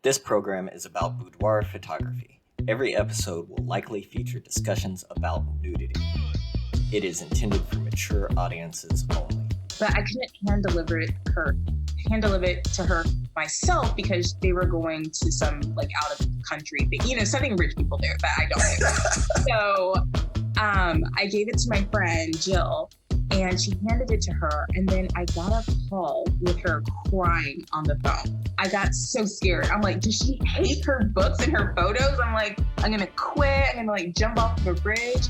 This program is about boudoir photography. Every episode will likely feature discussions about nudity. It is intended for mature audiences only. But I couldn't hand deliver it to her myself because they were going to some like out of country thing, something rich people do that I don't do. So I gave it to my friend Jill, and she handed it to her, and then I got a call with her crying on the phone. I got so scared. I'm like, does she hate her books and her photos? I'm like, I'm gonna quit. I'm gonna like jump off of a bridge.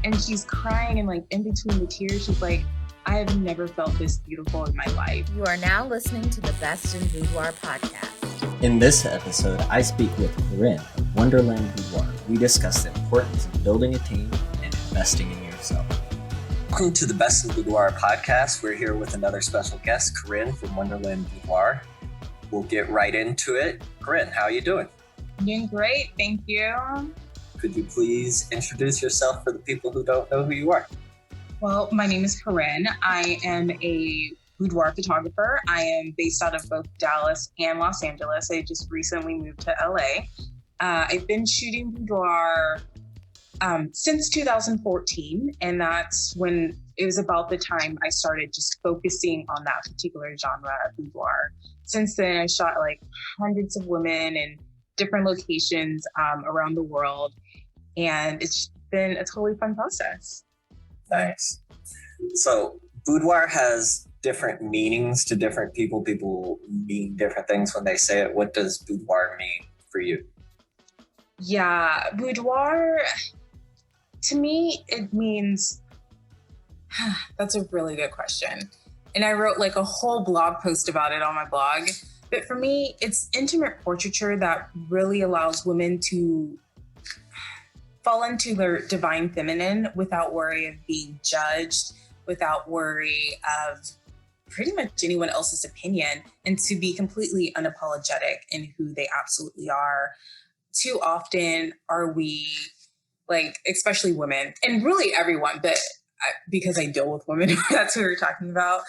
And she's crying, and like in between the tears, she's like, I have never felt this beautiful in my life. You are now listening to the Best in Boudoir podcast. In this episode, I speak with Korin of Wonderland Boudoir. We discuss the importance of building a team and investing in yourself. Welcome to the Best in Boudoir podcast. We're here with another special guest, Korin from Wonderland Boudoir. We'll get right into it. Korin, how are you doing? Doing great, thank you. Could you please introduce yourself for the people who don't know who you are? Well, my name is Korin. I am a boudoir photographer. I am based out of both Dallas and Los Angeles. I just recently moved to LA. I've been shooting boudoir since 2014, and that's when it was about the time I started just focusing on that particular genre of boudoir. Since then, I shot like hundreds of women in different locations around the world, and it's been a totally fun process. Nice. So boudoir has different meanings to different people. People mean different things when they say it. What does boudoir mean for you? Yeah, boudoir, to me, it means, that's a really good question. And I wrote like a whole blog post about it on my blog. But for me, it's intimate portraiture that really allows women to fall into their divine feminine without worry of being judged, without worry of pretty much anyone else's opinion, and to be completely unapologetic in who they absolutely are. Too often are we, like, especially women, and really everyone, but because I deal with women, that's who we're talking about,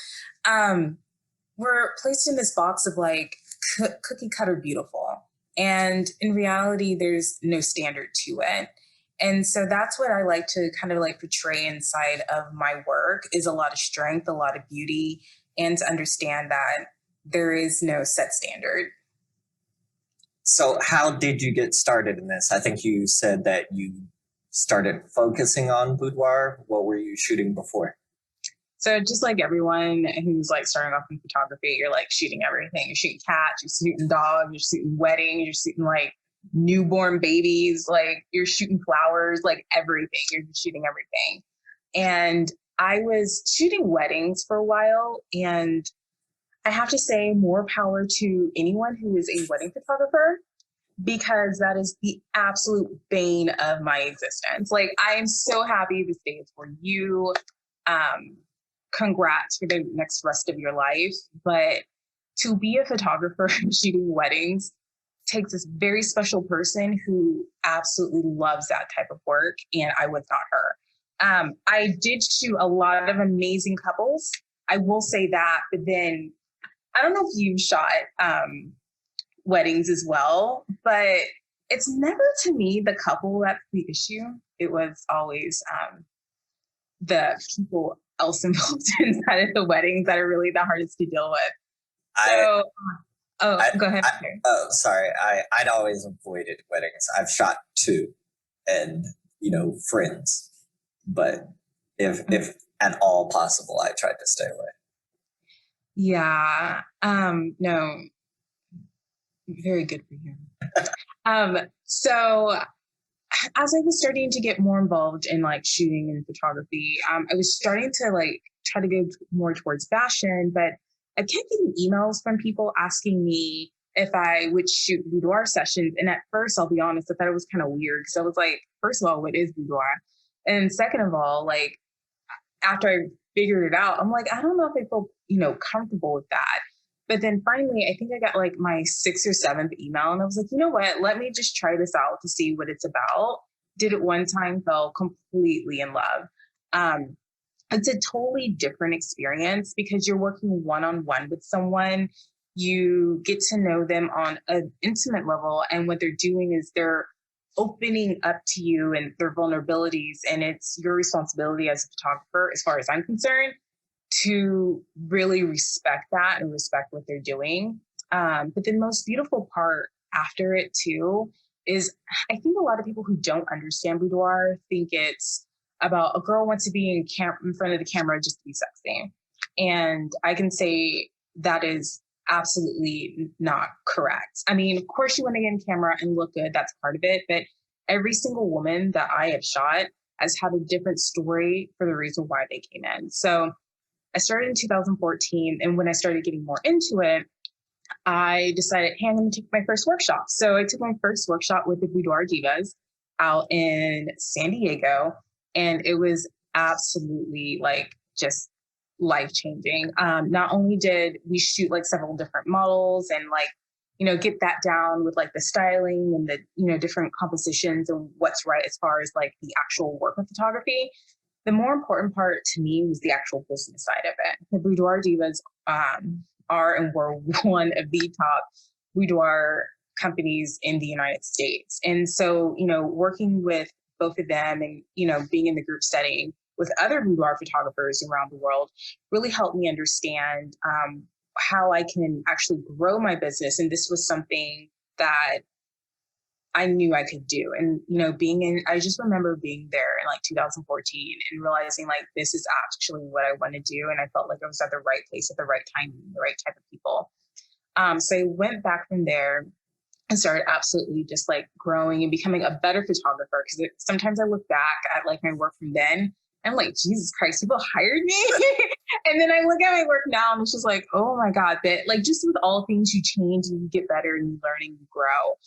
we're placed in this box of like cookie cutter beautiful. And in reality, there's no standard to it. And so that's what I like to kind of like portray inside of my work, is a lot of strength, a lot of beauty, and to understand that there is no set standard. So how did you get started in this? I think you said that you started focusing on boudoir. What were you shooting before? So just like everyone who's like starting off in photography, you're like shooting everything. You're shooting cats, you're shooting dogs, you're shooting weddings, you're shooting like newborn babies, like you're shooting flowers, like everything. You're shooting everything. And I was shooting weddings for a while, and I have to say more power to anyone who is a wedding photographer, because that is the absolute bane of my existence. Like, I am so happy this day is for you. Congrats for the next rest of your life. But to be a photographer shooting weddings takes this very special person who absolutely loves that type of work, and I was not her. I did shoot a lot of amazing couples, I will say that, but then I don't know if you've shot weddings as well, but it's never to me the couple that's the issue. It was always the people else involved inside of the weddings that are really the hardest to deal with. Go ahead. Sorry. I'd always avoided weddings. I've shot two and, friends, but if at all possible, I tried to stay away. Yeah. No, very good for you. So as I was starting to get more involved in like shooting and photography, I was starting to like try to go more towards fashion, but I kept getting emails from people asking me if I would shoot boudoir sessions. And at first, I'll be honest, I thought it was kind of weird, because I was like, first of all, what is boudoir? And second of all, like, after I figured it out, I'm like, I don't know if I feel, comfortable with that. But then finally, I think I got like my 6th or 7th email, and I was like, you know what? Let me just try this out to see what it's about. Did it one time, fell completely in love. It's a totally different experience because you're working one-on-one with someone. you get to know them on an intimate level. And what they're doing is they're opening up to you and their vulnerabilities. And it's your responsibility as a photographer, as far as I'm concerned, to really respect that and respect what they're doing. But the most beautiful part after it too is I think a lot of people who don't understand boudoir think it's about a girl wants to be in front of the camera just to be sexy. And I can say that is absolutely not correct. I mean, of course you want to get in camera and look good. That's part of it. But every single woman that I have shot has had a different story for the reason why they came in. So I started in 2014. And when I started getting more into it, I decided, hey, I'm going to take my first workshop. So I took my first workshop with the Boudoir Divas out in San Diego. And it was absolutely like just life-changing. Not only did we shoot like several different models and like, you know, get that down with like the styling and the, you know, different compositions and what's right as far as like the actual work of photography. The more important part to me was the actual business side of it. The Boudoir Divas are and were one of the top boudoir companies in the United States. And so, you know, working with both of them and, you know, being in the group setting with other boudoir photographers around the world really helped me understand how I can actually grow my business. And this was something that I knew I could do. And, you know, I just remember being there in like 2014 and realizing like, this is actually what I want to do. And I felt like I was at the right place at the right time, the right type of people. So I went back from there and started absolutely just like growing and becoming a better photographer. Because sometimes I look back at like my work from then, and I'm like, Jesus Christ, people hired me. And then I look at my work now and it's just like, oh my God, but like just with all things you change and you get better and you learn and you grow.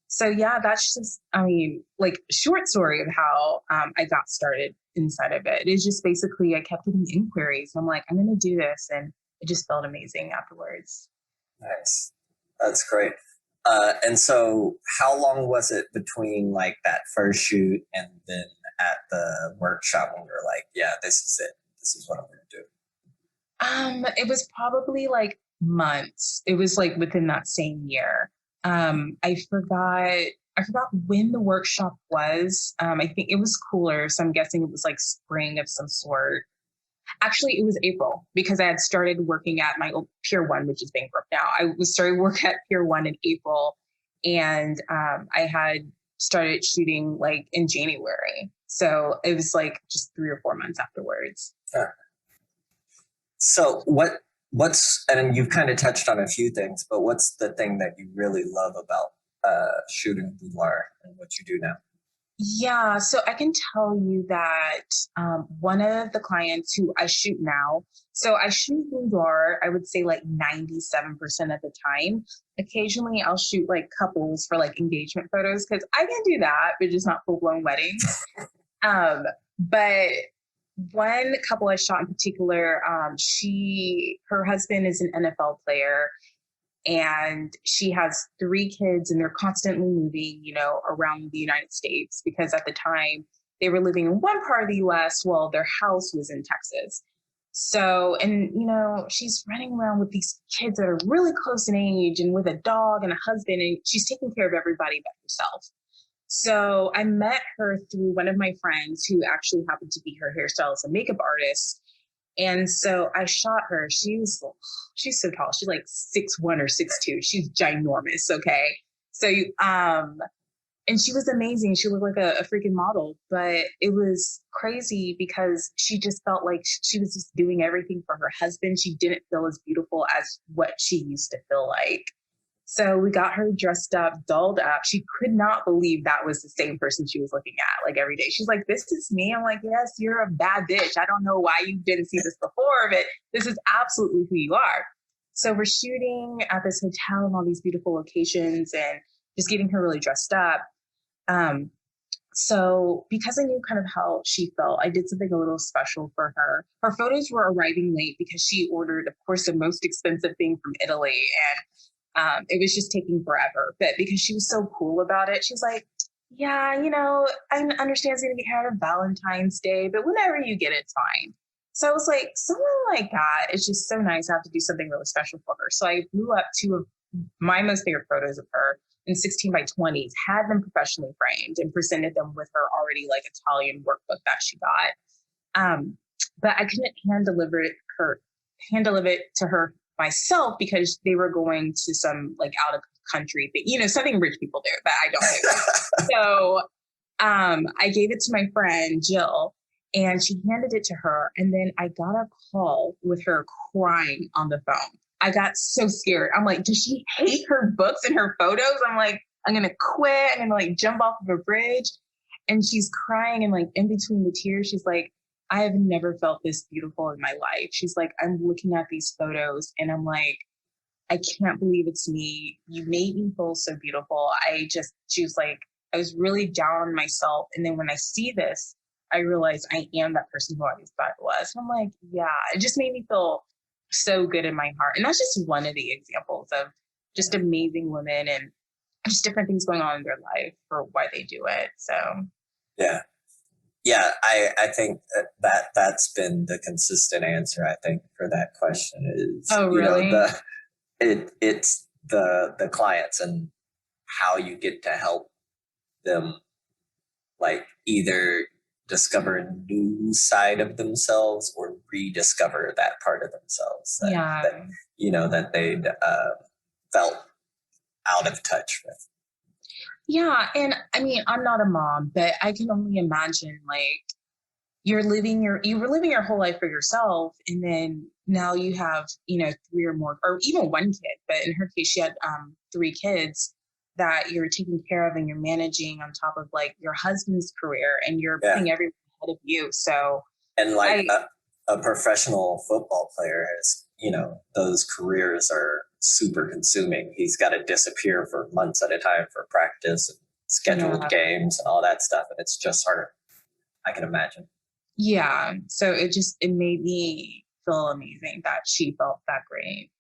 So yeah, that's just, I mean, like short story of how I got started inside of it. It's just basically I kept getting inquiries. I'm like, I'm going to do this. And it just felt amazing afterwards. Nice. That's great. And so how long was it between like that first shoot and then at the workshop when you were like, yeah, this is it. This is what I'm going to do? It was probably like months. It was like within that same year. I forgot when the workshop was. I think it was cooler. So I'm guessing it was like spring of some sort. Actually, it was April because I had started working at my old Pier 1, which is bankrupt now. I was starting work at Pier 1 in April, and I had started shooting like in January. So it was like just 3 or 4 months afterwards. So what's, and you've kind of touched on a few things, but what's the thing that you really love about shooting boudoir and what you do now? Yeah, so I can tell you that one of the clients who I shoot now, so I shoot boudoir, I would say like 97% of the time. Occasionally I'll shoot like couples for like engagement photos because I can do that, but just not full-blown weddings. But one couple I shot in particular, her husband is an NFL player. And she has 3 kids and they're constantly moving, you know, around the United States because at the time they were living in one part of the US while their house was in Texas. So, and, you know, she's running around with these kids that are really close in age and with a dog and a husband, and she's taking care of everybody but herself. So I met her through one of my friends who actually happened to be her hairstylist and makeup artist. And so I shot her. She's so tall. She's like 6'1" or 6'2". She's ginormous. Okay. So, and she was amazing. She looked like a freaking model, but it was crazy because she just felt like she was just doing everything for her husband. She didn't feel as beautiful as what she used to feel like. So we got her dressed up, dolled up. She could not believe that was the same person she was looking at like every day. She's like, this is me. I'm like, yes, you're a bad bitch. I don't know why you didn't see this before, but this is absolutely who you are. So we're shooting at this hotel and all these beautiful locations and just getting her really dressed up. So because I knew kind of how she felt, I did something a little special for her. Her photos were arriving late because she ordered, of course, the most expensive thing from Italy. And it was just taking forever. But because she was so cool about it, she's like, yeah, you know, I understand it's going to get here on Valentine's Day, but whenever you get it, it's fine. So I was like, someone like that, it's just so nice. I have to do something really special for her. So I blew up two of my most favorite photos of her in 16 by 20s, had them professionally framed and presented them with her already like Italian workbook that she got. But I couldn't hand deliver it to her myself because they were going to some like out of country thing, something rich people do that I don't do. So I gave it to my friend Jill, and she handed it to her. And then I got a call with her crying on the phone. I got so scared. I'm like, does she hate her books and her photos? I'm like, I'm gonna quit. I'm gonna like jump off of a bridge. And she's crying, and like in between the tears, she's like, I have never felt this beautiful in my life. She's like, I'm looking at these photos and I'm like, I can't believe it's me. You made me feel so beautiful. She was like, I was really down on myself. And then when I see this, I realize I am that person who I always thought I was. And I'm like, yeah, it just made me feel so good in my heart. And that's just one of the examples of just amazing women and just different things going on in their life for why they do it. So Yeah. Yeah, I think that's been the consistent answer, I think, for that question is, oh really? it's the clients and how you get to help them like either discover a new side of themselves or rediscover that part of themselves that they'd felt out of touch with. Yeah. And I mean, I'm not a mom, but I can only imagine like you were living your whole life for yourself. And then now you have, three or more, or even one kid, but in her case, she had 3 kids that you're taking care of and you're managing on top of like your husband's career, and you're putting everyone ahead of you. So, and like a professional football player has, those careers are super consuming. He's got to disappear for months at a time for practice and scheduled games and all that stuff. And it's just hard. I can imagine. Yeah. So it made me feel amazing that she felt that great.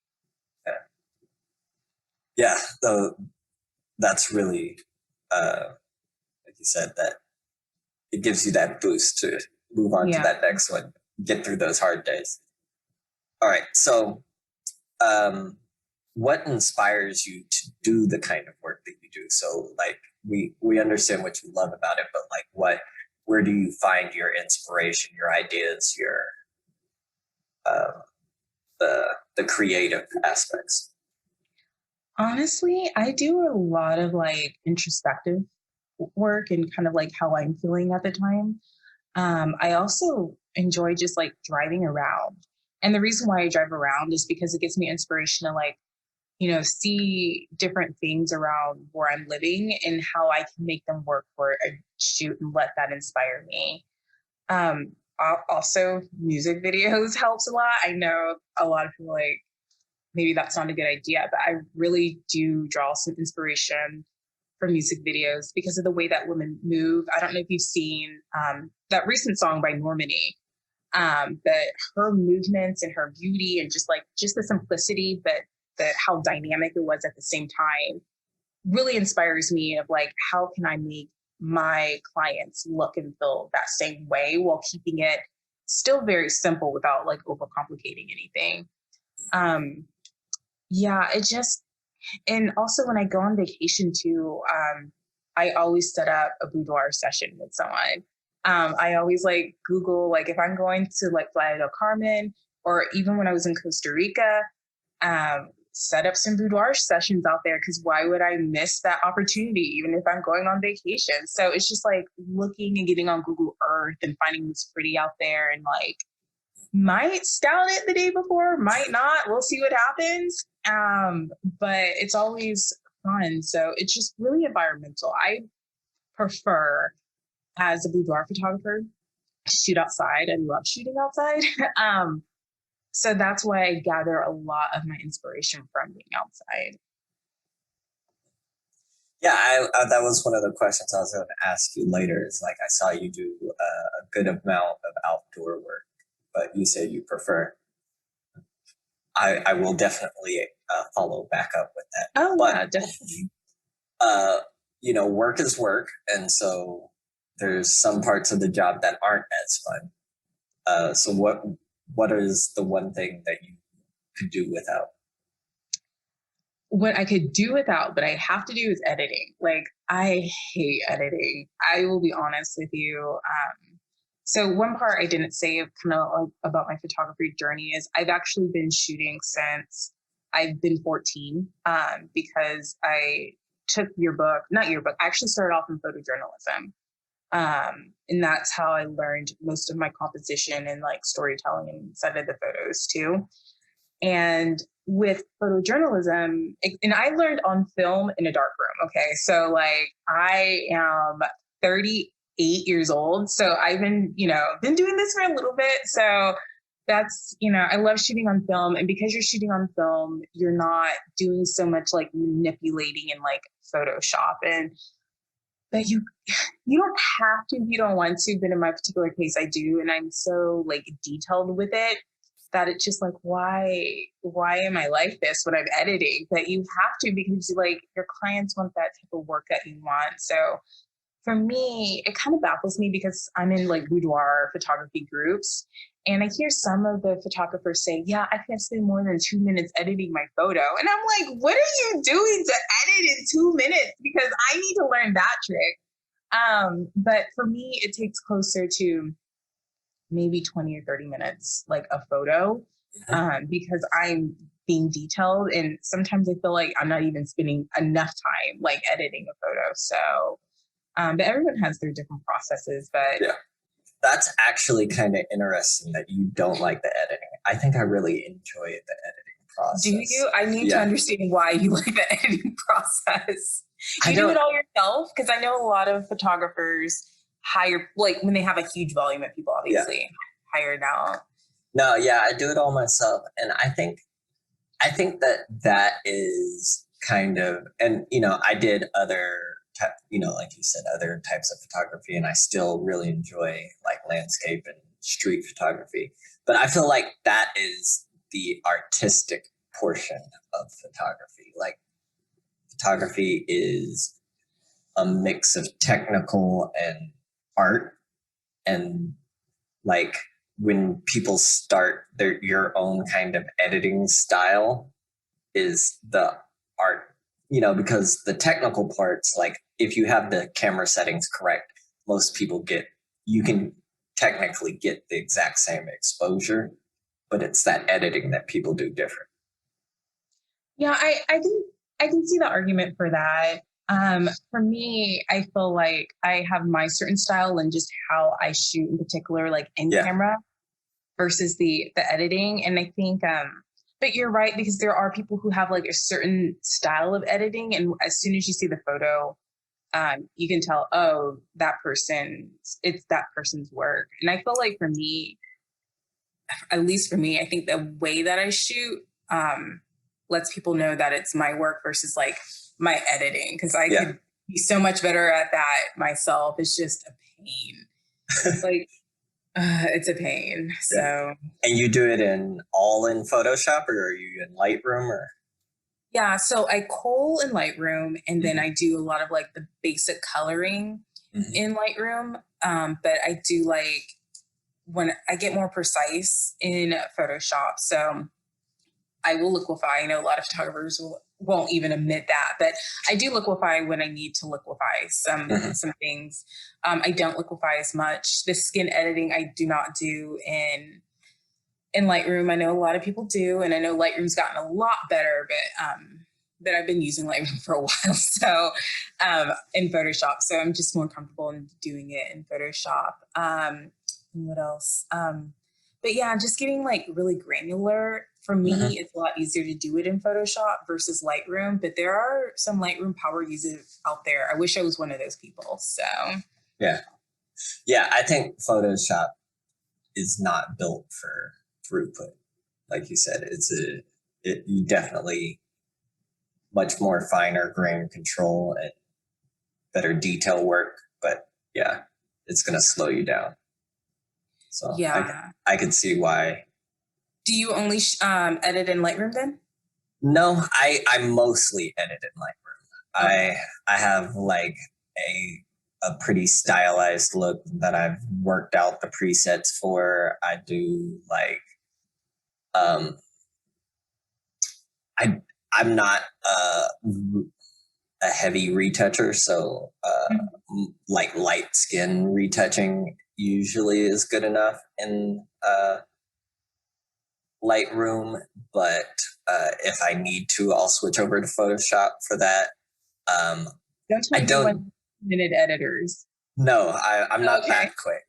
Yeah. That's really, like you said, that it gives you that boost to move on to that next one, get through those hard days. All right. So, what inspires you to do the kind of work that you do? So like we understand what you love about it, but like where do you find your inspiration, your ideas, your the creative aspects? Honestly, I do a lot of like introspective work and kind of like how I'm feeling at the time. I also enjoy just like driving around. And the reason why I drive around is because it gives me inspiration to like, see different things around where I'm living and how I can make them work for a shoot and let that inspire me. Also, music videos helps a lot. I know a lot of people like, maybe that's not a good idea, but I really do draw some inspiration from music videos because of the way that women move. I don't know if you've seen that recent song by Normani, but her movements and her beauty and just the simplicity, but how dynamic it was at the same time really inspires me of like, how can I make my clients look and feel that same way while keeping it still very simple without like overcomplicating anything. And also when I go on vacation too, I always set up a boudoir session with someone. I always like Google, like if I'm going to like Playa del Carmen, or even when I was in Costa Rica, set up some boudoir sessions out there, because why would I miss that opportunity, even if I'm going on vacation? So it's just like looking and getting on Google Earth and finding what's pretty out there, and like might style it the day before, might not. We'll see what happens. But it's always fun. So it's just really environmental. I prefer, as a boudoir photographer, to shoot outside. I love shooting outside. So that's why I gather a lot of my inspiration from being outside. Yeah, that was one of the questions I was going to ask you later. Is like I saw you do a good amount of outdoor work, but you say you prefer. I will definitely follow back up with that. Oh, but, yeah, definitely. Work is work, and so there's some parts of the job that aren't as fun. So what is the one thing that you could do without? What I could do without, but I have to do is editing. Like, I hate editing. I will be honest with you. So one part I didn't say of kind of like about my photography journey is I've actually been shooting since I've been 14, because I took not yearbook, I actually started off in photojournalism. And that's how I learned most of my composition and like storytelling and side of the photos too. And with photojournalism, and I learned on film in a dark room. Okay. So like I am 38 years old. So I've been doing this for a little bit. So that's, I love shooting on film. And because you're shooting on film, you're not doing so much like manipulating in like Photoshop. But you don't have to if you don't want to. But in my particular case, I do. And I'm so like detailed with it that it's just like, why am I like this when I'm editing? But you have to, because like your clients want that type of work that you want. So for me, it kind of baffles me because I'm in like boudoir photography groups, and I hear some of the photographers say, yeah, I can't spend more than 2 minutes editing my photo. And I'm like, what are you doing to edit in 2 minutes? Because I need to learn that trick. But for me, it takes closer to maybe 20 or 30 minutes, like a photo, because I'm being detailed. And sometimes I feel like I'm not even spending enough time like editing a photo. So, but everyone has their different processes, but Yeah. That's actually kind of interesting that you don't like the editing. I think I really enjoy the editing process. do you? I need to understand why you like the editing process. You do it all yourself? Because I know a lot of photographers hire, like when they have a huge volume of people, obviously hire it out. No, yeah, I do it all myself. And I think that is kind of, and I did other like you said, other types of photography, and I still really enjoy like landscape and street photography. But I feel like that is the artistic portion of photography. Like photography is a mix of technical and art, and like when people start your own kind of editing style is the art, because the technical parts, like if you have the camera settings correct, most people you can technically get the exact same exposure, but it's that editing that people do different. Yeah, I can see the argument for that. For me, I feel like I have my certain style and just how I shoot in particular, like in camera versus the editing. And I think, but you're right, because there are people who have like a certain style of editing. And as soon as you see the photo, you can tell, oh, it's that person's work. And I feel like for me, at least for me, I think the way that I shoot, lets people know that it's my work versus like my editing, because I could be so much better at that myself. It's just a pain. Like it's a pain. So. And you do it all in Photoshop, or are you in Lightroom, or? Yeah, so I cull in Lightroom, and then I do a lot of like the basic coloring in Lightroom. But I do like when I get more precise in Photoshop. So I will liquefy. I know a lot of photographers won't even admit that, but I do liquefy when I need to liquefy some things. I don't liquefy as much. The skin editing I do not do in Lightroom. I know a lot of people do, and I know Lightroom's gotten a lot better, but I've been using Lightroom for a while. So in Photoshop, so I'm just more comfortable in doing it in Photoshop. What else? But yeah, just getting like really granular. For me, it's a lot easier to do it in Photoshop versus Lightroom, but there are some Lightroom power users out there. I wish I was one of those people. So yeah, I think Photoshop is not built for throughput. Like you said, you definitely much more finer grain control and better detail work, but yeah, it's going to slow you down. So I could see why. Do you only edit in Lightroom then? No, I mostly edit in Lightroom. Okay. I have like a pretty stylized look that I've worked out the presets for. I do like Um, I'm not a heavy retoucher, so like light skin retouching usually is good enough in Lightroom, but if I need to, I'll switch over to Photoshop for that. Don't tell me you want minute editors. No, I'm not that quick.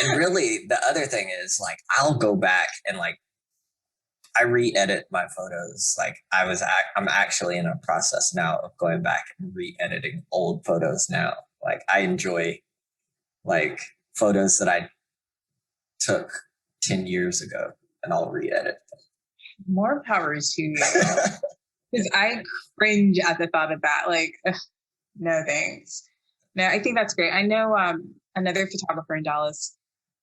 And really, the other thing is, like, I'll go back and, like, I re-edit my photos. Like, I'm actually in a process now of going back and re-editing old photos now. Like, I enjoy, like, photos that I took 10 years ago, and I'll re-edit them. More power to you. Because I cringe at the thought of that. Like, no thanks. No, I think that's great. I know another photographer in Dallas.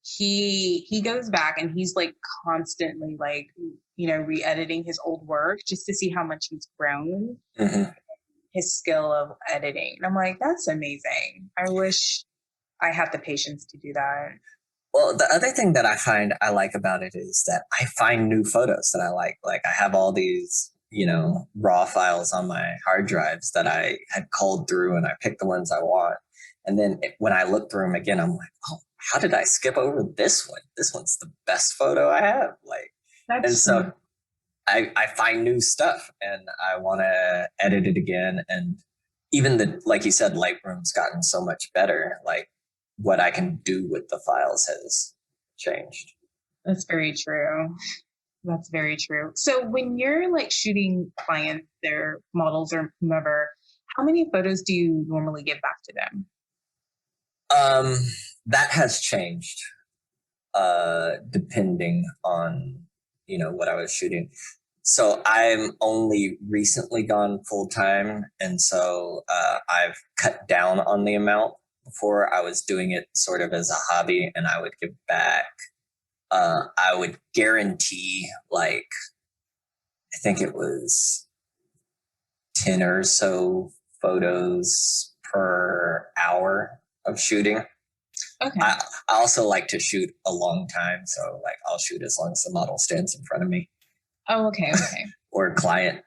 He goes back and he's like constantly like, you know, re-editing his old work just to see how much he's grown, his skill of editing. And I'm like, that's amazing. I wish I had the patience to do that. Well, the other thing that I find I like about it is that I find new photos that I like. Like, I have all these, you know, raw files on my hard drives that I had culled through, and I pick the ones I want. And then when I look through them again, I'm like, oh, how did I skip over this one? This one's the best photo I have. Like, and so I find new stuff and I want to edit it again. And even like you said, Lightroom's gotten so much better. Like, what I can do with the files has changed. That's very true. That's very true. So when you're like shooting clients, their models or whomever, how many photos do you normally give back to them? That has changed, depending on, you know, what I was shooting. So I'm only recently gone full time. And so, I've cut down on the amount. Before, I was doing it sort of as a hobby, and I would give back. I would guarantee, like, I think it was 10 or so photos per hour of shooting. Okay. I also like to shoot a long time. So, like, I'll shoot as long as the model stands in front of me. Oh, okay. Or client.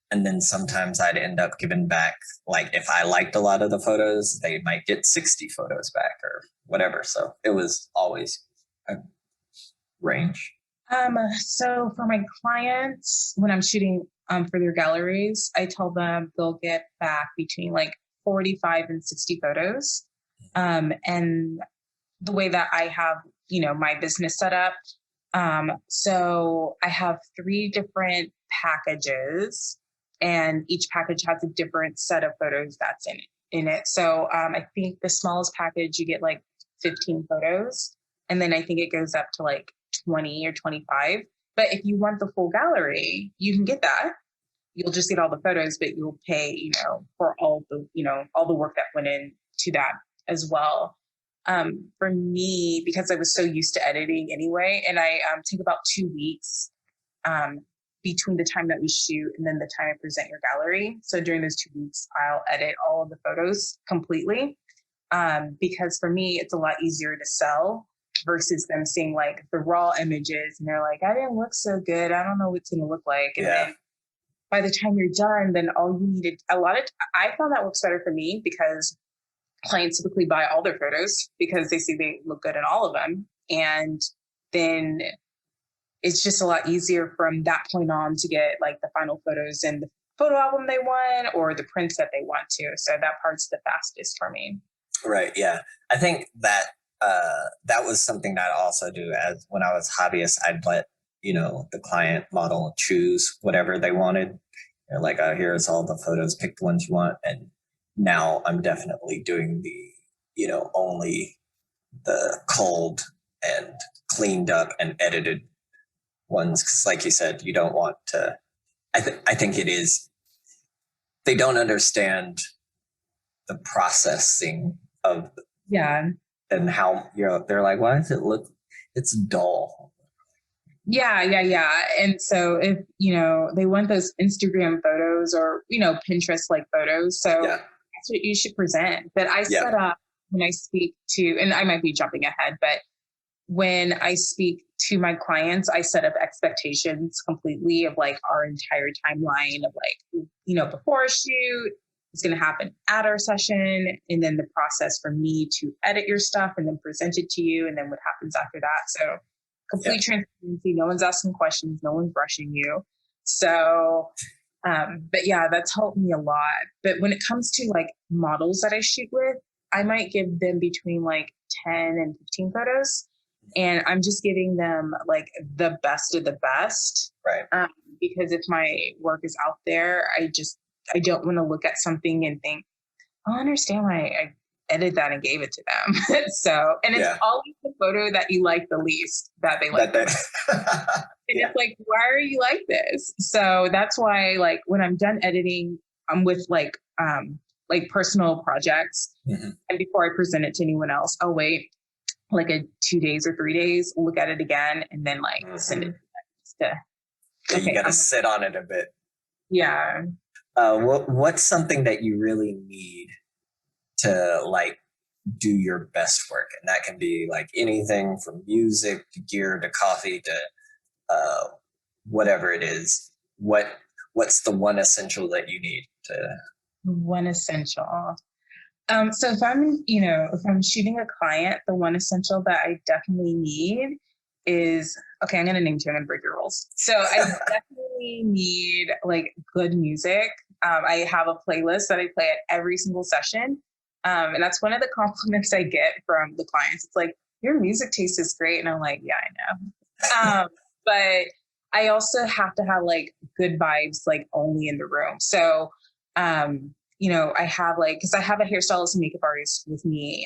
And then sometimes I'd end up giving back, like, if I liked a lot of the photos, they might get 60 photos back or whatever. So it was always a range. So for my clients, when I'm shooting for their galleries, I tell them they'll get back between like 45 and 60 photos. And the way that I have, you know, my business set up, so I have 3 different packages, and each package has a different set of photos that's in it. So I think the smallest package, you get like 15 photos. And then I think it goes up to like 20 or 25. But if you want the full gallery, you can get that. You'll just get all the photos, but you'll pay, you know, for all the, you know, all the work that went into that as well. For me, because I was so used to editing anyway, and I take about 2 weeks between the time that we shoot and then the time I present your gallery. So during those 2 weeks, I'll edit all of the photos completely, because for me, it's a lot easier to sell versus them seeing like the raw images and they're like, I didn't look so good. I don't know what it's going to look like. And then by the time you're done, then all you needed, I found that works better for me because clients typically buy all their photos because they see they look good in all of them. And then it's just a lot easier from that point on to get like the final photos in the photo album they want or the prints that they want to. So that part's the fastest for me. Right. Yeah. I think that that was something that I also do as when I was hobbyist. I'd let, you know, the client model choose whatever they wanted. They're like, oh, here's all the photos, pick the ones you want. And now I'm definitely doing the, you know, only the culled and cleaned up and edited ones. Because like you said, you don't want to, I think it is, they don't understand the processing of and how, you know, they're like, why does it look, it's dull. Yeah. And so if, you know, they want those Instagram photos or, you know, Pinterest like photos. So that's what you should present. But I set up when I speak to, and I might be jumping ahead, but when I speak to my clients, I set up expectations completely of like our entire timeline of like, before a shoot, it's going to happen at our session, and then the process for me to edit your stuff and then present it to you, and then what happens after that. So complete transparency. No one's asking questions. No one's rushing you. So, but yeah, that's helped me a lot. But when it comes to like models that I shoot with, I might give them between like 10 and 15 photos. And I'm just giving them like the best of the best. Right. Because if my work is out there, I don't want to look at something and think, I understand why I edited that and gave it to them. So, and it's always the photo that you like the least that they like. And it's like, why are you like this? So that's why, like, when I'm done editing, I'm with like personal projects. Mm-hmm. And before I present it to anyone else, I'll wait like 2 days or 3 days, look at it again, and then like send it to you got to sit on it a bit. Yeah. What's something that you really need to like do your best work? And that can be like anything from music to gear to coffee to whatever it is. What's the one essential that you need to? One essential. So if I'm shooting a client, the one essential that I definitely need is, okay, I'm going to name two, I'm going to break your rules. So I definitely need like good music. I have a playlist that I play at every single session. And that's one of the compliments I get from the clients. It's like, your music taste is great. And I'm like, yeah, I know. But I also have to have like good vibes, like only in the room. So, I have like, cause I have a hairstylist and makeup artist with me,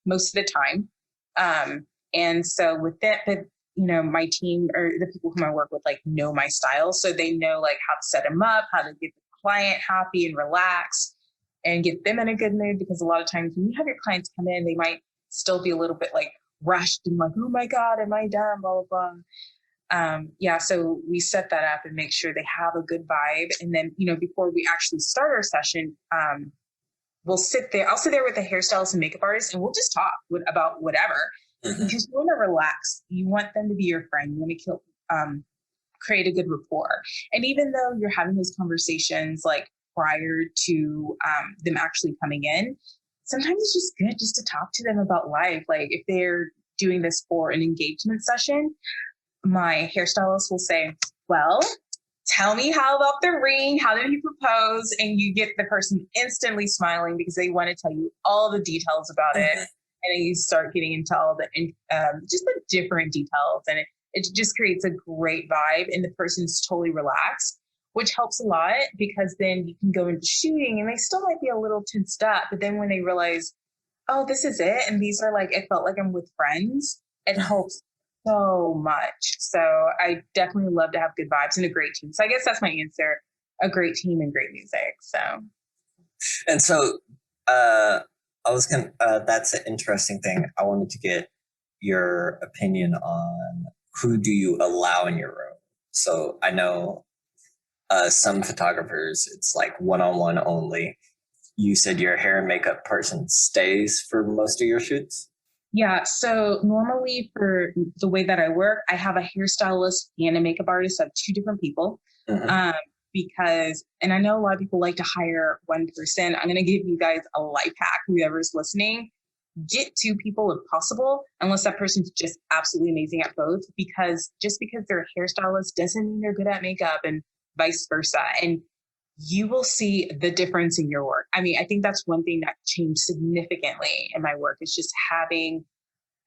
most of the time. And so with that, my team or the people whom I work with, like know my style. So they know like how to set them up, how to get the client happy and relaxed and get them in a good mood. Because a lot of times when you have your clients come in, they might still be a little bit like rushed and like, oh my God, am I done? Blah, blah, blah. So we set that up and make sure they have a good vibe. And then, before we actually start our session, we'll sit there. I'll sit there with the hairstylist and makeup artist, and we'll just talk about whatever. Mm-hmm. Because you want to relax. You want them to be your friend. You want to create a good rapport. And even though you're having those conversations like prior to them actually coming in, sometimes it's just good just to talk to them about life. Like if they're doing this for an engagement session, my hairstylist will say, well, tell me how about the ring? How did he propose? And you get the person instantly smiling because they want to tell you all the details about it. And then you start getting into all the just the different details. And it just creates a great vibe. And the person's totally relaxed, which helps a lot because then you can go into shooting and they still might be a little tensed up. But then when they realize, oh, this is it. And these are like, it felt like I'm with friends. It helps so much. So I definitely love to have good vibes and a great team. So I guess that's my answer. A great team and great music. So that's an interesting thing. I wanted to get your opinion on who do you allow in your room? So I know some photographers, it's like one-on-one only. You said your hair and makeup person stays for most of your shoots? Yeah. So normally for the way that I work, I have a hairstylist and a makeup artist. I have two different people. Mm-hmm. And I know a lot of people like to hire one person. I'm going to give you guys a life hack, whoever's listening. Get two people if possible, unless that person's just absolutely amazing at both, because just because they're a hairstylist doesn't mean they're good at makeup and vice versa. And you will see the difference in your work. I mean, I think that's one thing that changed significantly in my work is just having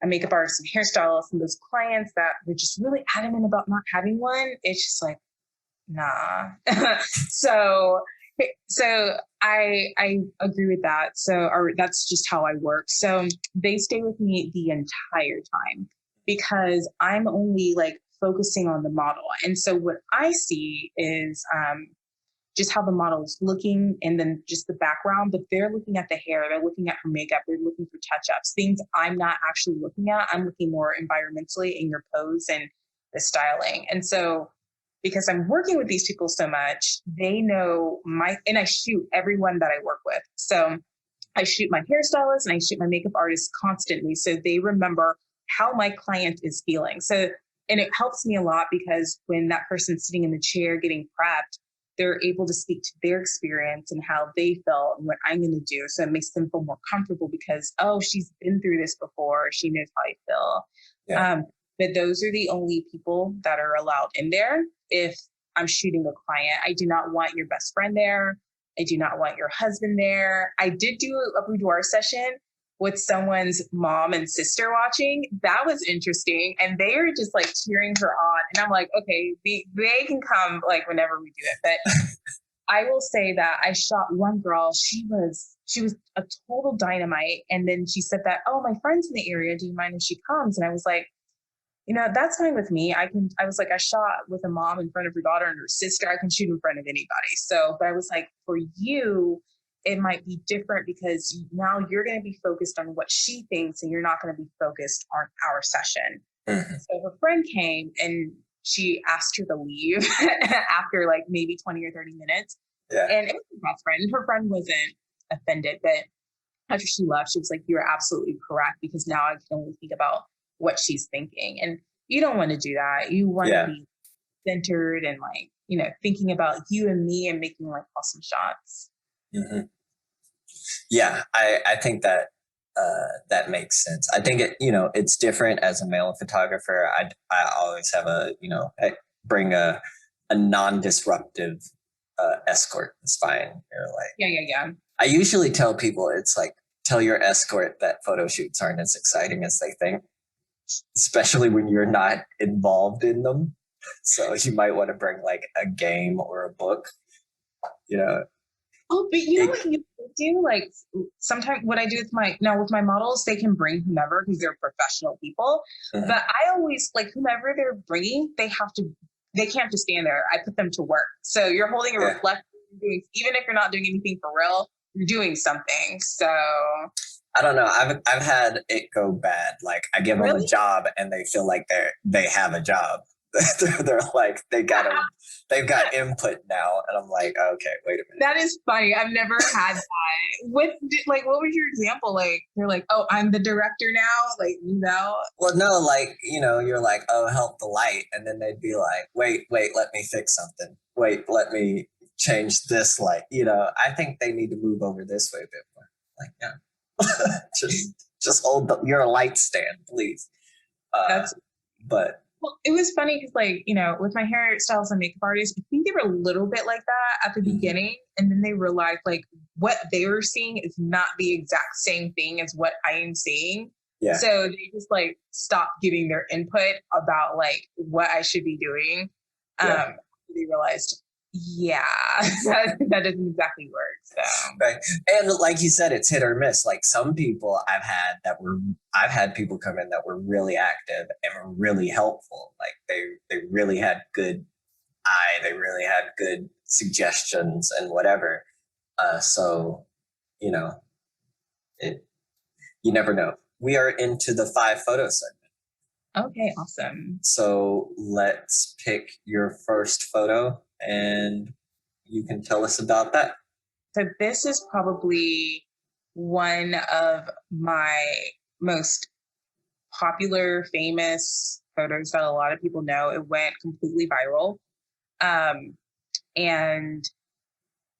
a makeup artist and hairstylist and those clients that were just really adamant about not having one. It's just like, nah. So I agree with that. Or that's just how I work. So they stay with me the entire time because I'm only like focusing on the model. And so what I see is just how the model is looking and then just the background, but they're looking at the hair, they're looking at her makeup, they're looking for touch-ups, things I'm not actually looking at. I'm looking more environmentally in your pose and the styling. And so because I'm working with these people so much, they know and I shoot everyone that I work with. So I shoot my hairstylist and I shoot my makeup artist constantly. So they remember how my client is feeling. So, and it helps me a lot because when that person's sitting in the chair getting prepped, they're able to speak to their experience and how they felt and what I'm going to do. So it makes them feel more comfortable because, oh, she's been through this before. She knows how I feel. Yeah. But those are the only people that are allowed in there. If I'm shooting a client, I do not want your best friend there. I do not want your husband there. I did do a boudoir session with someone's mom and sister watching. That was interesting. And they are just like cheering her on. And I'm like, okay, they can come like whenever we do it. But I will say that I shot one girl. She was a total dynamite. And then she said that, oh, my friend's in the area. Do you mind if she comes? And I was like, that's fine with me. I was like, I shot with a mom in front of her daughter and her sister. I can shoot in front of anybody. So, but I was like, for you, it might be different because now you're going to be focused on what she thinks and you're not going to be focused on our session. Mm-hmm. So her friend came and she asked her to leave after like maybe 20 or 30 minutes. Yeah. And it was her best friend. Her friend wasn't offended, but after she left, she was like, you're absolutely correct because now I can only think about what she's thinking. And you don't want to do that. You want to be centered and like, thinking about you and me and making like awesome shots. Mm-hmm. Yeah, I think that that makes sense. I think it's different as a male photographer. I always have I bring a non-disruptive escort. It's fine. You're like, yeah. I usually tell people it's like, tell your escort that photo shoots aren't as exciting as they think, especially when you're not involved in them. So you might want to bring like a game or a book, Oh, but what you do? Like sometimes what I do with my models, they can bring whomever because they're professional people. Mm-hmm. But I always like whomever they're bringing, they can't just stand there. I put them to work. So you're holding a reflector, even if you're not doing anything for real, you're doing something. So I don't know. I've had it go bad. Like I give them a job and they feel like they have a job. They're like they've got input now, and I'm like, okay, wait a minute. That is funny. I've never had that. What was your example? Like you're like, oh, I'm the director now. Like Well, no, like you're like, oh, help the light, and then they'd be like, wait, let me fix something. Wait, let me change this light. I think they need to move over this way a bit more. Like, yeah, just hold you're a light stand, please. But. Well, it was funny because, with my hairstyles and makeup artists, I think they were a little bit like that at the beginning. And then they realized, what they were seeing is not the exact same thing as what I am seeing. Yeah. So they just, stopped giving their input about, what I should be doing. They realized, that doesn't exactly work. So. Right. And like you said, it's hit or miss. Like some people I've had people come in that were really active and were really helpful. Like they really had good eye. They really had good suggestions and whatever. So, you never know. We are into the 5 photo segment. Okay, awesome. So let's pick your first photo and you can tell us about that. So this is probably one of my most popular, famous photos that a lot of people know. It went completely viral. And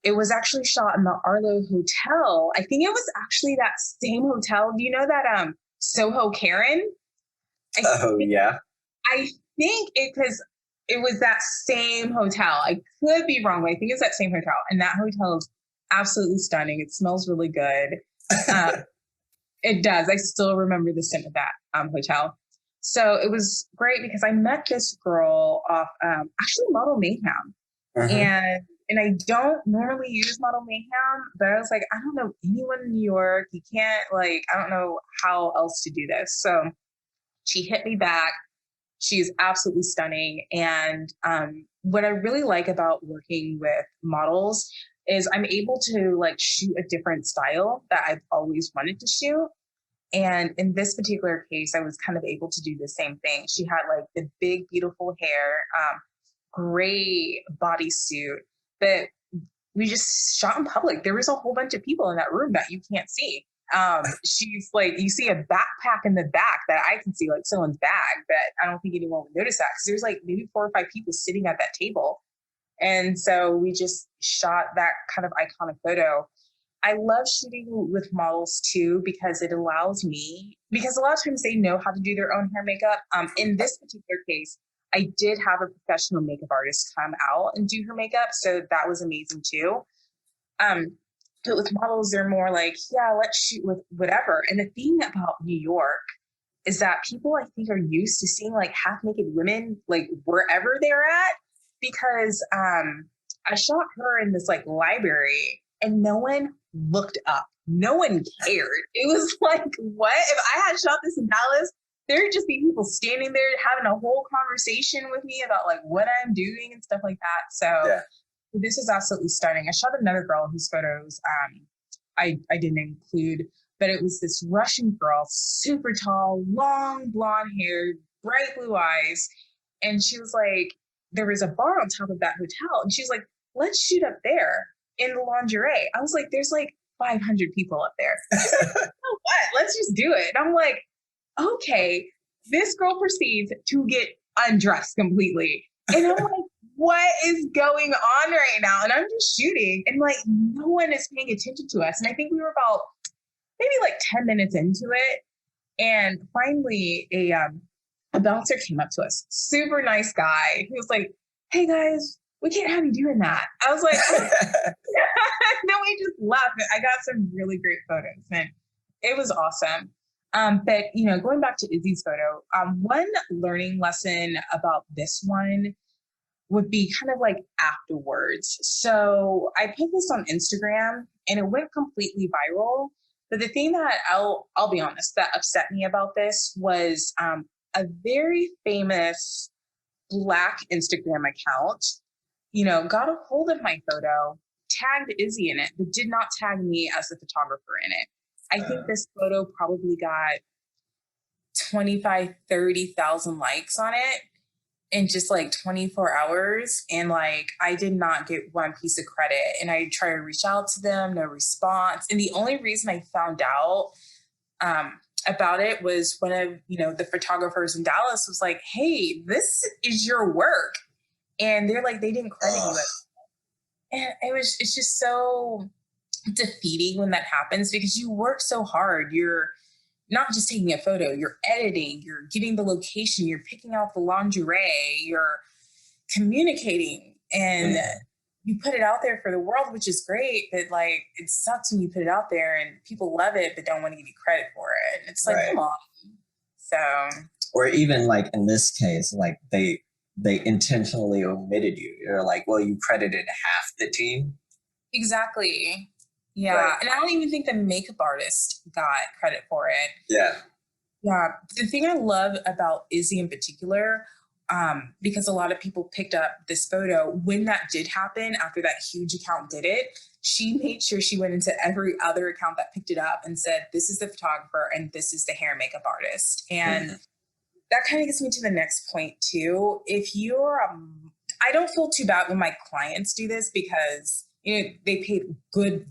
it was actually shot in the Arlo Hotel. I think it was actually that same hotel. Do you know that Soho Korin? Yeah. I think because it was that same hotel. I could be wrong, but I think it's that same hotel. And that hotel is absolutely stunning. It smells really good. It does. I still remember the scent of that hotel. So it was great because I met this girl off actually Model Mayhem. Uh-huh. And I don't normally use Model Mayhem, but I was like, I don't know anyone in New York. You can't I don't know how else to do this. So she hit me back. She's absolutely stunning. And what I really like about working with models is I'm able to shoot a different style that I've always wanted to shoot. And in this particular case, I was kind of able to do the same thing. She had the big, beautiful hair, gray bodysuit, but we just shot in public. There was a whole bunch of people in that room that you can't see. She's like, you see a backpack in the back that I can see, like someone's bag, but I don't think anyone would notice that because there's like maybe 4 or 5 people sitting at that table. And so we just shot that kind of iconic photo. I love shooting with models too because it allows me, because a lot of times they know how to do their own hair makeup. In this particular case, I did have a professional makeup artist come out and do her makeup. So that was amazing too. But with models, they're more like, yeah, let's shoot with whatever. And the thing about New York is that people, I think, are used to seeing like half naked women, like wherever they're at, because I shot her in this like library and no one looked up. No one cared. It was like, what? If I had shot this in Dallas, there'd just be people standing there having a whole conversation with me about like what I'm doing and stuff like that. So yeah. This is absolutely stunning. I shot another girl whose photos I didn't include, but it was this Russian girl, super tall, long blonde hair, bright blue eyes. And she was like, there was a bar on top of that hotel. And she's like, let's shoot up there in the lingerie. I was like, there's like 500 people up there. Oh, what? Let's just do it. And I'm like, okay. This girl proceeds to get undressed completely. And I'm like, what is going on right now? And I'm just shooting and like no one is paying attention to us. And I think we were about maybe like 10 minutes into it. And finally a bouncer came up to us, super nice guy. He was like, hey guys, we can't have you doing that. I was like, oh. Then we just left. I got some really great photos and it was awesome. But you know, going back to Izzy's photo, one learning lesson about this one would be kind of like afterwards. So I put this on Instagram and it went completely viral. But the thing that I'll be honest, that upset me about this was a very famous Black Instagram account, you know, got a hold of my photo, tagged Izzy in it, but did not tag me as the photographer in it. I think this photo probably got 25, 30,000 likes on it in just like 24 hours. And like, I did not get one piece of credit. And I tried to reach out to them, no response. And the only reason I found out about it was one of, you know, the photographers in Dallas was like, hey, this is your work. And they're like, they didn't credit you. And it's just so defeating when that happens because you work so hard. You're not just taking a photo, you're editing, you're getting the location, you're picking out the lingerie, you're communicating, and you put it out there for the world, which is great, but like it sucks when you put it out there and people love it but don't want to give you credit for it. And it's like, come on. So, or even like in this case, like they intentionally omitted you. You're like, well, you credited half the team. Exactly. Yeah. Right. And I don't even think the makeup artist got credit for it. Yeah. Yeah. The thing I love about Izzy in particular, because a lot of people picked up this photo, when that did happen, after that huge account did it, she made sure she went into every other account that picked it up and said, this is the photographer and this is the hair and makeup artist. And that kind of gets me to the next point too. If you're, I don't feel too bad when my clients do this because you know, they paid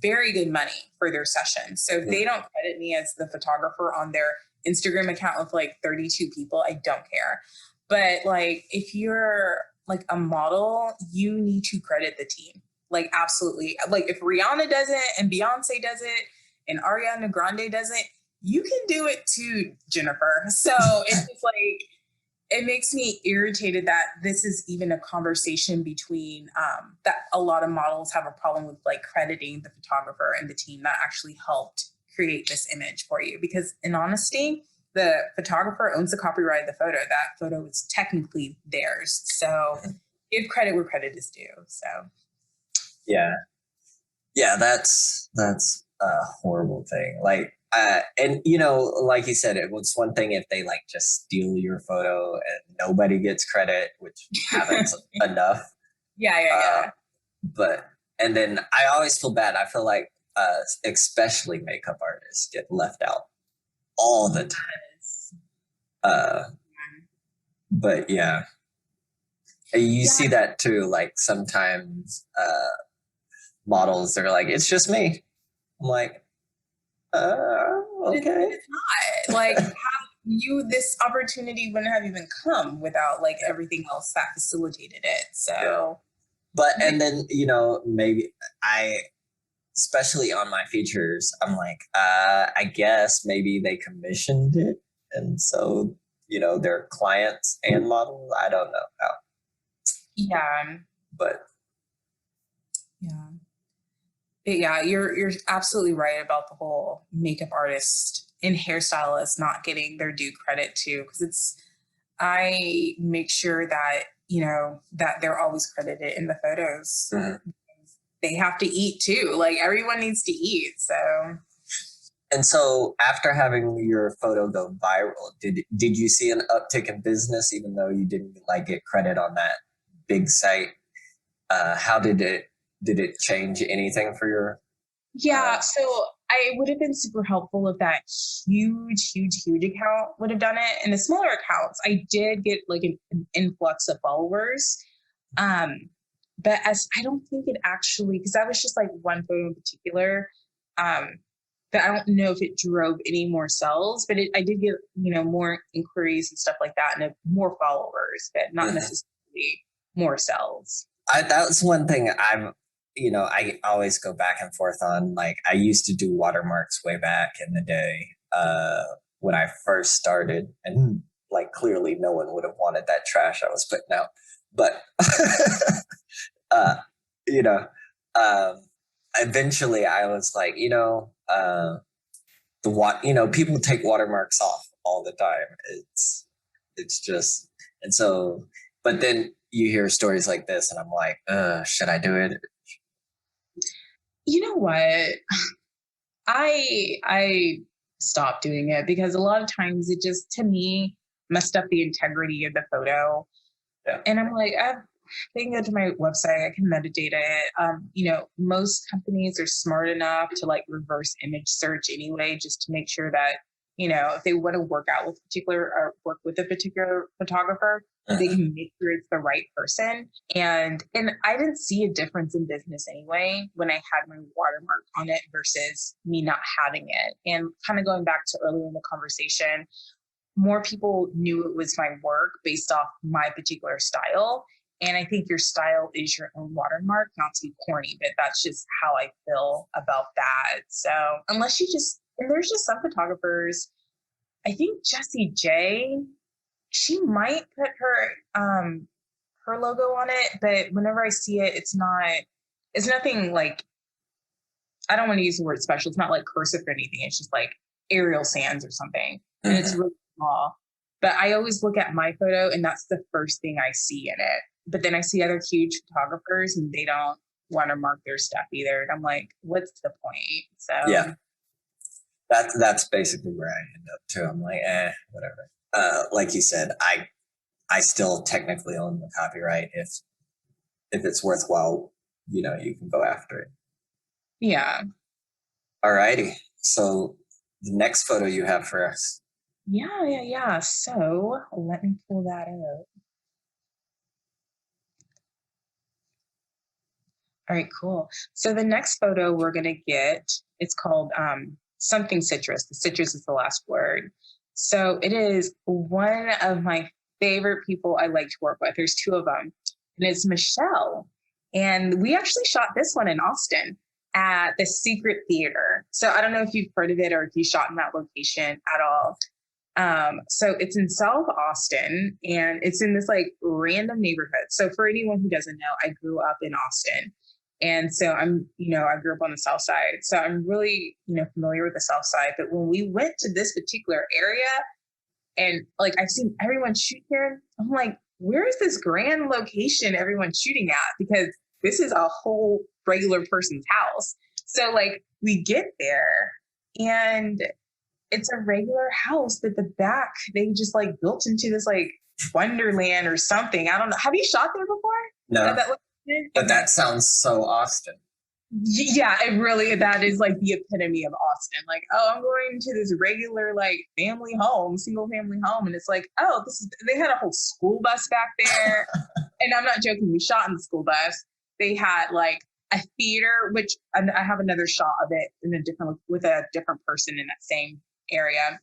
very good money for their session. So if they don't credit me as the photographer on their Instagram account with like 32 people, I don't care. But like, if you're like a model, you need to credit the team. Like, absolutely. Like if Rihanna does it and Beyonce does it and Ariana Grande does it, you can do it too, Jennifer. So it's just like, it makes me irritated that this is even a conversation between that a lot of models have a problem with like crediting the photographer and the team that actually helped create this image for you. Because in honesty, the photographer owns the copyright of the photo. That photo is technically theirs. So give credit where credit is due. So. Yeah. Yeah, that's a horrible thing. Like, and you know, like you said, it was one thing if they like just steal your photo and nobody gets credit, which happens enough. Yeah. But and then I always feel bad. I feel like especially makeup artists get left out all the time. But yeah, you see that too. Like sometimes models are like, it's just me. I'm like, Okay. It's not. Like, this opportunity wouldn't have even come without like everything else that facilitated it. So, But, and then, maybe especially on my features, I'm like, I guess maybe they commissioned it. And so, they're clients and models. I don't know how, yeah. but Yeah. Yeah, you're absolutely right about the whole makeup artist and hairstylist not getting their due credit too, because I make sure that that they're always credited in the photos. They have to eat too. Like everyone needs to eat. So. And so after having your photo go viral, did you see an uptick in business even though you didn't like get credit on that big site? How did it change anything for your Yeah, so I would have been super helpful if that huge account would have done it. And the smaller accounts, I did get like an influx of followers. But as I don't think it actually, because that was just like one photo in particular. But I don't know if it drove any more sales, but I did get, more inquiries and stuff like that and more followers, but not necessarily more sales. That's one thing I always go back and forth on. Like I used to do watermarks way back in the day when I first started, and like clearly no one would have wanted that trash I was putting out. But eventually I was like, people take watermarks off all the time. It's just, and so, but then you hear stories like this and I'm like, should I do it? You know what? I stopped doing it because a lot of times it just, to me, messed up the integrity of the photo. Yeah. And I'm like, they can go to my website, I can metadata it. Most companies are smart enough to like reverse image search anyway, just to make sure that, if they want to work with a particular photographer, they can make sure it's the right person. And I didn't see a difference in business anyway when I had my watermark on it versus me not having it. And kind of going back to earlier in the conversation, more people knew it was my work based off my particular style. And I think your style is your own watermark, not to be corny, but that's just how I feel about that. So unless and there's just some photographers, I think Jessie J, she might put her logo on it, but whenever I see it, it's nothing like, I don't want to use the word special. It's not like cursive or anything. It's just like Arial Sans or something. And it's really small. But I always look at my photo and that's the first thing I see in it. But then I see other huge photographers and they don't watermark their stuff either. And I'm like, what's the point? So yeah, that's basically where I end up too. I'm like, whatever. Like you said, I still technically own the copyright if it's worthwhile, you can go after it. Yeah. Alrighty. So the next photo you have for us. Yeah. So let me pull that up. All right, cool. So the next photo we're going to get, it's called something citrus. The citrus is the last word. So it is one of my favorite people I like to work with. There's two of them, and it's Michelle. And we actually shot this one in Austin at the Secret Theater. So I don't know if you've heard of it or if you shot in that location at all. So it's in South Austin and it's in this like random neighborhood. So for anyone who doesn't know, I grew up in Austin. And so I grew up on the South Side. So I'm really, familiar with the South Side. But when we went to this particular area and like I've seen everyone shoot here, I'm like, where is this grand location everyone's shooting at? Because this is a whole regular person's house. So like we get there and it's a regular house, but the back, they just like built into this like wonderland or something. I don't know. Have you shot there before? No. But that sounds so Austin. Yeah, that is like the epitome of Austin. Like, oh, I'm going to this regular like single family home. And it's like, oh, they had a whole school bus back there. And I'm not joking, we shot in the school bus. They had like a theater, which I have another shot of it with a different person in that same area.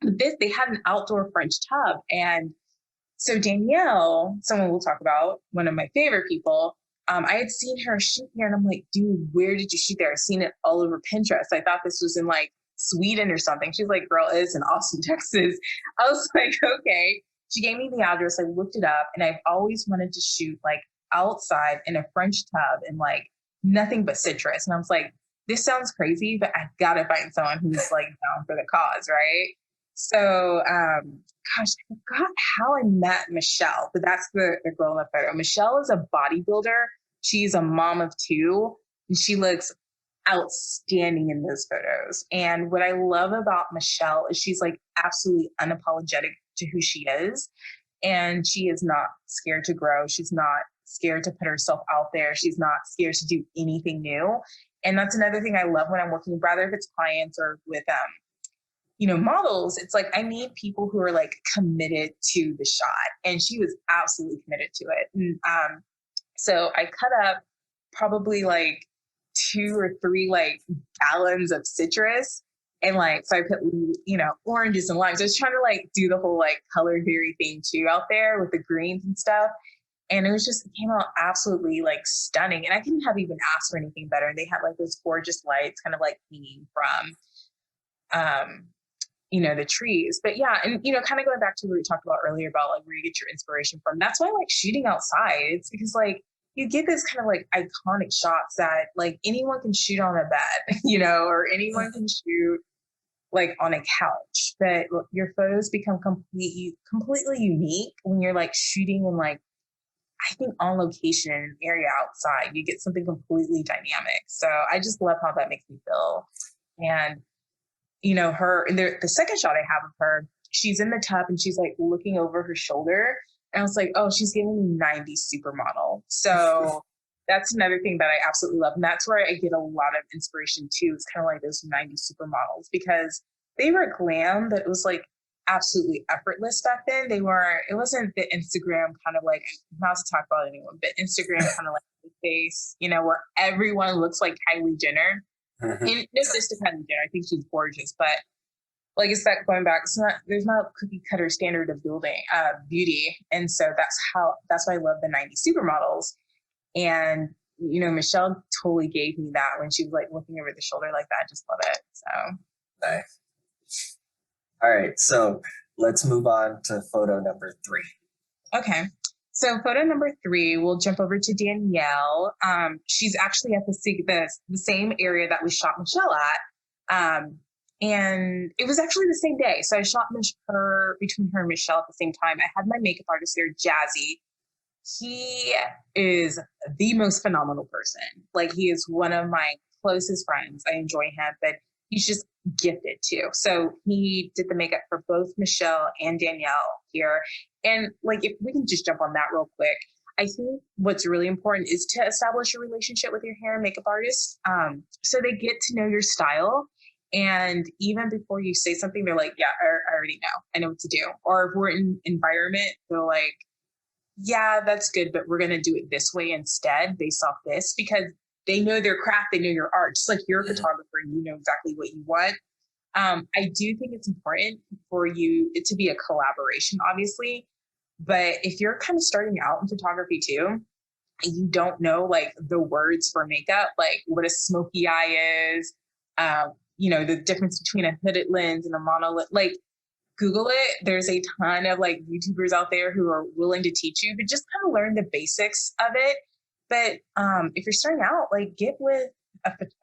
They had an outdoor French tub. And so Danielle, someone we'll talk about, one of my favorite people, I had seen her shoot here and I'm like, dude, where did you shoot there? I've seen it all over Pinterest. I thought this was in like Sweden or something. She's like, girl, it's in Austin, Texas. I was like, okay. She gave me the address. I looked it up and I've always wanted to shoot like outside in a French tub and like nothing but citrus. And I was like, this sounds crazy, but I gotta find someone who's like down for the cause, right? So, gosh, I forgot how I met Michelle, but that's the girl in the photo. Michelle is a bodybuilder. She's a mom of two, and she looks outstanding in those photos. And what I love about Michelle is she's like absolutely unapologetic to who she is. And she is not scared to grow. She's not scared to put herself out there. She's not scared to do anything new. And that's another thing I love when I'm working, rather if it's clients or with models. It's like I need people who are like committed to the shot, and she was absolutely committed to it. And so I cut up probably like 2 or 3 like gallons of citrus, and like so I put oranges and limes. I was trying to like do the whole like color theory thing too out there with the greens and stuff. And it came out absolutely like stunning. And I couldn't have even asked for anything better. And they had like those gorgeous lights kind of like hanging from the trees. But yeah, and kind of going back to what we talked about earlier about like where you get your inspiration from. That's why I like shooting outside. It's because like you get this kind of like iconic shots that like anyone can shoot on a bed, or anyone can shoot like on a couch. But your photos become completely unique when you're like shooting in like, I think on location in an area outside. You get something completely dynamic. So I just love how that makes me feel. And the second shot I have of her, she's in the tub and she's like looking over her shoulder. And I was like, oh, she's giving me 90s supermodel. So that's another thing that I absolutely love. And that's where I get a lot of inspiration too. It's kind of like those 90s supermodels because they were glam, but it was like absolutely effortless back then. It wasn't the Instagram kind of like, not to talk about anyone, but Instagram kind of like the face, where everyone looks like Kylie Jenner. And no diss to Kylie Jenner, I think she's gorgeous, but like it's that going back, there's not a cookie cutter standard of beauty. And so that's why I love the 90s supermodels. And, Michelle totally gave me that when she was like looking over the shoulder like that. I just love it. So nice. All right. So let's move on to photo number 3. Okay. So photo number 3, we'll jump over to Danielle. She's actually at the same area that we shot Michelle at. And it was actually the same day. So I shot between her and Michelle at the same time. I had my makeup artist there, Jazzy. He is the most phenomenal person. Like he is one of my closest friends. I enjoy him, but he's just gifted too. So he did the makeup for both Michelle and Danielle here. And like, if we can just jump on that real quick, I think what's really important is to establish a relationship with your hair and makeup artist. So they get to know your style. And even before you say something, they're like, yeah, I already know. I know what to do. Or if we're in environment, they're like, yeah, that's good, but we're going to do it this way instead based off this, because they know their craft, they know your art. Just like you're a photographer, you know exactly what you want. I do think it's important for it to be a collaboration, obviously. But if you're kind of starting out in photography too, and you don't know like the words for makeup, like what a smoky eye is, the difference between a hooded lens and a monolith, like Google it. There's a ton of like YouTubers out there who are willing to teach you, but just kind of learn the basics of it. But if you're starting out, like get with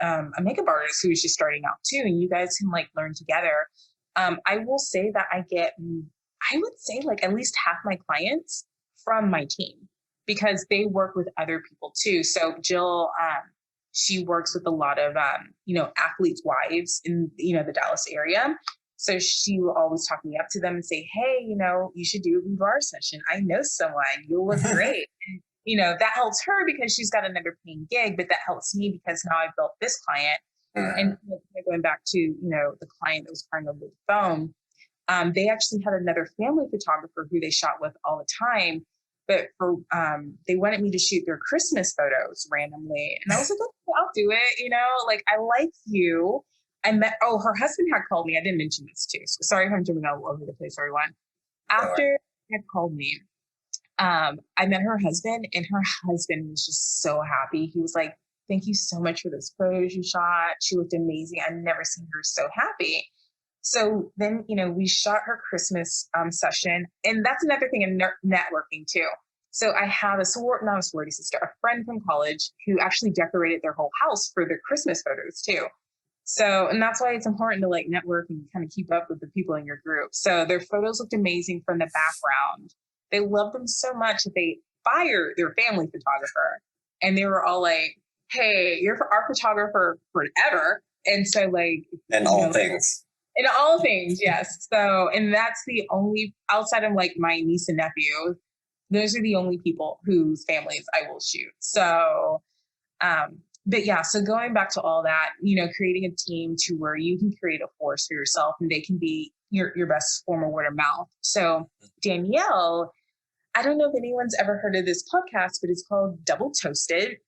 a makeup artist who's just starting out too, and you guys can like learn together. I will say that I would say like at least half my clients from my team, because they work with other people too. So Jill, she works with a lot of, athletes' wives in, the Dallas area. So she will always talk me up to them and say, hey, you should do a boudoir session. I know someone, you'll look great. And, that helps her because she's got another paying gig, but that helps me because now I've built this client. And going back to, the client that was crying over the phone, they actually had another family photographer who they shot with all the time, but for they wanted me to shoot their Christmas photos randomly. And I was like, okay, I'll do it. You know, like I like you. I met, her husband had called me. I didn't mention this too. So sorry if I'm jumping all over the place, everyone. After he had called me, I met her husband, and her husband was just so happy. He was like, thank you so much for those photos you shot. She looked amazing. I've never seen her so happy. So then, we shot her Christmas session. And that's another thing in networking too. So I have not a sorority sister, a friend from college who actually decorated their whole house for their Christmas photos too. So, and that's why it's important to like network and kind of keep up with the people in your group. So their photos looked amazing from the background. They loved them so much that they fired their family photographer. And they were all like, hey, you're our photographer forever. And so like. And all things. In all things, yes. So, and that's the only, outside of like my niece and nephew, those are the only people whose families I will shoot. So, but yeah, so going back to all that, creating a team to where you can create a force for yourself and they can be your best form of word of mouth. So Danielle, I don't know if anyone's ever heard of this podcast, but it's called Double Toasted.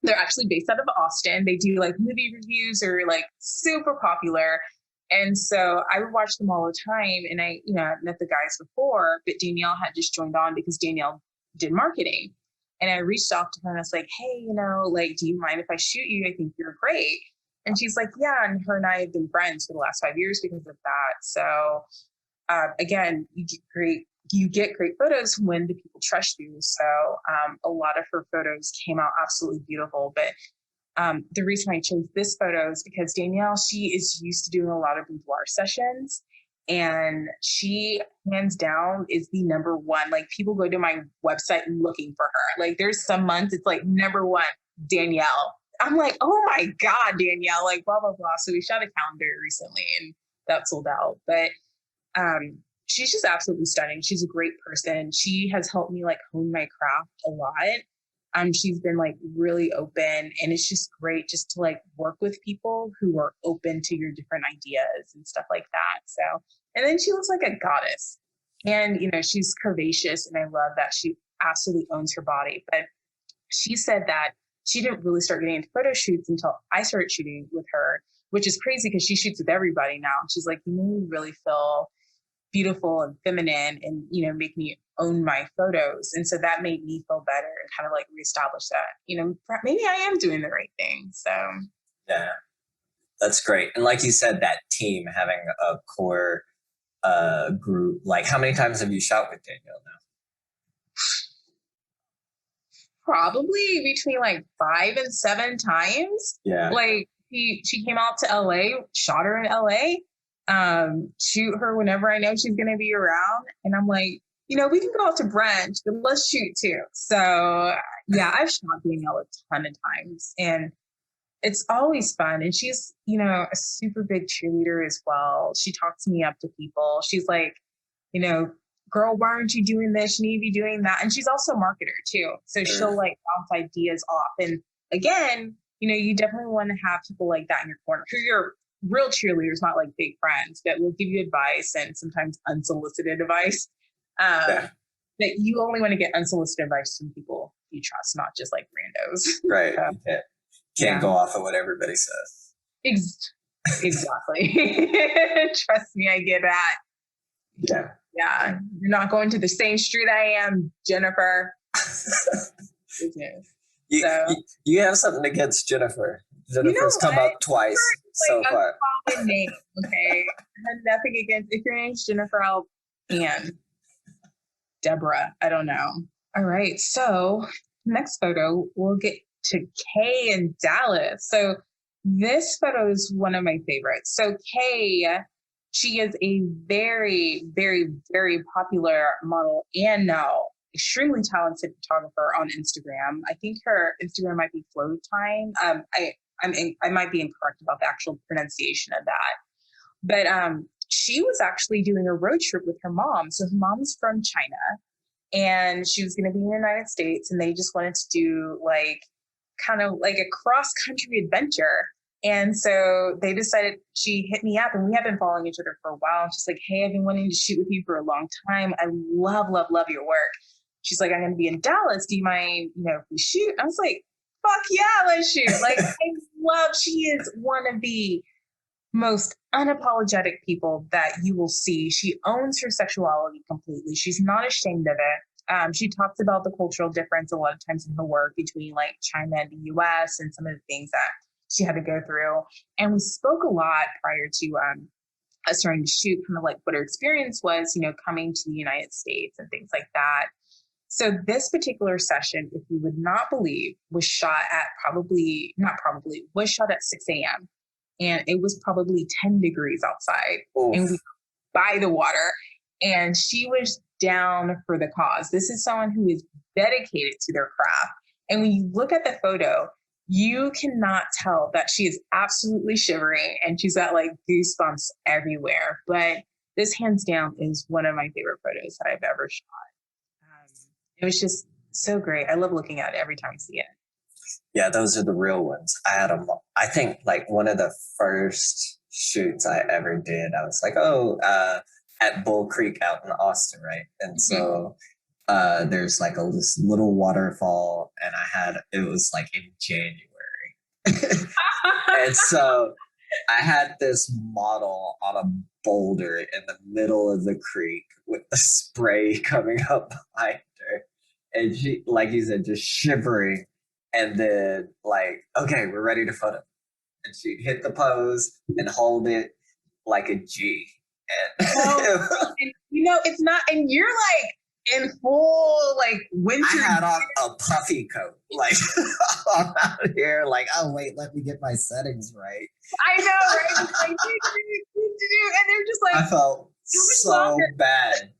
They're actually based out of Austin. They do like movie reviews, or like super popular. And so I would watch them all the time. And I met the guys before, but Danielle had just joined on because Danielle did marketing. And I reached out to her and I was like, hey, like, do you mind if I shoot you? I think you're great. And she's like, yeah. And her and I have been friends for the last 5 years because of that. So again, you get great photos when the people trust you. So a lot of her photos came out absolutely beautiful. But the reason I chose this photo is because Danielle, she is used to doing a lot of boudoir sessions. And she, hands down, is the number one. Like, people go to my website looking for her. Like, there's some months it's like number one, Danielle. I'm like, oh my God, Danielle, like blah, blah, blah. So we shot a calendar recently and that sold out. But she's just absolutely stunning. She's a great person. She has helped me like hone my craft a lot. She's been like really open, and it's just great just to like work with people who are open to your different ideas and stuff like that. So, and then she looks like a goddess, and she's curvaceous, and I love that she absolutely owns her body. But she said that she didn't really start getting into photo shoots until I started shooting with her, which is crazy because she shoots with everybody now. She's like, you made me really feel beautiful and feminine, and make me own my photos. And so that made me feel better and kind of like reestablish that maybe I am doing the right thing. So yeah, that's great. And like you said, that team, having a core group, like how many times have you shot with Danielle now? Probably between like 5 and 7 times. Yeah, like she came out to LA, shot her in LA, shoot her whenever I know she's going to be around. And I'm like, we can go out to brunch, but let's shoot too. So yeah, I've shot Danielle a ton of times, and it's always fun. And she's, a super big cheerleader as well. She talks me up to people. She's like, girl, why aren't you doing this? You need to be doing that. And she's also a marketer too. So she'll like bounce ideas off. And again, you definitely want to have people like that in your corner who your real cheerleaders, not like fake friends, that will give you advice and sometimes unsolicited advice. That you only want to get unsolicited advice from people you trust, not just like randos. Right. Can't go off of what everybody says. Exactly. Trust me, I get that. Yeah. Yeah. You're not going to the same street I am, Jennifer. You have something against Jennifer. Jennifer's come up twice so far. Common name, okay? I have nothing against, if your name's Jennifer, and Deborah, I don't know. All right, so next photo, we'll get to Kay in Dallas. So this photo is one of my favorites. So Kay, she is a very, very, very popular model and now extremely talented photographer on Instagram. I think her Instagram might be Flow Time. I might be incorrect about the actual pronunciation of that. But she was actually doing a road trip with her mom. So her mom's from China, and she was going to be in the United States, and they just wanted to do like kind of like a cross-country adventure. And so they decided, she hit me up, and we have been following each other for a while. And she's like, hey, I've been wanting to shoot with you for a long time. I love, love, love your work. she's like, I'm going to be in Dallas. Do you mind, if we shoot? I was like, fuck yeah, let's shoot. Like, she is one of the most unapologetic people that you will see. She owns her sexuality completely. She's not ashamed of it. She talks about the cultural difference a lot of times in her work between like China and the US and some of the things that she had to go through. And we spoke a lot prior to us starting to shoot, kind of like what her experience was, coming to the United States and things like that. So this particular session, if you would not believe, was shot at was shot at 6 a.m. And it was probably 10 degrees outside. Oof. And we were by the water. And she was down for the cause. This is someone who is dedicated to their craft. And when you look at the photo, you cannot tell that she is absolutely shivering and she's got like goosebumps everywhere. But this hands down is one of my favorite photos that I've ever shot. It was just so great. I love looking at it every time I see it. Yeah, those are the real ones. I think like one of the first shoots I ever did, I was like, at Bull Creek out in Austin, right? And so there's like this little waterfall, and it was like in January. And so I had this model on a boulder in the middle of the creek with the spray coming up behind her. And she, like you said, just shivering. And then like, okay, we're ready to photo. And she'd hit the pose and hold it like a G. And it's not, and you're like in full like winter. I had on a puffy coat. Like I'm out here like, oh wait, let me get my settings right. I know, right? It's like, and they're just like, I felt so bad.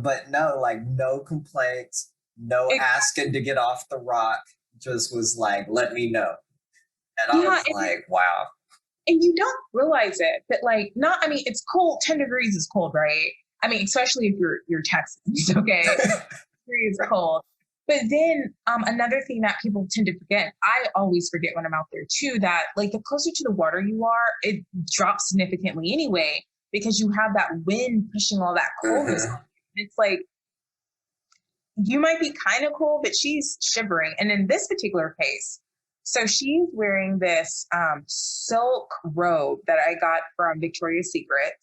But no complaints, no asking to get off the rock. Just was like, let me know. And I was like, wow. And you don't realize it, but like, it's cold. 10 degrees is cold, right? I mean, especially if you're Texans, okay? 10 degrees is cold. But then another thing that people tend to forget, I always forget when I'm out there too, that like the closer to the water you are, it drops significantly anyway, because you have that wind pushing all that coldness. Mm-hmm. It's like, you might be kind of cold, but she's shivering. And in this particular case, so she's wearing this silk robe that I got from Victoria's Secret,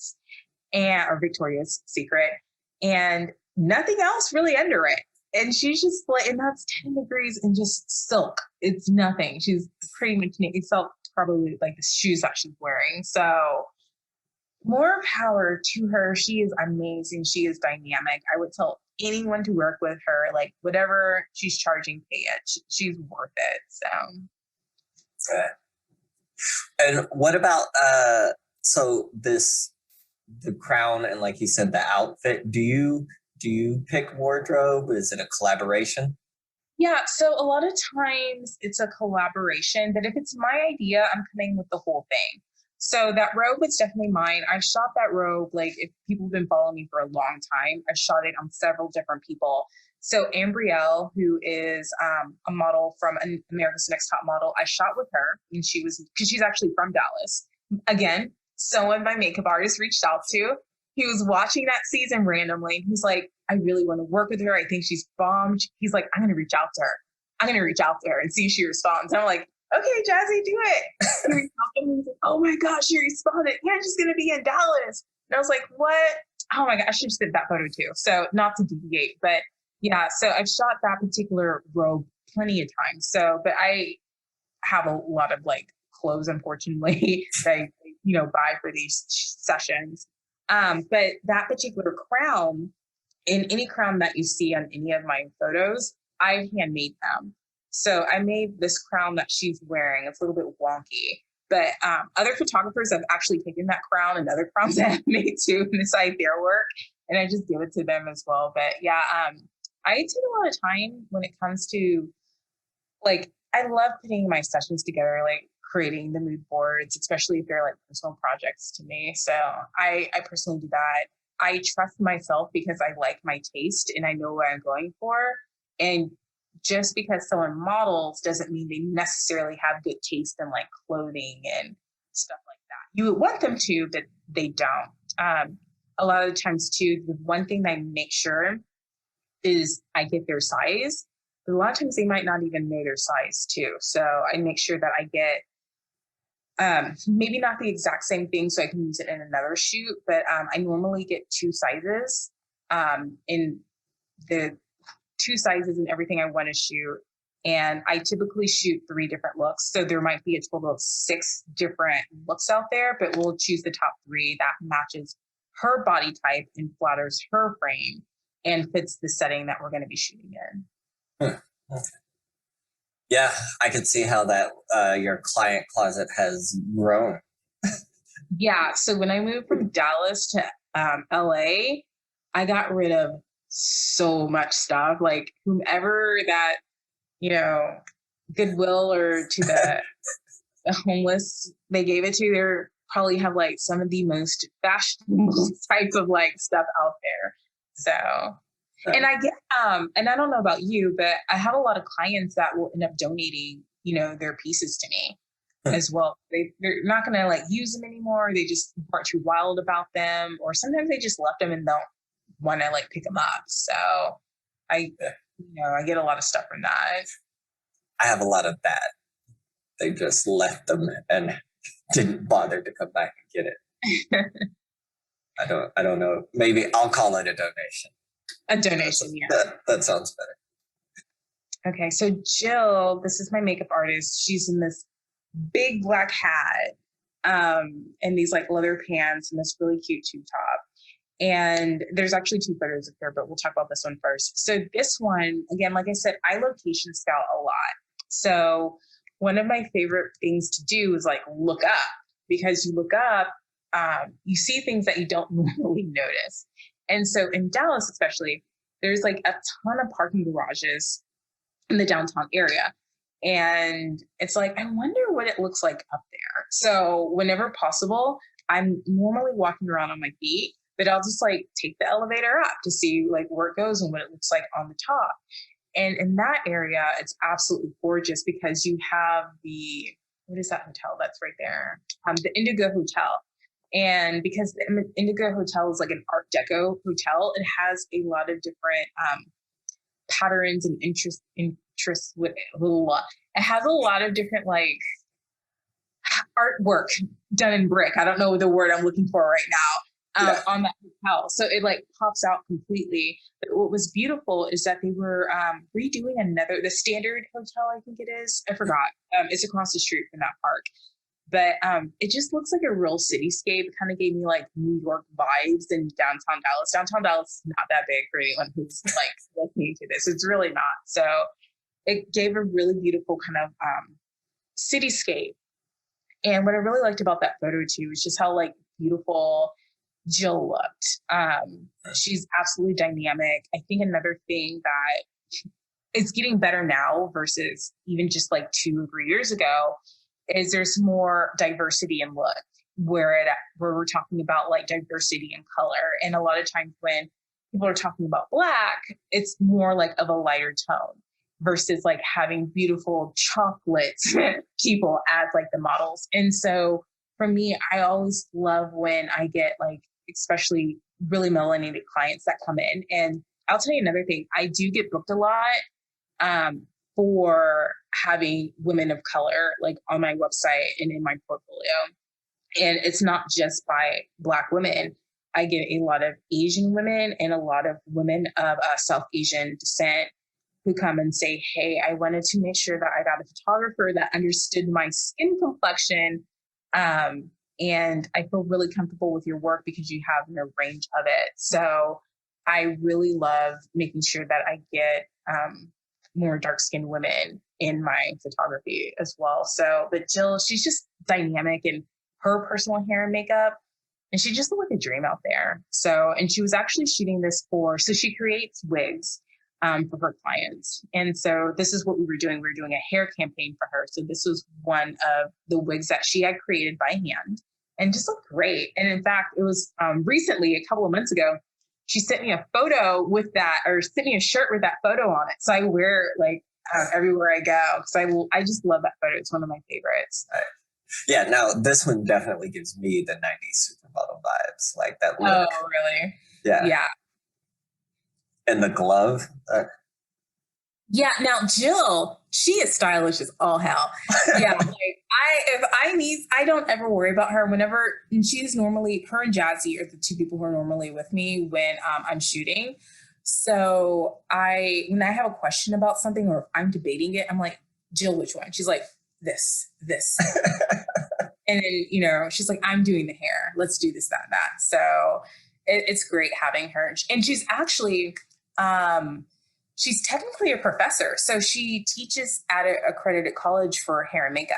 and nothing else really under it. And she's just like, and that's 10 degrees and just silk. It's nothing. She's pretty much naked. Silk, probably like the shoes that she's wearing. So more power to her. She is amazing. She is dynamic. I would tell anyone to work with her, like whatever she's charging, pay it. She's worth it. So. Okay. And what about, the crown and like you said, the outfit, do you pick wardrobe? Is it a collaboration? Yeah, so a lot of times it's a collaboration, but if it's my idea, I'm coming with the whole thing. So that robe was definitely mine. I shot that robe, like if people have been following me for a long time, I shot it on several different people. So Ambrielle, who is a model from America's Next Top Model, I shot with her, and because she's actually from Dallas. Again, someone my makeup artist reached out to. He was watching that season randomly. He's like, I really want to work with her. I think she's bombed. He's like, I'm going to reach out to her and see if she responds. And I'm like, okay, Jazzy, do it. He reached out to me. He's like, oh my gosh, she responded. Yeah, she's going to be in Dallas. And I was like, what? Oh my gosh, I should have sent that photo too. So not to deviate, but yeah, so I've shot that particular robe plenty of times. So, but I have a lot of like clothes, unfortunately, that I, buy for these sessions. But that particular crown, in any crown that you see on any of my photos, I handmade them. So I made this crown that she's wearing. It's a little bit wonky, but other photographers have actually taken that crown and other crowns that I've made too and decide their work, and I just give it to them as well. But yeah, I take a lot of time when it comes to, like, I love putting my sessions together, like creating the mood boards, especially if they're like personal projects to me. So I personally do that. I trust myself because I like my taste and I know what I'm going for. And just because someone models doesn't mean they necessarily have good taste in like clothing and stuff like that. You would want them to, but they don't. A lot of the times too, the one thing that I make sure is I get their size. But a lot of times they might not even know their size too. So I make sure that I get maybe not the exact same thing so I can use it in another shoot, but I normally get two sizes in the two sizes and everything I want to shoot. And I typically shoot 3 different looks. So there might be a total of 6 different looks out there, but we'll choose the top 3 that matches her body type and flatters her frame and fits the setting that we're going to be shooting in. Okay. Yeah, I could see how that your client closet has grown. Yeah. So when I moved from Dallas to LA, I got rid of so much stuff. Like whomever that, Goodwill or to the homeless they gave it to, they probably have like some of the most fashionable types of like stuff out there. So, and I get, and I don't know about you, but I have a lot of clients that will end up donating, their pieces to me as well. They're not going to like use them anymore. They just aren't too wild about them, or sometimes they just left them and don't want to like pick them up. So I get a lot of stuff from that. I have a lot of that. They just left them and didn't bother to come back and get it. I don't know. Maybe I'll call it a donation. A donation, yeah. That sounds better. Okay, so Jill, this is my makeup artist. She's in this big black hat and these like leather pants and this really cute tube top. And there's actually 2 photos of her, but we'll talk about this one first. So this one, again, like I said, I location scout a lot. So one of my favorite things to do is like look up, because you look up, you see things that you don't normally notice. And so in Dallas, especially, there's like a ton of parking garages in the downtown area. And it's like, I wonder what it looks like up there. So whenever possible, I'm normally walking around on my feet, but I'll just like take the elevator up to see like where it goes and what it looks like on the top. And in that area, it's absolutely gorgeous because you have what is that hotel that's right there? The Indigo Hotel. And because the Indigo Hotel is like an Art Deco hotel, it has a lot of different patterns and interests with it has a lot of different like artwork done in brick. I don't know the word I'm looking for right now. On that hotel. So it like pops out completely. But what was beautiful is that they were redoing the Standard Hotel, I think it is. I forgot. It's across the street from that park. But it just looks like a real cityscape. It kind of gave me like New York vibes in downtown Dallas. Downtown Dallas is not that big for anyone who's like listening to this. It's really not. So it gave a really beautiful kind of cityscape. And what I really liked about that photo too is just how like beautiful Jill looked. She's absolutely dynamic. I think another thing that is getting better now versus even just like 2 or 3 years ago is there's more diversity in look where we're talking about like diversity in color. And a lot of times when people are talking about Black, it's more like of a lighter tone versus like having beautiful chocolate people as like the models. And so for me, I always love when I get like, especially really melanated clients that come in. And I'll tell you another thing, I do get booked a lot for having women of color like on my website and in my portfolio. And it's not just by Black women. I get a lot of Asian women and a lot of women of South Asian descent who come and say, hey, I wanted to make sure that I got a photographer that understood my skin complexion. And I feel really comfortable with your work because you have a range of it. So I really love making sure that I get more dark-skinned women in my photography as well. So, but Jill, she's just dynamic in her personal hair and makeup, and she just looked like a dream out there. So, and she was actually shooting this so she creates wigs for her clients. And so this is what we were doing. We were doing a hair campaign for her. So this was one of the wigs that she had created by hand and just looked great. And in fact, it was recently, a couple of months ago, she sent me a photo with that, or sent me a shirt with that photo on it. So I wear it like everywhere I go because I just love that photo. It's one of my favorites. Yeah, now this one definitely gives me the 90s supermodel vibes, like that look. Oh, really? Yeah. Yeah. And the glove. Yeah, now Jill, she is stylish as all hell. Yeah, like I don't ever worry about her. And she's normally, her and Jazzy are the two people who are normally with me when I'm shooting. So when I have a question about something or if I'm debating it, I'm like, Jill, which one? She's like, this. And then, she's like, I'm doing the hair. Let's do this, that, that. So it's great having her. And she's actually, she's technically a professor. So she teaches at an accredited college for hair and makeup.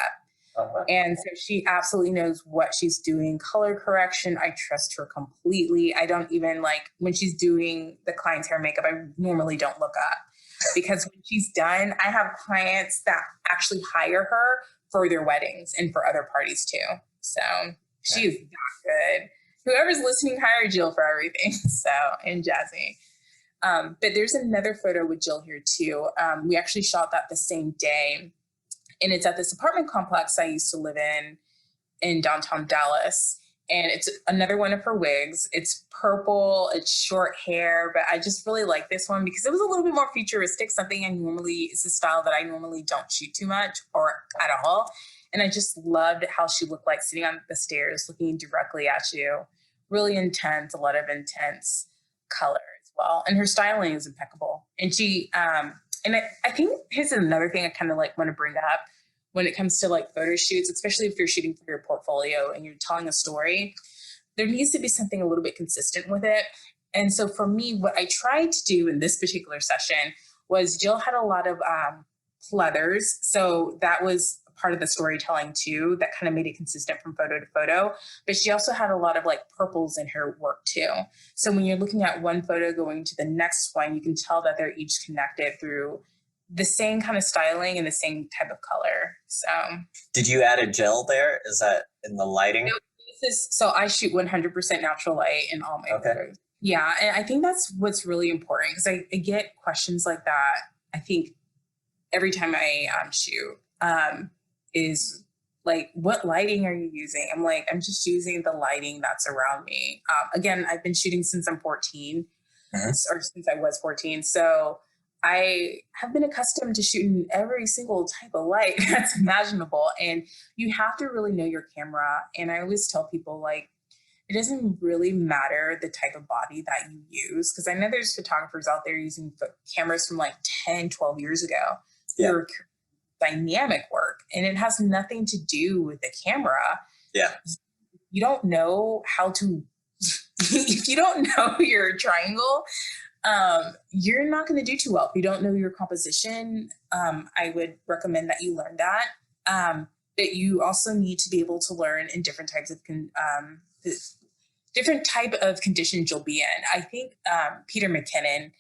Uh-huh. And so she absolutely knows what she's doing. Color correction, I trust her completely. I don't even when she's doing the client's hair and makeup, I normally don't look up because when she's done, I have clients that actually hire her for their weddings and for other parties too. So she is that good. Whoever's listening, hire Jill for everything. So, and Jazzy. But there's another photo with Jill here too. We actually shot that the same day. And it's at this apartment complex I used to live in downtown Dallas. And it's another one of her wigs. It's purple, it's short hair, but I just really like this one because it was a little bit more futuristic, it's a style that I normally don't shoot too much or at all. And I just loved how she looked like sitting on the stairs, looking directly at you. Really intense, a lot of intense color as well. And her styling is impeccable. And I think here's another thing I kind of want to bring up when it comes to photo shoots, especially if you're shooting for your portfolio and you're telling a story, there needs to be something a little bit consistent with it. And so for me, what I tried to do in this particular session was Jill had a lot of pleathers. So that was part of the storytelling too, that kind of made it consistent from photo to photo. But she also had a lot of purples in her work too. So when you're looking at one photo going to the next one, you can tell that they're each connected through the same kind of styling and the same type of color. So did you add a gel there? Is that in the lighting? So I shoot 100% natural light in all my photos. Yeah. And I think that's what's really important because I get questions like that. I think every time I shoot, is what lighting are you using? I'm just using the lighting that's around me. Again, I've been shooting since I'm 14 or since I was 14. So I have been accustomed to shooting every single type of light that's imaginable. And you have to really know your camera. And I always tell people it doesn't really matter the type of body that you use. Cause I know there's photographers out there using cameras from 10, 12 years ago. Yeah. Dynamic work, and it has nothing to do with the camera. Yeah. You don't know how to, if you don't know your triangle, you're not going to do too well. If you don't know your composition, I would recommend that you learn that. But you also need to be able to learn in different types of different type of conditions you'll be in. I think Peter McKinnon,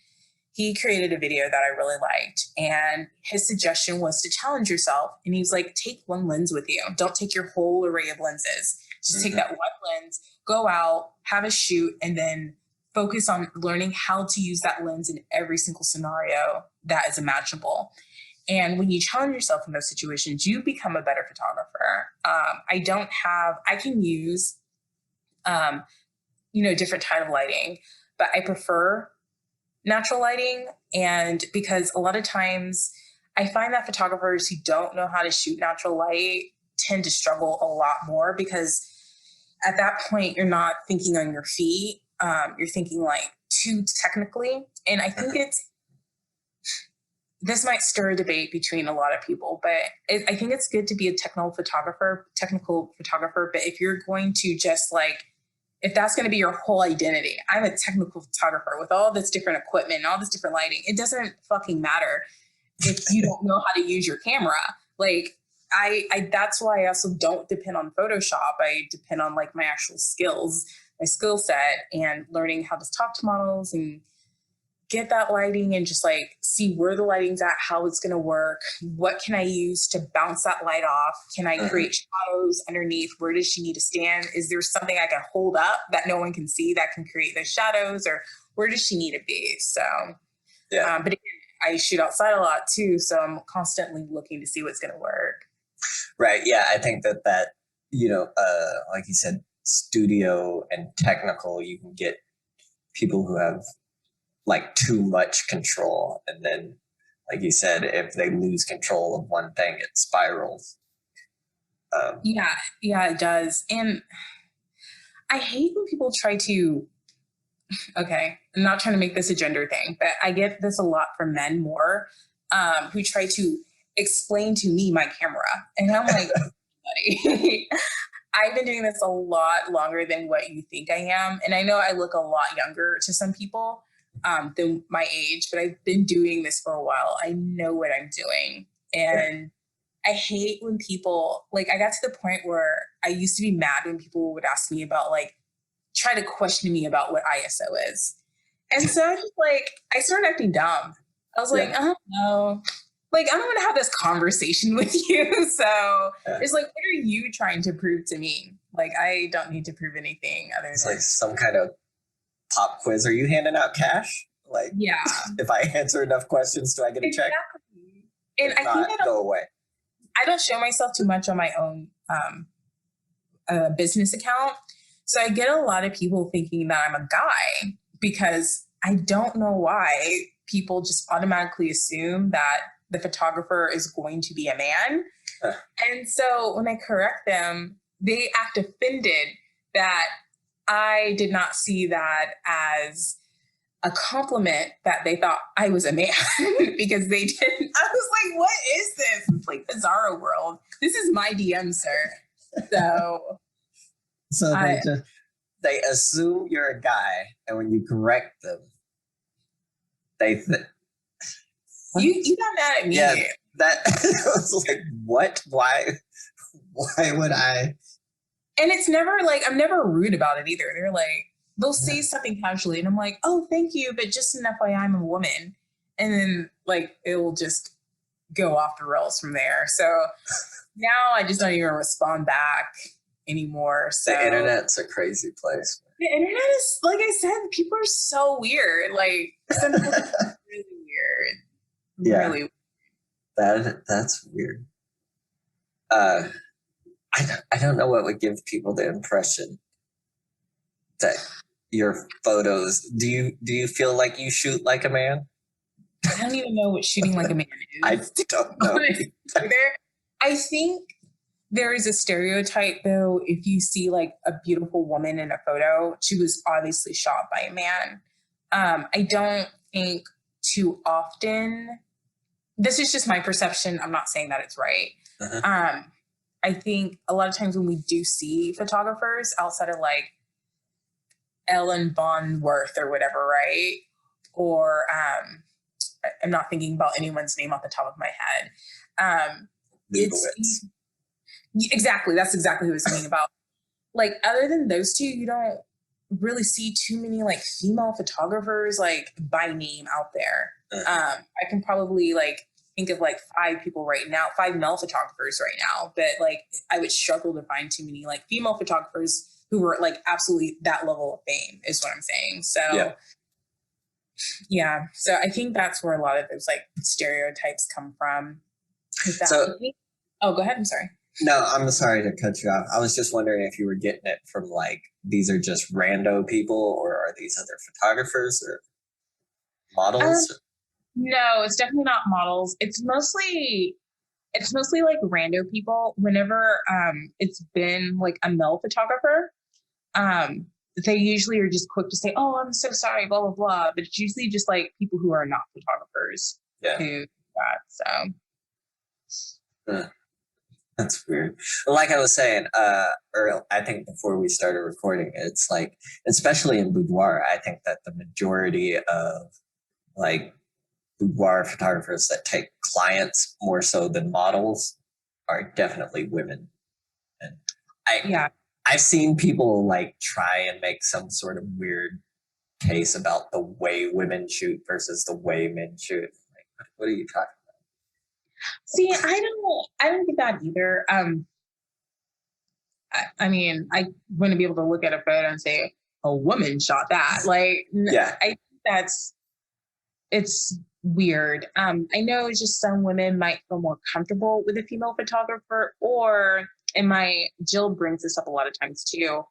he created a video that I really liked, and his suggestion was to challenge yourself. And he was like, take one lens with you. Don't take your whole array of lenses. Just take that one lens, go out, have a shoot, and then focus on learning how to use that lens in every single scenario that is imaginable. And when you challenge yourself in those situations, you become a better photographer. I can use, different type of lighting, but I prefer natural lighting. And because a lot of times I find that photographers who don't know how to shoot natural light tend to struggle a lot more because at that point you're not thinking on your feet. You're thinking too technically. And I think this might stir a debate between a lot of people, but I think it's good to be a technical photographer. But if you're going to just if that's going to be your whole identity, I'm a technical photographer with all this different equipment and all this different lighting. It doesn't fucking matter if you don't know how to use your camera. That's why I also don't depend on Photoshop. I depend on my actual skills, my skill set, and learning how to talk to models and get that lighting and just see where the lighting's at, how it's going to work. What can I use to bounce that light off? Can I create shadows underneath? Where does she need to stand? Is there something I can hold up that no one can see that can create those shadows, or where does she need to be? So, but again, I shoot outside a lot too. So I'm constantly looking to see what's going to work. Right. Yeah. I think that, like you said, studio and technical, you can get people who have like too much control. And then, like you said, if they lose control of one thing, it spirals. Yeah, it does. And I hate when people try to, okay, I'm not trying to make this a gender thing, but I get this a lot from men more, who try to explain to me my camera. And I'm like, buddy, I've been doing this a lot longer than what you think I am. And I know I look a lot younger to some people than my age, but I've been doing this for a while. I know what I'm doing. And I hate when people, like, I got to the point where I used to be mad when people would ask me about, like, try to question me about what ISO is. And so I just, like, I started acting dumb. I was like, no. Like, I don't want to have this conversation with you. So it's like, what are you trying to prove to me? Like, I don't need to prove anything other It's than like some kind of pop quiz. Are you handing out cash? Like, yeah. If I answer enough questions, do I get a check? And If not, go away. I don't show myself too much on my own business account. So I get a lot of people thinking that I'm a guy because I don't know why people just automatically assume that the photographer is going to be a man. And so when I correct them, they act offended that I did not see that as a compliment that they thought I was a man because they didn't. I was like, what is this? It's like Bizarro world. This is my DM, sir. So they assume you're a guy, and when you correct them, they you got mad at me. Yeah, that was like, what? Why would I? And it's never like, I'm never rude about it either. They're like, they'll say something casually and I'm like, oh, thank you. But just an FYI, I'm a woman. And then like, it will just go off the rails from there. So now I just don't even respond back anymore. So the internet's a crazy place. The internet is, like I said, people are so weird. Like some people are really weird. Yeah. Really. That's weird. I don't know what would give people the impression that your photos. Do you feel like you shoot like a man? I don't even know what shooting like a man is. I don't know. I think there is a stereotype though. If you see like a beautiful woman in a photo, she was obviously shot by a man. I don't think too often. This is just my perception. I'm not saying that it's right. Uh-huh. I think a lot of times when we do see photographers outside of like Ellen Von Worth or whatever, right? Or I'm not thinking about anyone's name off the top of my head. Exactly. That's exactly who I was thinking about. Like, other than those two, you don't really see too many like female photographers like by name out there. Uh-huh. I can probably like think of like 5 male photographers right now, but like I would struggle to find too many like female photographers who were like absolutely that level of fame is what I'm saying. So yeah. So I think that's where a lot of those like stereotypes come from. Oh, go ahead. I'm sorry. No, I'm sorry to cut you off. I was just wondering if you were getting it from like, these are just rando people, or are these other photographers or models? No, it's definitely not models. It's mostly like rando people. Whenever it's been like a male photographer, they usually are just quick to say, oh, I'm so sorry, blah, blah, blah. But it's usually just like people who are not photographers who do that. So that's weird. Well, like I was saying, or I think before we started recording, it's like, especially in boudoir, I think that the majority of like boudoir photographers that take clients more so than models are definitely women. And I've seen people like try and make some sort of weird case about the way women shoot versus the way men shoot. Like, what are you talking about? See, I don't get that either. I mean, I wouldn't be able to look at a photo and say a woman shot that. Like, I think it's weird. I know it's just some women might feel more comfortable with a female photographer, or Jill brings this up a lot of times too.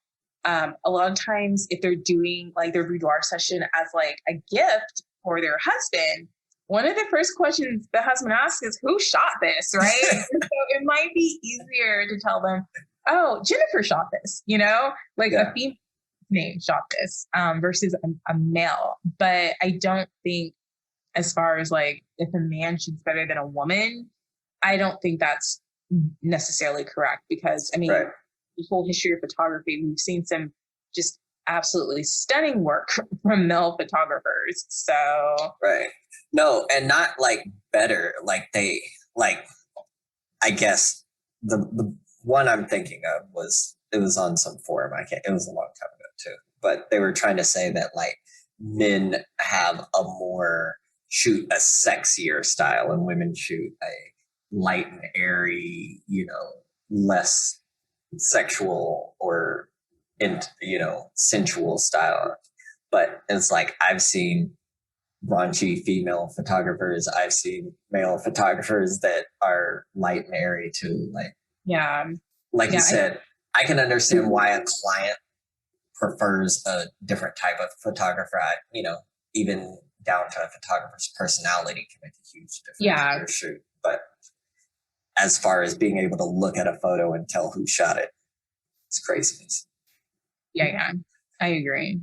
A lot of times if they're doing like their boudoir session as like a gift for their husband, one of the first questions the husband asks is, who shot this, right? And so it might be easier to tell them, oh, Jennifer shot this, like a female name shot this, versus a male. But I don't think, as far as like if a man shoots better than a woman, I don't think that's necessarily correct, because I mean, the whole history of photography, we've seen some just absolutely stunning work from male photographers. So no, and not like better, like they like, I guess the one I'm thinking of was, it was on some forum, it was a long time ago too, but they were trying to say that like men have shoot a sexier style and women shoot a light and airy, less sexual or sensual style. But it's like, I've seen raunchy female photographers, I've seen male photographers that are light and airy too. Like you said, I can understand why a client prefers a different type of photographer. Even down to a photographer's personality can make a huge difference in your shoot. But as far as being able to look at a photo and tell who shot it, it's craziness. Yeah, I agree.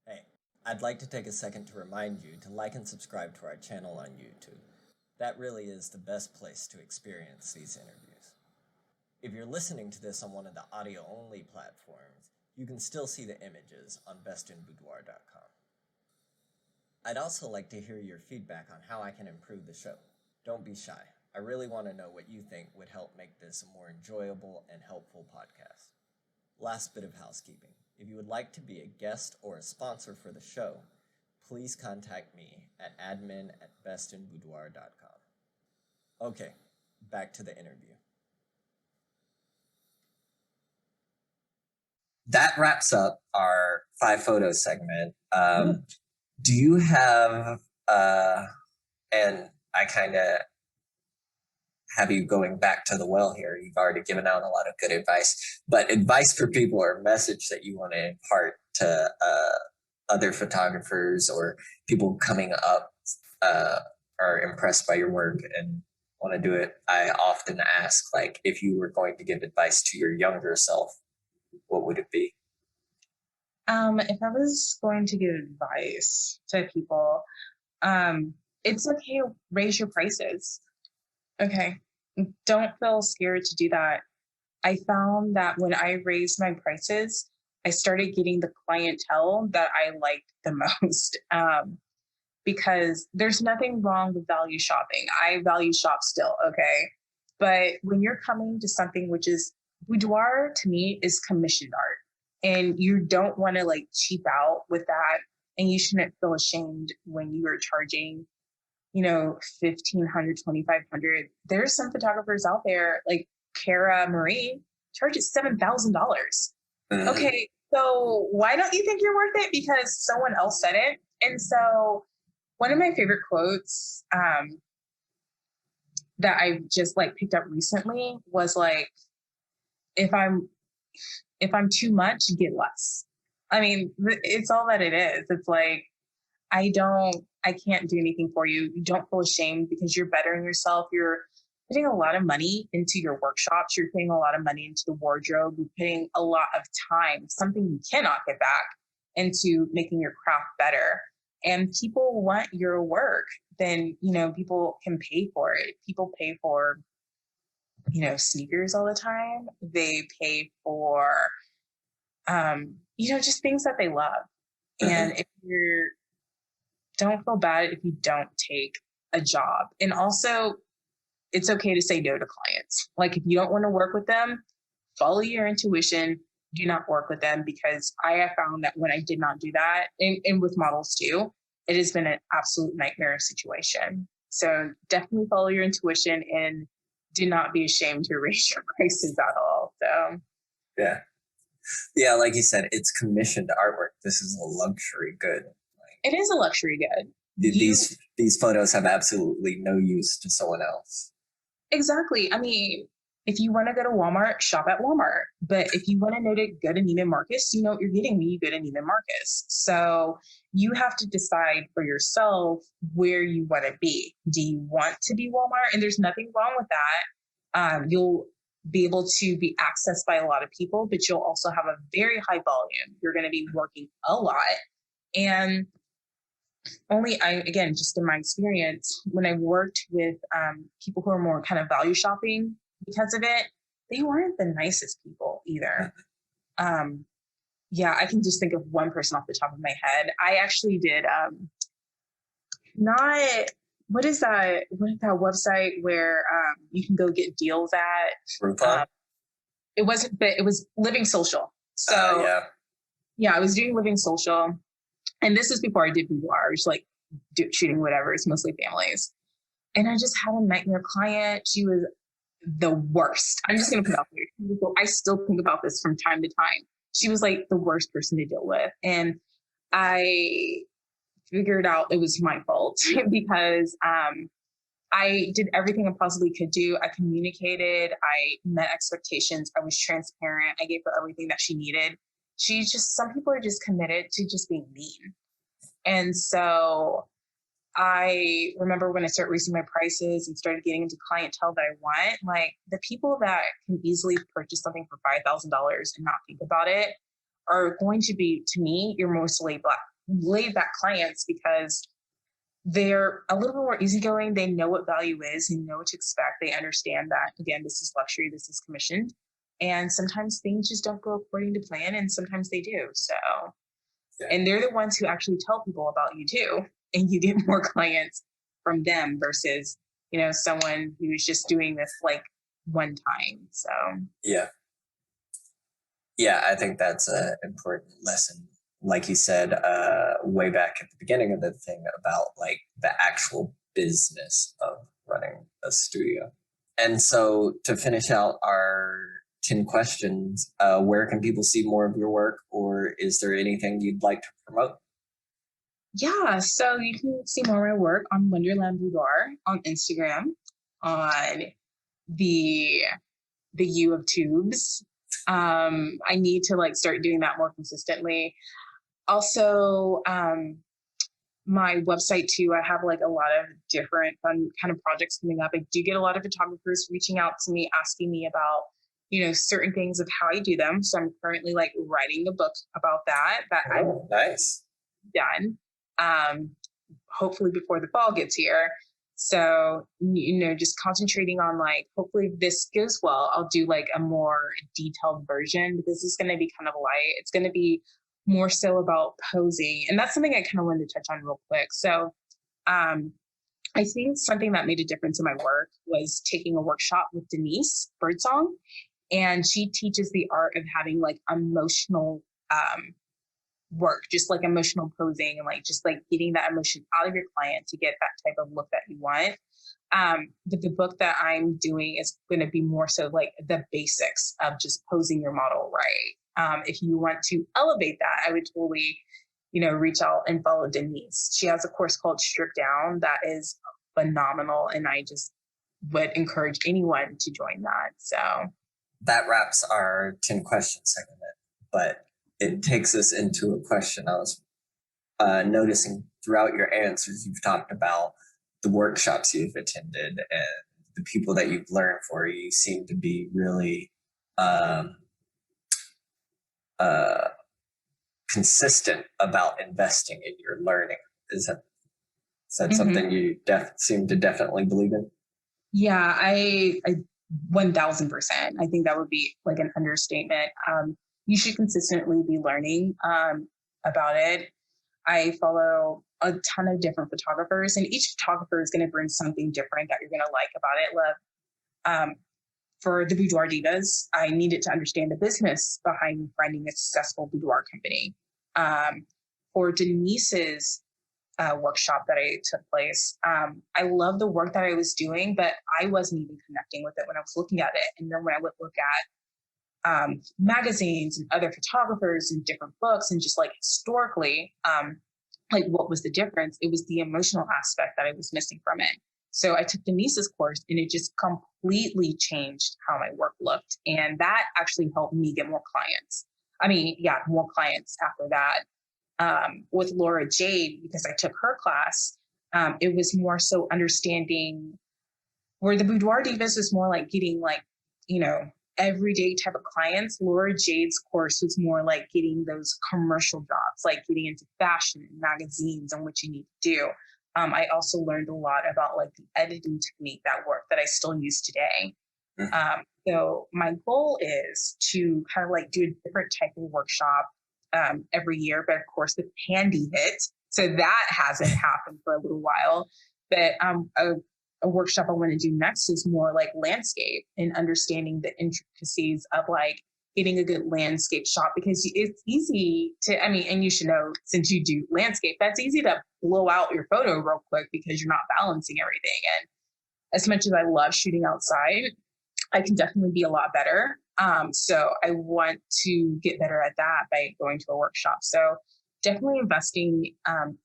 Hey, I'd like to take a second to remind you to like and subscribe to our channel on YouTube. That really is the best place to experience these interviews. If you're listening to this on one of the audio-only platforms, you can still see the images on bestinboudoir.com. I'd also like to hear your feedback on how I can improve the show. Don't be shy. I really want to know what you think would help make this a more enjoyable and helpful podcast. Last bit of housekeeping. If you would like to be a guest or a sponsor for the show, please contact me at admin@bestinboudoir.com. Okay, back to the interview. That wraps up our 5 photo segment. Do you have, and I kind of have you going back to the well here. You've already given out a lot of good advice, but advice for people or a message that you want to impart to other photographers or people coming up are impressed by your work and want to do it. I often ask, like, if you were going to give advice to your younger self, what would it be? If I was going to give advice to people, it's okay to raise your prices. Okay. Don't feel scared to do that. I found that when I raised my prices, I started getting the clientele that I liked the most. Because there's nothing wrong with value shopping. I value shop still, okay? But when you're coming to something which is boudoir, to me, is commissioned art. And you don't want to like cheap out with that. And you shouldn't feel ashamed when you are charging, $1,500, $2,500. There's some photographers out there, like Cara Marie, charges $7,000. Okay, so why don't you think you're worth it? Because someone else said it. And so one of my favorite quotes that I just like picked up recently was like, if I'm too much, get less. I mean, it's all that it is. It's like, I can't do anything for you. You don't feel ashamed because you're bettering yourself. You're putting a lot of money into your workshops. You're putting a lot of money into the wardrobe. You're putting a lot of time, something you cannot get back, into making your craft better. And people want your work. Then, people can pay for it. People pay for, sneakers all the time. They pay for, just things that they love. And if don't feel bad if you don't take a job. And also, it's okay to say no to clients. Like, if you don't want to work with them, follow your intuition. Do not work with them, because I have found that when I did not do that, and with models too, it has been an absolute nightmare situation. So definitely follow your intuition and do not be ashamed to raise your prices at all. So yeah, like you said, it's commissioned artwork. This is a luxury good. It is a luxury good. These photos have absolutely no use to someone else. Exactly. I mean, If you want to go to Walmart, shop at Walmart. But if you want to know to go to Neiman Marcus, you know what you're getting when you go to Neiman Marcus. So you have to decide for yourself where you want to be. Do you want to be Walmart? And there's nothing wrong with that. You'll be able to be accessed by a lot of people, but you'll also have a very high volume. You're going to be working a lot. And again, just in my experience, when I worked with people who are more kind of value shopping because of it, they weren't the nicest people either. I can just think of one person off the top of my head. I actually did what is that website where you can go get deals at? It wasn't, but it was Living Social. So I was doing Living Social. And this was before I did Boudoir. I was like shooting whatever. It's mostly families. And I just had a nightmare client. She was the worst. I'm just going to put it out there. I still think about this from time to time. She was like the worst person to deal with. And I figured out it was my fault because I did everything I possibly could do. I communicated. I met expectations. I was transparent. I gave her everything that she needed. Some people are just committed to just being mean. And so I remember when I started raising my prices and started getting into clientele that I want, like the people that can easily purchase something for $5,000 and not think about it are going to be, to me, your most laid back clients because they're a little bit more easygoing. They know what value is. They know what to expect. They understand that, again, this is luxury, this is commissioned. And sometimes things just don't go according to plan, and sometimes they do. So, and they're the ones who actually tell people about you too, and you get more clients from them versus, someone who's just doing this like one time. So, I think that's an important lesson. Like you said, way back at the beginning of the thing about like the actual business of running a studio. And so to finish out our 10 questions, where can people see more of your work, or is there anything you'd like to promote? Yeah, so you can see more of my work on Wonderland Boudoir on Instagram, on the U of Tubes. I need to start doing that more consistently. Also, my website too, I have a lot of different fun kind of projects coming up. I do get a lot of photographers reaching out to me, asking me about certain things of how I do them. So I'm currently writing a book about that I've done. Hopefully before the fall gets here. So, just concentrating on hopefully if this goes well, I'll do a more detailed version, because it's going to be kind of light. It's going to be more so about posing. And that's something I kind of wanted to touch on real quick. So, I think something that made a difference in my work was taking a workshop with Denise Birdsong. And she teaches the art of having emotional work, just emotional posing and just getting that emotion out of your client to get that type of look that you want. But the book that I'm doing is going to be more so the basics of just posing your model right. If you want to elevate that, I would totally, reach out and follow Denise. She has a course called Strip Down that is phenomenal. And I just would encourage anyone to join that. So that wraps our 10 question segment, but it takes us into a question I was noticing throughout your answers. You've talked about the workshops you've attended and the people that you've learned for. You seem to be really consistent about investing in your learning. Is that something you seem to definitely believe in? Yeah, I 1000%. I think that would be an understatement. You should consistently be learning about it. I follow a ton of different photographers, and each photographer is going to bring something different that you're going to like about it. For the Boudoir Divas, I needed to understand the business behind running a successful boudoir company. For Denise's workshop that I took place, I love the work that I was doing, but I wasn't even connecting with it when I was looking at it. And then when I would look at magazines and other photographers and different books and just historically, what was the difference? It was the emotional aspect that I was missing from it. So I took Denise's course and it just completely changed how my work looked. And that actually helped me get more clients. More clients after that. With Laura Jade, because I took her class, it was more so understanding where the Boudoir Divas was more like getting like, everyday type of clients. Laura Jade's course was more like getting those commercial jobs, like getting into fashion and magazines and what you need to do. I also learned a lot about like the editing technique that I still use today. So my goal is to kind of like do a different type of workshop every year, but of course the pandy hit, so that hasn't happened for a little while. But a workshop I want to do next is more like landscape and understanding the intricacies of like getting a good landscape shot, because it's easy to, and you should know, since you do landscape, that's easy to blow out your photo real quick because you're not balancing everything. And as much as I love shooting outside, I can definitely be a lot better. So I want to get better at that by going to a workshop. So definitely investing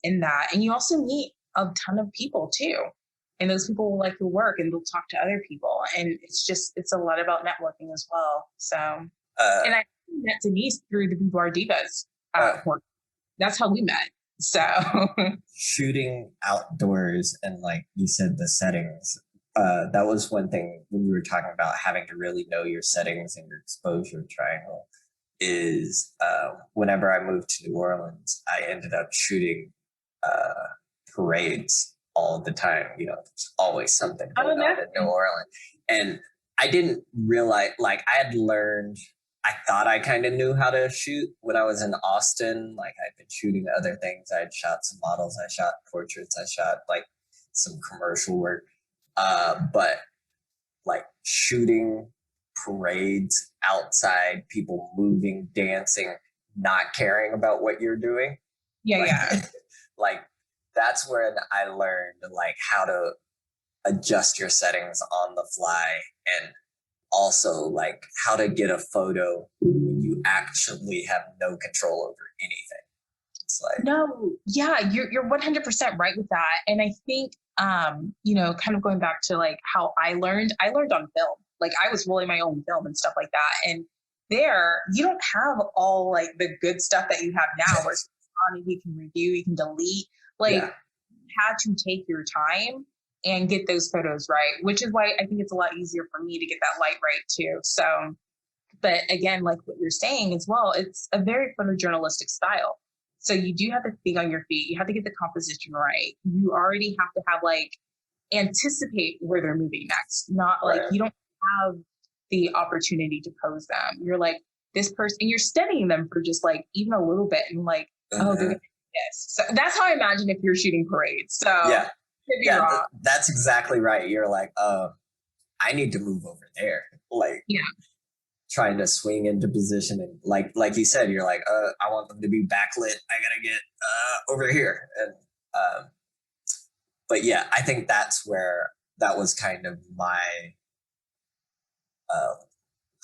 in that. And you also meet a ton of people too. And those people will like your work and they'll talk to other people. And it's a lot about networking as well. So, and I met Denise through the Boudoir Divas work. That's how we met. So shooting outdoors and like you said, the settings, that was one thing when you were talking about having to really know your settings and your exposure triangle is whenever I moved to New Orleans, I ended up shooting parades all the time. There's always something going on in New Orleans. And I didn't realize, like I thought I kind of knew how to shoot when I was in Austin. Like I'd been shooting other things. I had shot some models. I shot portraits. I shot like some commercial work. But like shooting parades outside, people moving, dancing, not caring about what you're doing. Yeah. Like that's when I learned like how to adjust your settings on the fly, and also like how to get a photo when you actually have no control over anything. It's like, no, yeah, you're 100% right with that. And I think, kind of going back to like how I learned on film. Like I was rolling my own film and stuff like that. And there, you don't have all like the good stuff that you have now where it's on and you can review, you can delete. Like you had to take your time and get those photos right, which is why I think it's a lot easier for me to get that light right too. So, but again, like what you're saying as well, it's a very photojournalistic style. So you do have to think on your feet. You have to get the composition right. You already have to have like anticipate where they're moving next. Not like you don't have the opportunity to pose them. You're like this person, and you're studying them for just like even a little bit, and like they're gonna do this. So that's how I imagine if you're shooting parades. So that's exactly right. You're like, I need to move over there. Like trying to swing into position, and like you said, you're like, I want them to be backlit. I gotta get over here. And but yeah, I think that's where that was kind of my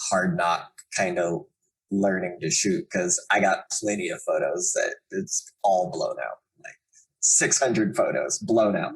hard knock kind of learning to shoot, because I got plenty of photos that it's all blown out, like 600 photos blown out.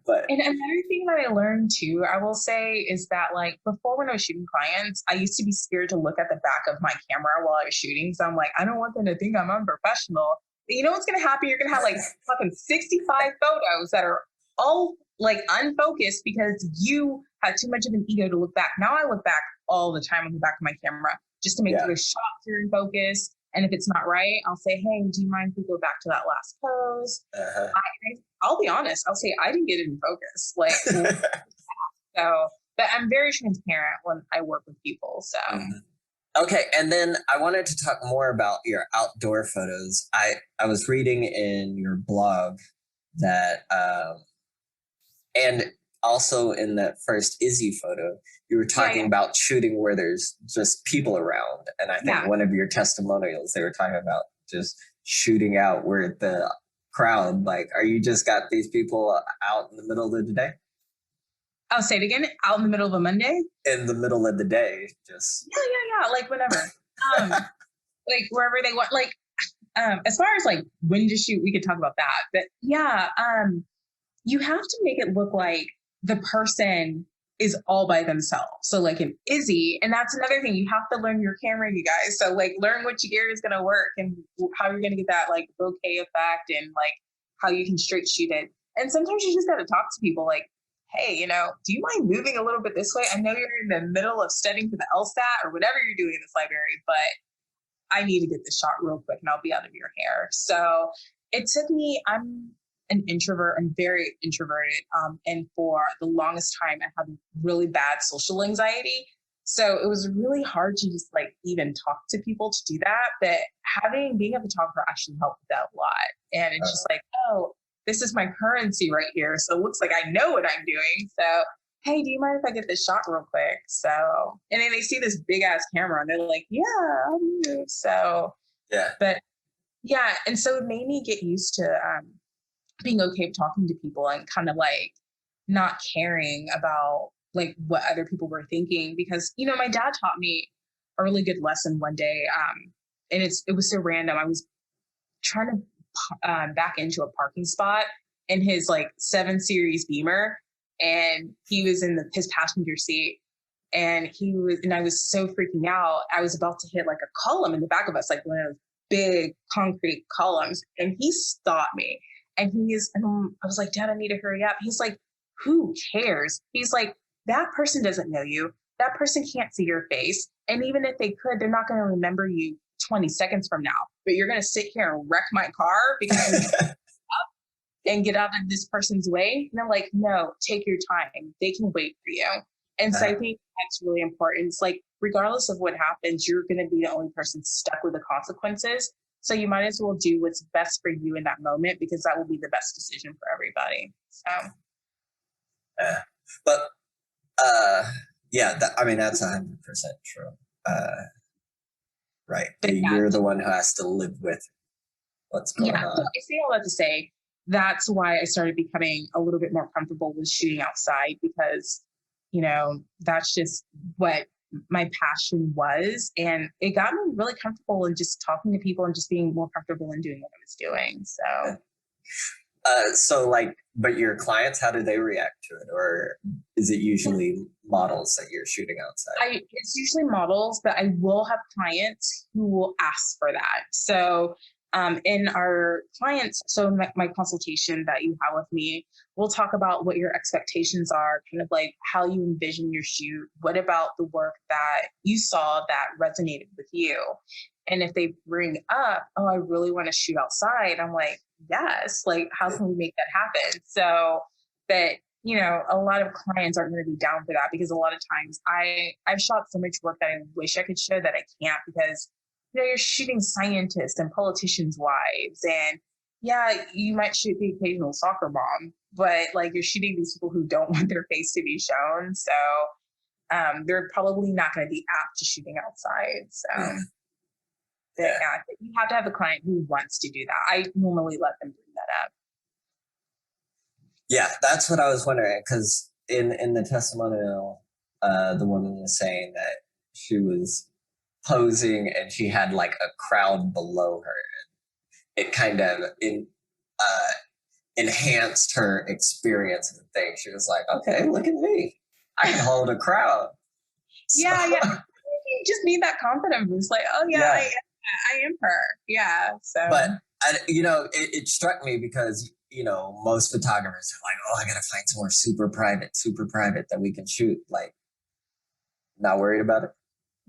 But and another thing that I learned too, I will say, is that like before, when I was shooting clients, I used to be scared to look at the back of my camera while I was shooting. So I'm like, I don't want them to think I'm unprofessional. You know what's gonna happen? You're gonna have like fucking 65 photos that are all like unfocused because you had too much of an ego to look back. Now I look back all the time on the back of my camera just to make sure the shots are in focus. And if it's not right, I'll say, hey, do you mind if we go back to that last pose? I'll be honest. I'll say I didn't get it in focus. Like, so, but I'm very transparent when I work with people. So. Okay. And then I wanted to talk more about your outdoor photos. I was reading in your blog that, and also in that first Izzy photo, you were talking about shooting where there's just people around. And I think one of your testimonials, they were talking about just shooting out where the crowd, like, are you just got these people out in the middle of the day? I'll say it again, out in the middle of a Monday? In the middle of the day, just. Yeah, like whatever. Like wherever they want, like, as far as like when to shoot, we could talk about that. But you have to make it look like the person is all by themselves. So like an Izzy, and that's another thing, you have to learn your camera, you guys. So like learn which gear is going to work and how you're going to get that like bokeh effect and like how you can straight shoot it. And sometimes you just got to talk to people like, hey, you know, do you mind moving a little bit this way? I know you're in the middle of studying for the LSAT or whatever you're doing in this library, but I need to get this shot real quick and I'll be out of your hair. So it took me, I'm an introvert. I'm very introverted. And for the longest time, I had really bad social anxiety. So it was really hard to just like even talk to people to do that. But being a photographer actually helped with that a lot. And it's just like, oh, this is my currency right here. So it looks like I know what I'm doing. So, hey, do you mind if I get this shot real quick? So, and then they see this big ass camera and they're like, yeah, I'll do. So, Yeah. But yeah. And so it made me get used to being okay with talking to people and kind of like not caring about like what other people were thinking, because, you know, my dad taught me a really good lesson one day. And it was so random. I was trying to back into a parking spot in his like 7 Series Beamer, and he was in his passenger seat, and I was so freaking out. I was about to hit like a column in the back of us, like one of those big concrete columns, and he stopped me. And I was like, Dad, I need to hurry up. He's like, who cares? He's like, that person doesn't know you. That person can't see your face. And even if they could, they're not going to remember you 20 seconds from now. But you're going to sit here and wreck my car because and get out of this person's way. And I'm like, no, take your time. They can wait for you. And so I think that's really important. It's like, regardless of what happens, you're going to be the only person stuck with the consequences. So you might as well do what's best for you in that moment, because that will be the best decision for everybody. So, but yeah, I mean, that's 100% true. Right. But you're the one who has to live with what's going on. So I say all that to say, that's why I started becoming a little bit more comfortable with shooting outside, because, you know, that's just what my passion was. And it got me really comfortable in just talking to people and just being more comfortable in doing what I was doing. So like, but your clients, how do they react to it? Or is it usually models that you're shooting outside? It's usually models, but I will have clients who will ask for that. So in our clients, so my consultation that you have with me, we'll talk about what your expectations are, kind of like how you envision your shoot. What about the work that you saw that resonated with you? And if they bring up, oh, I really want to shoot outside, I'm like, yes, like, how can we make that happen? So that, you know, a lot of clients aren't going to be down for that, because a lot of times I've shot so much work that I wish I could show that I can't, because, you know, you're shooting scientists and politicians' wives, and yeah, you might shoot the occasional soccer mom, but like, you're shooting these people who don't want their face to be shown. So they're probably not going to be apt to shooting outside. So yeah, you have to have a client who wants to do that. I normally let them bring that up. Yeah, that's what I was wondering, because in the testimonial, the woman was saying that she was posing and she had like a crowd below her. It kind of enhanced her experience of the thing. She was like, okay, look at me. I can hold a crowd. So. Yeah. You just need that confidence. It's like, oh yeah. I am her. Yeah. So, but you know, it struck me because, you know, most photographers are like, oh, I got to find somewhere super private that we can shoot. Like, not worried about it.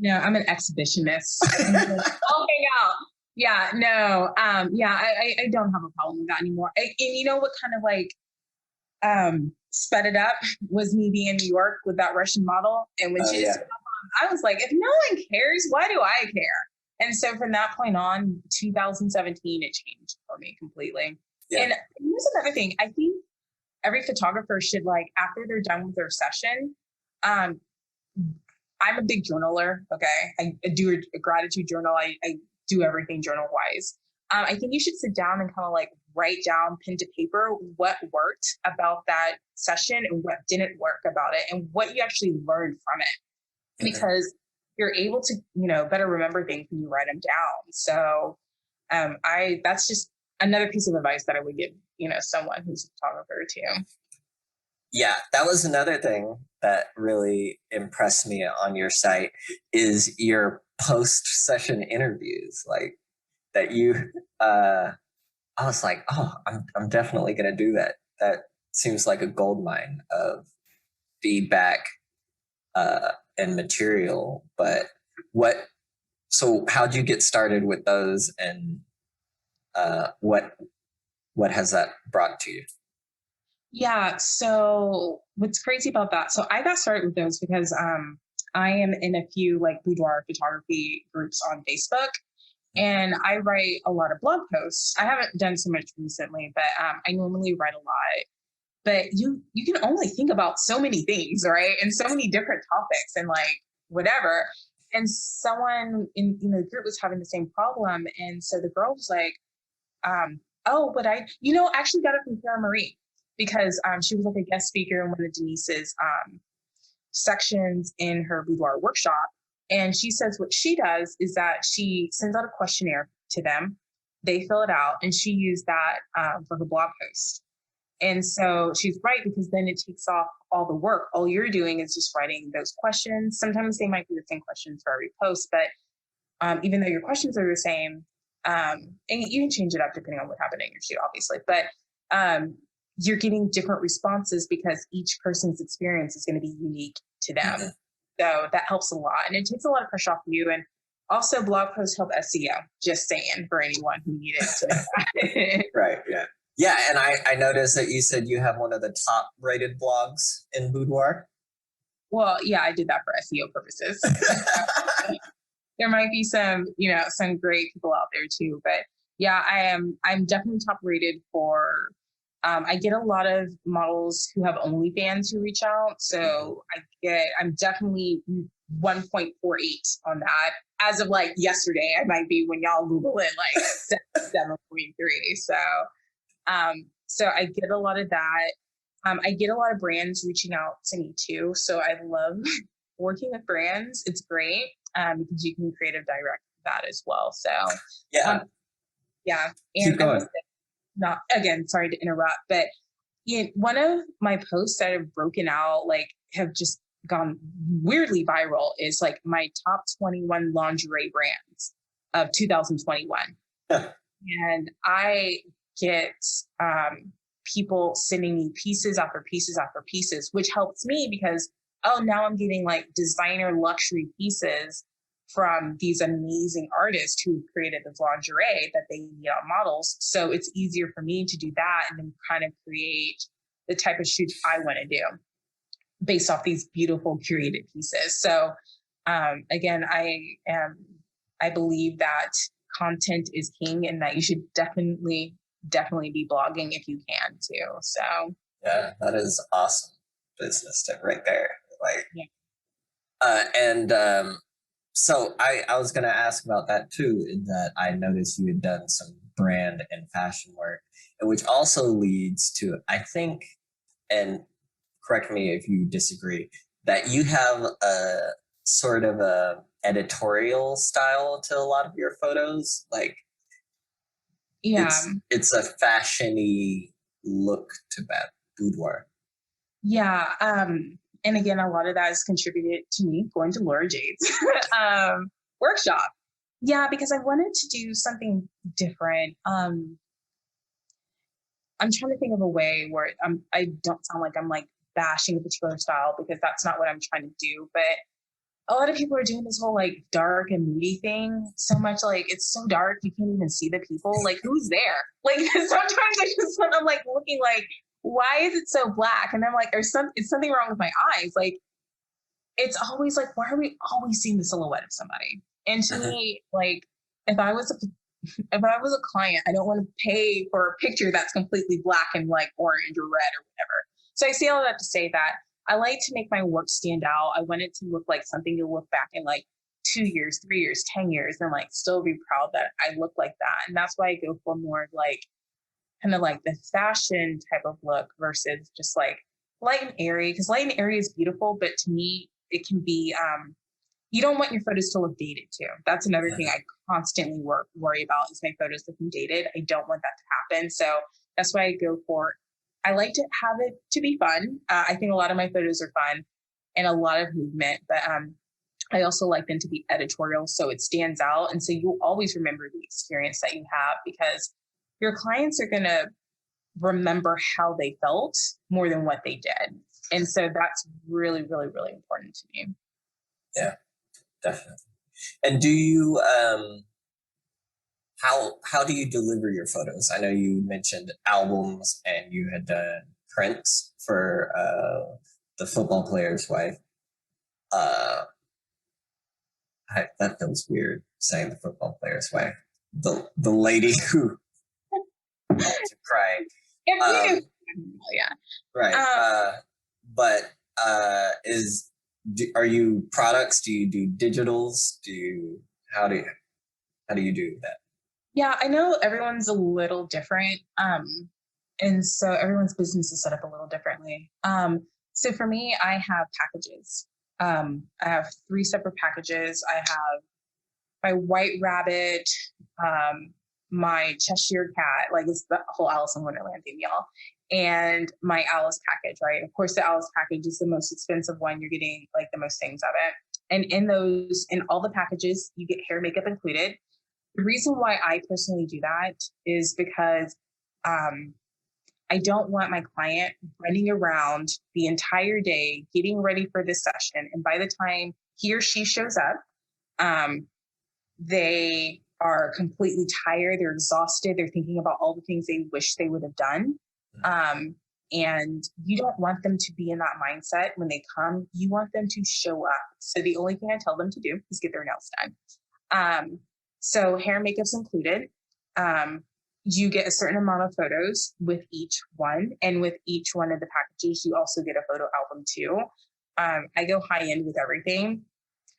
No, I'm an exhibitionist. I'll hang out. Yeah, no. I don't have a problem with that anymore. And you know what kind of like sped it up was me being in New York with that Russian model. And when she just I was like, if no one cares, why do I care? And so from that point on, 2017, it changed for me completely. Yeah. And here's another thing. I think every photographer should, like, after they're done with their session, I'm a big journaler. Okay. I do a gratitude journal. I do everything journal wise. I think you should sit down and kind of like write down pen to paper what worked about that session and what didn't work about it, and what you actually learned from it. Mm-hmm. Because you're able to, you know, better remember things when you write them down. So that's just another piece of advice that I would give someone who's a photographer too. Yeah, that was another thing that really impressed me on your site is your post-session interviews, like that you. I was like, oh, I'm definitely gonna do that. That seems like a gold mine of feedback and material. But what? So, how'd you get started with those, and what has that brought to you? Yeah. So what's crazy about that? So I got started with those because I am in a few like boudoir photography groups on Facebook, and I write a lot of blog posts. I haven't done so much recently, but I normally write a lot. But you can only think about so many things, right? And so many different topics and like whatever. And someone in the group was having the same problem, and so the girl was like, oh, but I actually got it from Sarah Marie because she was like a guest speaker in one of Denise's sections in her boudoir workshop. And she says what she does is that she sends out a questionnaire to them. They fill it out, and she used that for her blog post. And so she's right, because then it takes off all the work. All you're doing is just writing those questions. Sometimes they might be the same questions for every post, but even though your questions are the same, and you can change it up depending on what happened in your shoot, obviously, but you're getting different responses because each person's experience is going to be unique to them. Mm-hmm. So that helps a lot, and it takes a lot of pressure off you. And also, blog posts help SEO. Just saying, for anyone who needed to know that. Right. Yeah. Yeah, and I noticed that you said you have one of the top rated blogs in Boudoir. Well, yeah, I did that for SEO purposes. There might be some great people out there too, but yeah, I'm definitely top rated for. I get a lot of models who have OnlyFans who reach out, so I'm definitely 1.48 on that. As of like yesterday, I might be, when y'all Google it, like 7.3. So I get a lot of that. I get a lot of brands reaching out to me too. So I love working with brands. It's great because you can creative direct that as well. So yeah. Keep going. Not again, sorry to interrupt, but one of my posts that have broken out, like have just gone weirdly viral, is like my top 21 lingerie brands of 2021. And I get people sending me pieces after pieces after pieces, which helps me because, now I'm getting like designer luxury pieces from these amazing artists who created this lingerie that they need on models. So it's easier for me to do that and then kind of create the type of shoots I want to do based off these beautiful curated pieces. So again, I believe that content is king, and that you should definitely be blogging if you can too. So yeah, that is awesome business tip right there. Like, so I was going to ask about that too, in that I noticed you had done some brand and fashion work, and which also leads to, I think, and correct me if you disagree, that you have a sort of a editorial style to a lot of your photos. Like, it's a fashion-y look to that boudoir. Yeah. And again, a lot of that is contributed to me going to Laura Jade's workshop. Yeah, because I wanted to do something different. I'm trying to think of a way where I don't sound like I'm like bashing a particular style, because that's not what I'm trying to do. But a lot of people are doing this whole like dark and moody thing so much. Like, it's so dark you can't even see the people. Like, who's there? Like, sometimes I'm like looking like, why is it so black? And I'm like, it's something wrong with my eyes. Like, it's always like, why are we always seeing the silhouette of somebody? And to me, like, if I was a client, I don't want to pay for a picture that's completely black and like orange or red or whatever. So I say all that to say that I like to make my work stand out. I want it to look like something you'll look back in like 2 years, 3 years, 10 years, and like still be proud that I look like that. And that's why I go for more like kind of like the fashion type of look versus just like light and airy, because light and airy is beautiful, but to me it can be you don't want your photos to look dated too. That's another thing I constantly worry about, is my photos looking dated. I don't want that to happen. So That's why I go for. I like to have it to be fun. I think a lot of my photos are fun and a lot of movement, but I also like them to be editorial so it stands out. And so you'll always remember the experience that you have because your clients are going to remember how they felt more than what they did. And so that's really, really, really important to me. Yeah, definitely. And do you, how do you deliver your photos? I know you mentioned albums and you had done prints for the football player's wife. That feels weird saying the football player's wife. The lady who cried. Yeah. Right. But are you products? Do you do digitals? How do you do that? Yeah, I know everyone's a little different. And so everyone's business is set up a little differently. So for me, I have packages. I have 3 separate packages. I have my white rabbit, my Cheshire cat, like it's the whole Alice in Wonderland theme, y'all, and my Alice package, right? Of course, the Alice package is the most expensive one. You're getting like the most things of it. And in all the packages, you get hair, makeup included. The reason why I personally do that is because I don't want my client running around the entire day getting ready for this session. And by the time he or she shows up, they are completely tired. They're exhausted. They're thinking about all the things they wish they would have done. And you don't want them to be in that mindset when they come. You want them to show up. So the only thing I tell them to do is get their nails done. So hair and makeup's included. You get a certain amount of photos with each one. And with each one of the packages, you also get a photo album too. I go high end with everything.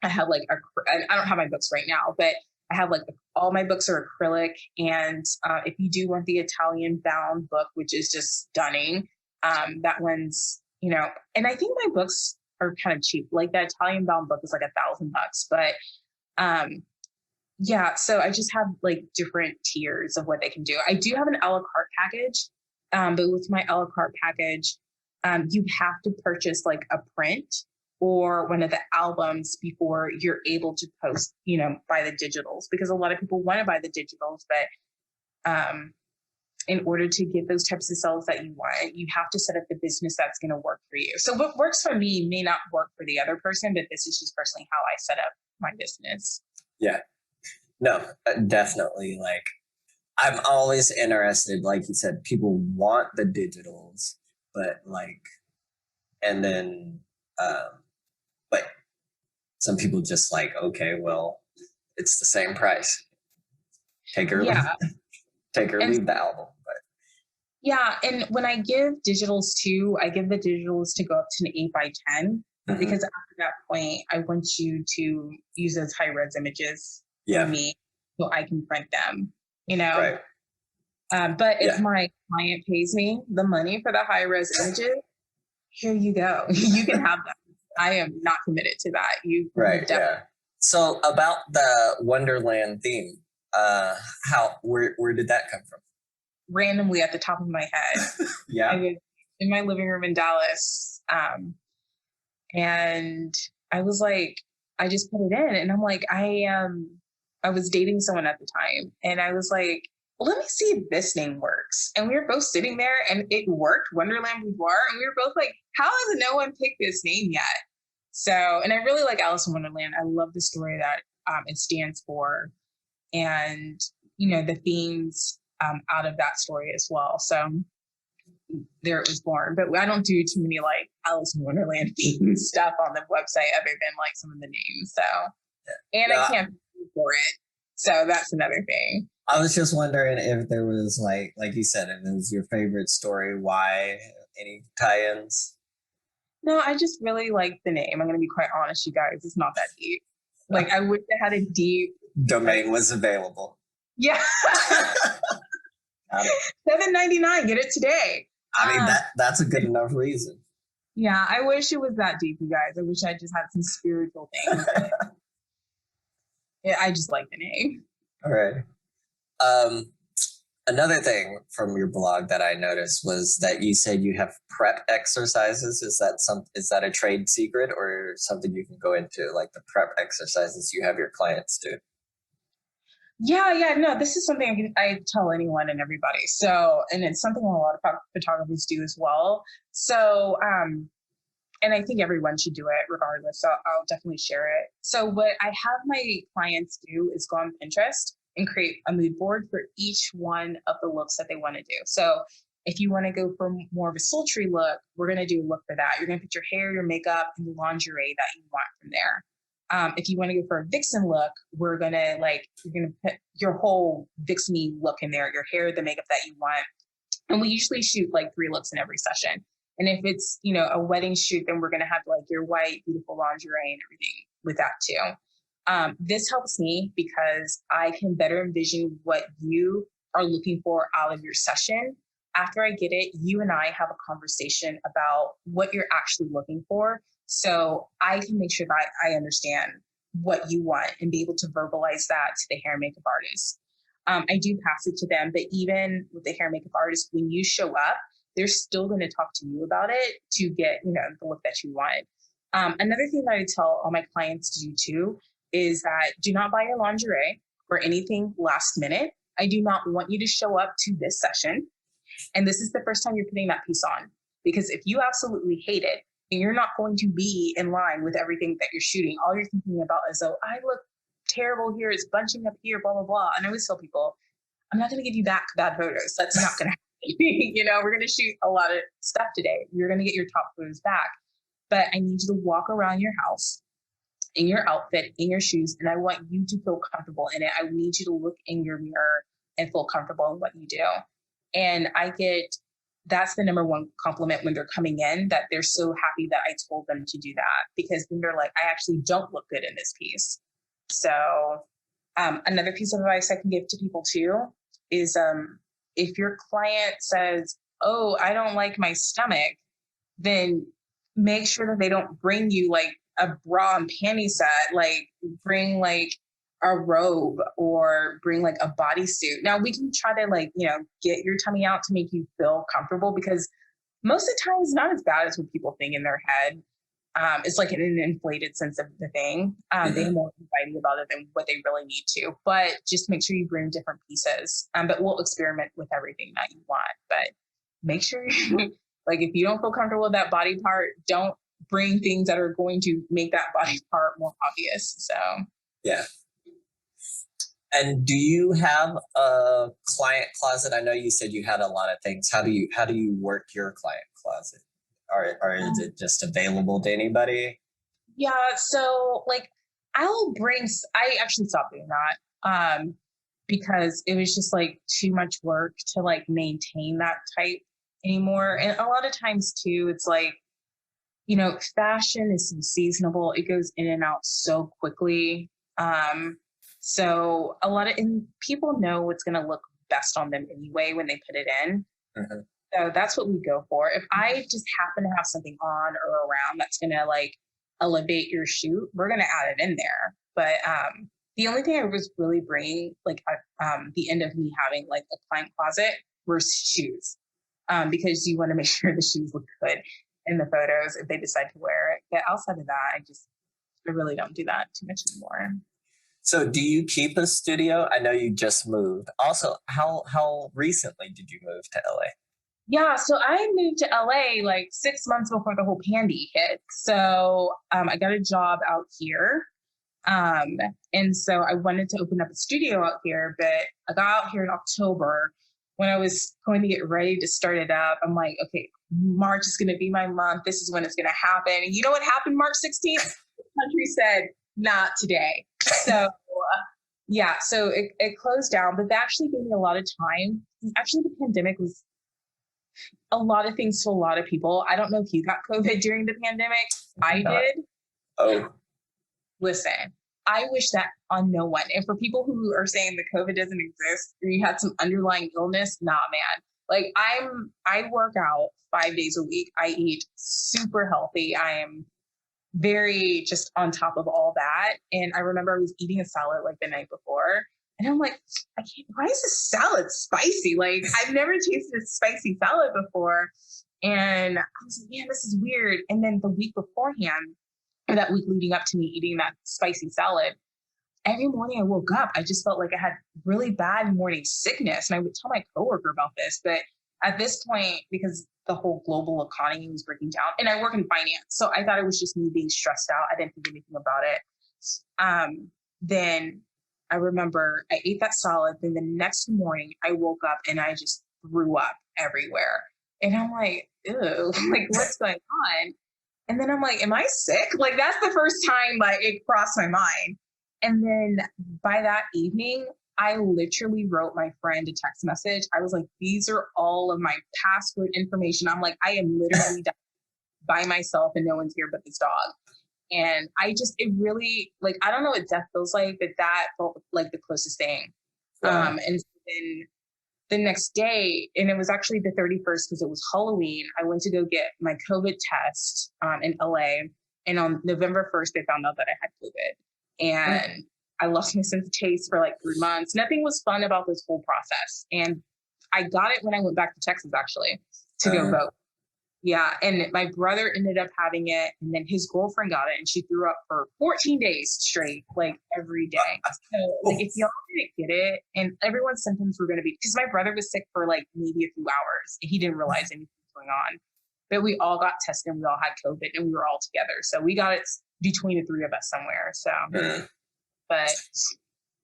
I have like, I don't have my books right now, but I have like all my books are acrylic. And if you do want the Italian bound book, which is just stunning, that one's, and I think my books are kind of cheap. Like that Italian bound book is like $1,000, but yeah, so I just have like different tiers of what they can do. I do have an a la carte package, but with my a la carte package, you have to purchase like a print or one of the albums before you're able to post, buy the digitals, because a lot of people want to buy the digitals, but in order to get those types of sales that you want, you have to set up the business that's going to work for you. So what works for me may not work for the other person, but this is just personally how I set up my business. Yeah. No, definitely. Like, I'm always interested, like you said, people want the digitals, but like, and then, but some people just like, okay, well, it's the same price. Take or leave the album. But yeah, and when I give digitals too, I give the digitals to go up to an 8x10 because after that point, I want you to use those high res images for me so I can print them. Right. But if my client pays me the money for the high res images, here you go. You can have them. I am not committed to that. Yeah. So about the Wonderland theme, where did that come from? Randomly at the top of my head. Yeah. I was in my living room in Dallas. And I was like, I just put it in and I'm like, I was dating someone at the time and I was like, well, let me see if this name works. And we were both sitting there and it worked, Wonderland Boudoir. And we were both like, how has no one picked this name yet? So, and I really like Alice in Wonderland. I love the story that it stands for and, the themes out of that story as well. So there it was born. But I don't do too many like Alice in Wonderland themed stuff on the website other than like some of the names. So, and I can't pay for it. So that's another thing. I was just wondering if there was like you said, if it was your favorite story, why, any tie-ins? No, I just really like the name. I'm going to be quite honest, you guys. It's not that deep. Like I wish it had a deep domain was available. Yeah. $7.99. Get it today. I mean, that's a good enough reason. Yeah, I wish it was that deep, you guys. I wish I just had some spiritual things. Yeah, I just like the name. All right. Another thing from your blog that I noticed was that you said you have prep exercises. Is that a trade secret or something you can go into, like the prep exercises you have your clients do? Yeah, no, this is something I tell anyone and everybody. So, and it's something a lot of photographers do as well. So, and I think everyone should do it regardless. So I'll definitely share it. So what I have my clients do is go on Pinterest and create a mood board for each one of the looks that they want to do. So if you want to go for more of a sultry look, we're going to do a look for that. You're going to put your hair, your makeup, and the lingerie that you want from there. If you want to go for a vixen look, you're going to put your whole vixen-y look in there, your hair, the makeup that you want. And we usually shoot like 3 looks in every session. And if it's, a wedding shoot, then we're going to have like your white, beautiful lingerie and everything with that too. This helps me because I can better envision what you are looking for out of your session. After I get it, you and I have a conversation about what you're actually looking for. So I can make sure that I understand what you want and be able to verbalize that to the hair and makeup artist. I do pass it to them, but even with the hair and makeup artist, when you show up, they're still going to talk to you about it to get, the look that you want. Another thing that I tell all my clients to do too is that do not buy your lingerie or anything last minute. I do not want you to show up to this session and this is the first time you're putting that piece on. Because if you absolutely hate it and you're not going to be in line with everything that you're shooting, all you're thinking about is, oh, I look terrible here, it's bunching up here, blah, blah, blah. And I always tell people, I'm not going to give you back bad photos. That's not going to happen. We're going to shoot a lot of stuff today. You're going to get your top photos back. But I need you to walk around your house in your outfit, in your shoes, and I want you to feel comfortable in it. I need you to look in your mirror and feel comfortable in what you do. And that's the number one compliment when they're coming in, that they're so happy that I told them to do that, because then they're like, I actually don't look good in this piece. So another piece of advice I can give to people too is if your client says, oh, I don't like my stomach, then make sure that they don't bring you like a bra and panty set, like bring like a robe or bring like a bodysuit. Now we can try to get your tummy out to make you feel comfortable, because most of the time it's not as bad as what people think in their head. It's like an inflated sense of the thing. They have more anxiety about it than what they really need to. But just make sure you bring different pieces. But we'll experiment with everything that you want. But make sure, if you don't feel comfortable with that body part, don't bring things that are going to make that body part more obvious. So yeah. And do you have a client closet? I know you said you had a lot of things. How do you work your client closet? Or is it just available to anybody? Yeah, so I actually stopped doing that because it was just too much work to maintain that type anymore. And a lot of times too, it's fashion is so seasonable. It goes in and out so quickly. So and people know what's going to look best on them anyway when they put it in. Mm-hmm. So that's what we go for. If I just happen to have something on or around that's going to elevate your shoot, we're going to add it in there. But the only thing I was really bringing the end of me having a client closet were shoes, because you want to make sure the shoes look good in the photos if they decide to wear it. But outside of that, I really don't do that too much anymore. So do you keep a studio? I know you just moved. Also, how recently did you move to LA? Yeah, so I moved to LA 6 months before the whole pandy hit. So I got a job out here. And so I wanted to open up a studio out here, but I got out here in October. When I was going to get ready to start it up, I'm like, okay, March is going to be my month. This is when it's going to happen. And you know what happened March 16th? The country said, not today. So so it closed down, but that actually gave me a lot of time. Actually, the pandemic was a lot of things to a lot of people. I don't know if you got COVID during the pandemic. I did. Oh. Listen, I wish that on no one. And for people who are saying the COVID doesn't exist or you had some underlying illness, nah, man. I work out 5 days a week. I eat super healthy. I am very just on top of all that. And I remember I was eating a salad the night before And I'm like, I can't, why is this salad spicy? Like, I've never tasted a spicy salad before. And I was like, man, this is weird. And then the week beforehand, or that week leading up to me eating that spicy salad, every morning I woke up, I just felt like I had really bad morning sickness. And I would tell my coworker about this. But at this point, because the whole global economy was breaking down, and I work in finance, so I thought it was just me being stressed out. I didn't think anything about it. Then I remember I ate that salad. Then the next morning I woke up and I just threw up everywhere. And I'm like, ew, like what's going on? And then I'm like, am I sick? Like that's the first time like it crossed my mind. And then by that evening, I literally wrote my friend a text message. I was like, these are all of my password information. I'm like, I am literally by myself and no one's here but this dog. And it really, like, I don't know what death feels like, but that felt like the closest thing. Wow. And then the next day, and it was actually the 31st because it was Halloween, I went to go get my COVID test in LA. And on November 1st, they found out that I had COVID. And I lost my sense of taste for like 3 months. Nothing was fun about this whole process. And I got it when I went back to Texas, actually, to go vote. Yeah. And my brother ended up having it. And then his girlfriend got it. And she threw up for 14 days straight, like every day. So like if y'all didn't get it, and everyone's symptoms were going to be, because my brother was sick for like maybe a few hours. And he didn't realize anything was going on. But we all got tested and we all had COVID and we were all together. So we got it between the three of us somewhere. So, but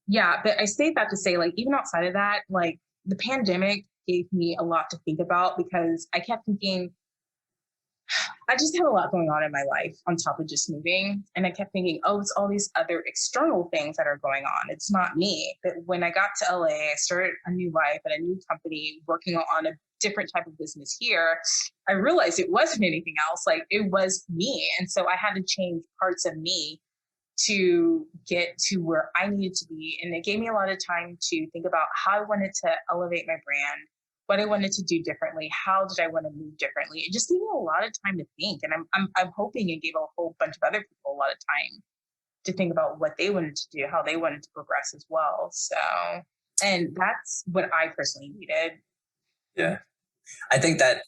yeah, but I say that to say, like, even outside of that, like the pandemic gave me a lot to think about because I kept thinking, I just had a lot going on in my life on top of just moving. And I kept thinking, oh, it's all these other external things that are going on. It's not me. But when I got to LA, I started a new life at a new company working on a different type of business here. I realized it wasn't anything else. Like it was me. And so I had to change parts of me to get to where I needed to be. And it gave me a lot of time to think about how I wanted to elevate my brand, what I wanted to do differently, how did I want to move differently. It just gave me a lot of time to think. And I'm hoping it gave a whole bunch of other people a lot of time to think about what they wanted to do, how they wanted to progress as well. So, and that's what I personally needed. Yeah. I think that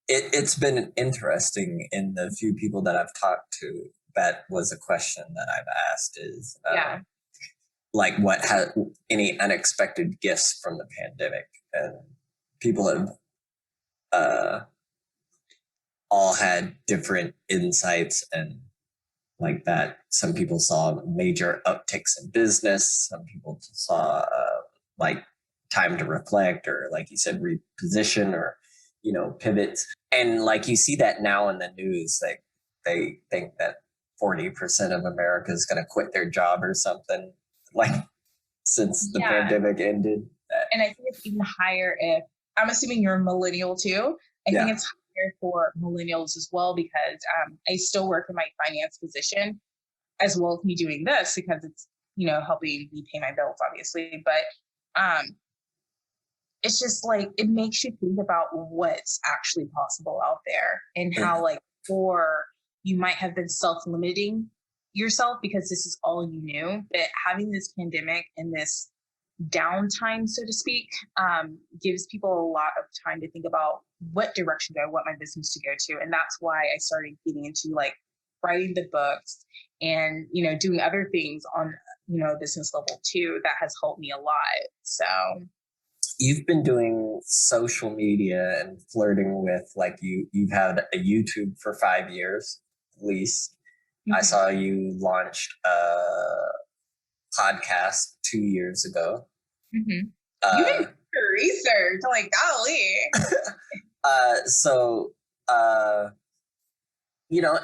it's been interesting in the few people that I've talked to. That was a question that I've asked is, like what had any unexpected gifts from the pandemic, and people have all had different insights and like that. Some people saw major upticks in business. Some people saw like time to reflect, or like you said, reposition, or pivot. And like you see that now in the news, like they think that 40% of America is going to quit their job or something, like since the pandemic ended. And I think it's even higher if, I'm assuming you're a millennial too. I think it's higher for millennials as well, because I still work in my finance position as well as me doing this, because it's, helping me pay my bills, obviously. But it's just like, it makes you think about what's actually possible out there, and how like before you might have been self-limiting yourself because this is all you knew. But having this pandemic and this downtime, so to speak, gives people a lot of time to think about what direction do I want my business to go to. And that's why I started getting into like writing the books and, doing other things on, business level too. That has helped me a lot. So you've been doing social media and flirting with, like, you've had a YouTube for 5 years at least. I saw you launched a podcast 2 years ago. You did research, like, golly.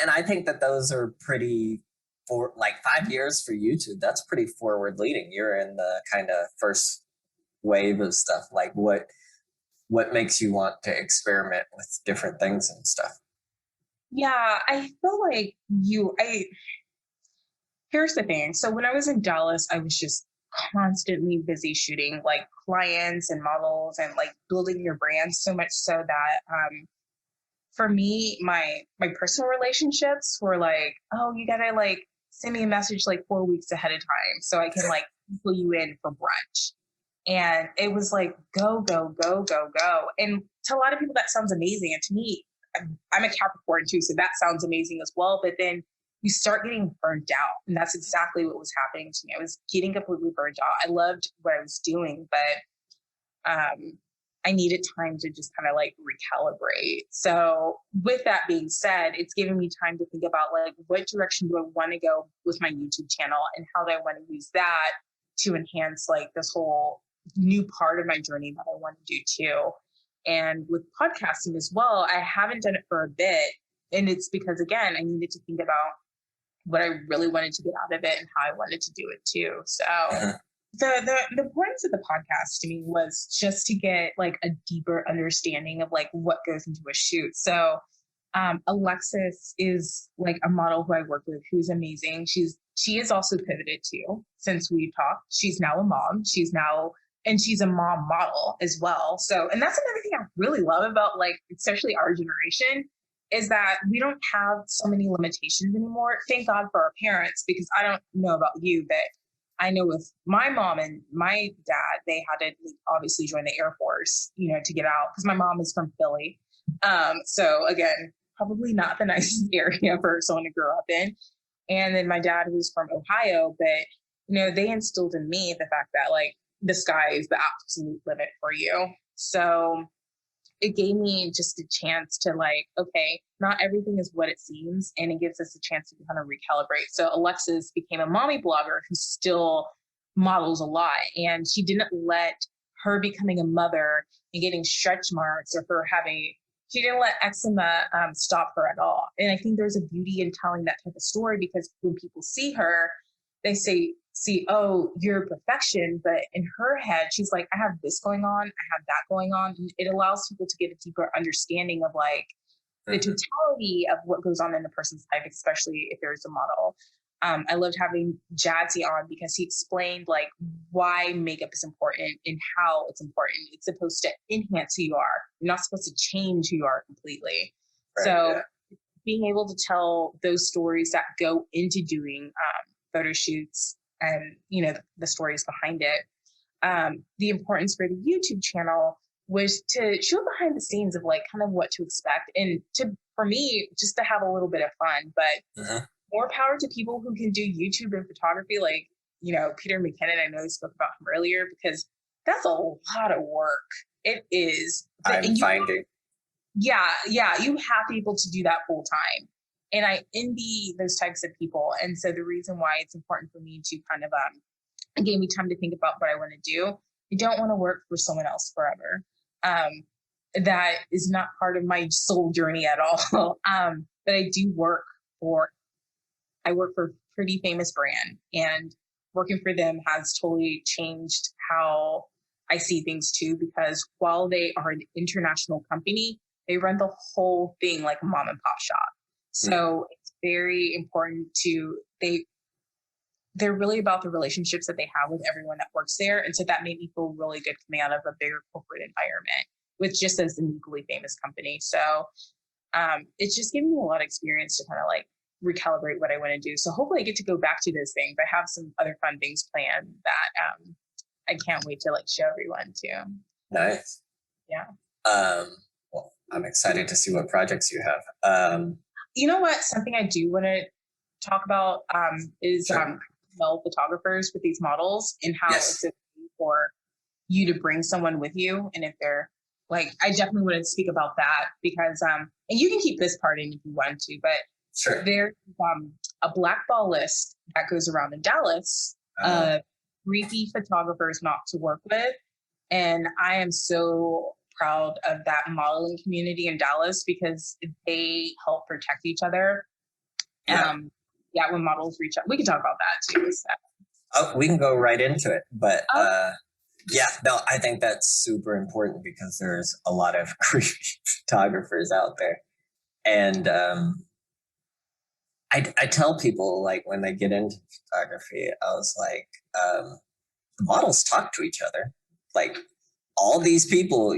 And I think that those are pretty, for like 5 years for YouTube, that's pretty forward leading. You're in the kind of first wave of stuff. Like what makes you want to experiment with different things and stuff? Yeah, I feel like here's the thing. So when I was in Dallas, I was just constantly busy shooting like clients and models and like building your brand, so much so that for me, my personal relationships were like, oh, you gotta like send me a message like 4 weeks ahead of time so I can like pull you in for brunch. And it was like, go, go, go, go, go. And to a lot of people, that sounds amazing. And to me, I'm a Capricorn too, so that sounds amazing as well. But then you start getting burnt out. And that's exactly what was happening to me. I was getting completely burnt out. I loved what I was doing, but I needed time to just kind of like recalibrate. So with that being said, it's given me time to think about like, what direction do I want to go with my YouTube channel, and how do I want to use that to enhance like this whole new part of my journey that I want to do too. And with podcasting as well, I haven't done it for a bit. And it's because, again, I needed to think about what I really wanted to get out of it and how I wanted to do it too. So the importance of the podcast to me was just to get like a deeper understanding of like what goes into a shoot. So Alexis is like a model who I work with who's amazing. She is also pivoted too since we talked. She's now a mom. And she's a mom model as well. So, and that's another thing I really love about like, especially our generation, is that we don't have so many limitations anymore. Thank God for our parents, because I don't know about you, but I know with my mom and my dad, they had to obviously join the Air Force, to get out, because my mom is from Philly. So again, probably not the nicest area for someone to grow up in. And then my dad, who's from Ohio, but they instilled in me the fact that like the sky is the absolute limit for you. So it gave me just a chance to like, okay, not everything is what it seems. And it gives us a chance to kind of recalibrate. So Alexis became a mommy blogger who still models a lot. And she didn't let her becoming a mother and getting stretch marks or she didn't let eczema stop her at all. And I think there's a beauty in telling that type of story, because when people see her, they see, oh, you're perfection. But in her head, she's like, I have this going on. I have that going on. And it allows people to get a deeper understanding of like the totality of what goes on in a person's life, especially if there's a model. I loved having Jazzy on because he explained like why makeup is important and how it's important. It's supposed to enhance who you are. You're not supposed to change who you are completely. Right, so being able to tell those stories that go into doing photo shoots and, the stories behind it. The importance for the YouTube channel was to show behind the scenes of like kind of what to expect, and for me, just to have a little bit of fun. But more power to people who can do YouTube and photography, like, Peter McKinnon. I know you spoke about him earlier, because that's a lot of work. It is. I'm finding. Yeah. You have to be able to do that full time. And I envy those types of people. And so the reason why it's important for me to kind of, it gave me time to think about what I want to do. I don't want to work for someone else forever. That is not part of my soul journey at all. But I do work for a pretty famous brand, and working for them has totally changed how I see things too, because while they are an international company, they run the whole thing like a mom and pop shop. So it's very important they're really about the relationships that they have with everyone that works there. And so that made me feel really good coming out of a bigger corporate environment with just as an equally famous company. So it's just given me a lot of experience to kind of like recalibrate what I want to do. So hopefully I get to go back to those things. I have some other fun things planned that I can't wait to like show everyone too. Nice. Yeah. Well, I'm excited to see what projects you have. You know what? Something I do want to talk about is male photographers with these models, and how it's okay for you to bring someone with you. And if they're like, I definitely want to speak about that, because and you can keep this part in if you want to, but there's a blackball list that goes around in Dallas of creepy photographers not to work with. And I am so proud of that modeling community in Dallas, because they help protect each other. When models reach out, we can talk about that too. So. We can go right into it, but I think that's super important, because there's a lot of creepy photographers out there. And I tell people, like, when they get into photography, I was like, the models talk to each other. Like, all these people,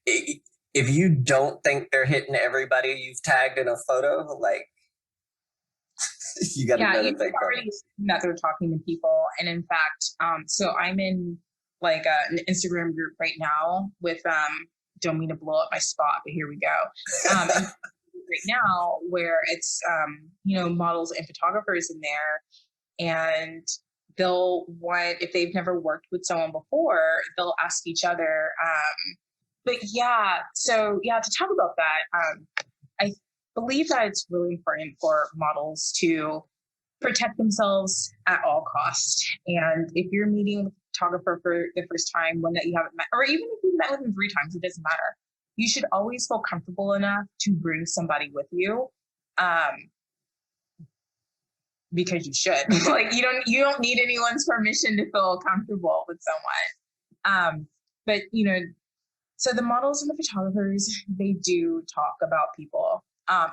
if you don't think they're hitting everybody you've tagged in a photo, like, You got Yeah, another you thing already assume that they're talking to people. And in fact, so I'm in like an Instagram group right now with don't mean to blow up my spot, but here we go. And right now where it's models and photographers in there, and they'll want, if they've never worked with someone before, they'll ask each other. But yeah, so yeah, to talk about that, I believe that it's really important for models to protect themselves at all costs. And if you're meeting with a photographer for the first time, one that you haven't met, or even if you've met with them 3 times, it doesn't matter. You should always feel comfortable enough to bring somebody with you. Because you should. Like you don't need anyone's permission to feel comfortable with someone. But so the models and the photographers, they do talk about people.